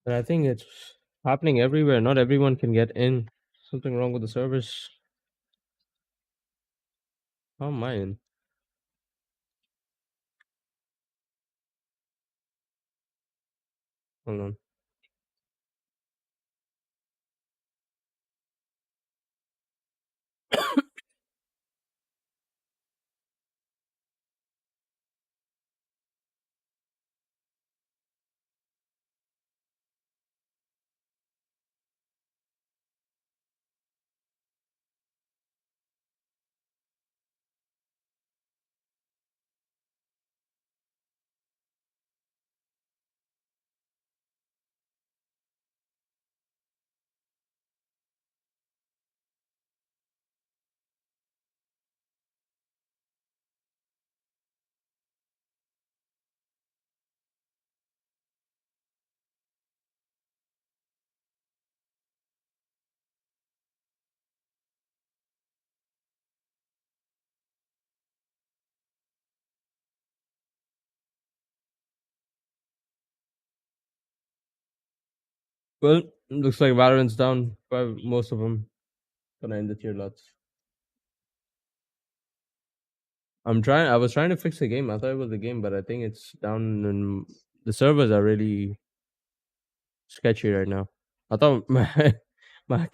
And I think it's happening everywhere. Not everyone can get in. Something wrong with the servers. How am I in? Hold on. Well, looks like Valorant's down by most of them. Gonna end the tier lots. I was trying to fix the game. I thought it was the game, but I think it's down and the servers are really sketchy right now. I thought my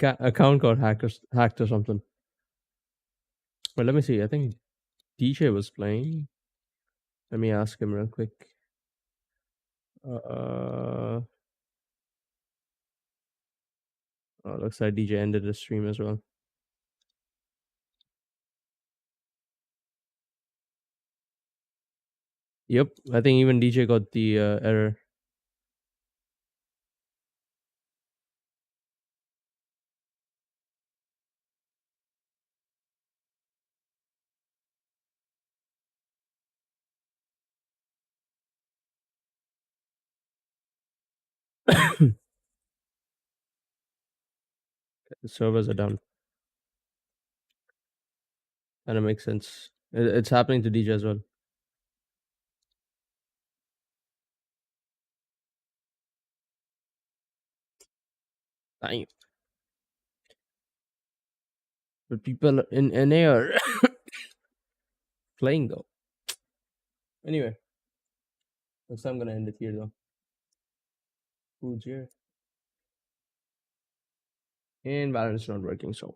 account got hacked or something. But let me see. I think DJ was playing. Let me ask him real quick. Looks like DJ ended the stream as well. Yep, I think even DJ got the error. The servers are down. And it makes sense. It's happening to DJ as well. Damn. But people in NA are playing though. Anyway, looks like I'm gonna end it here though. Who's here? And Valorant's not working, so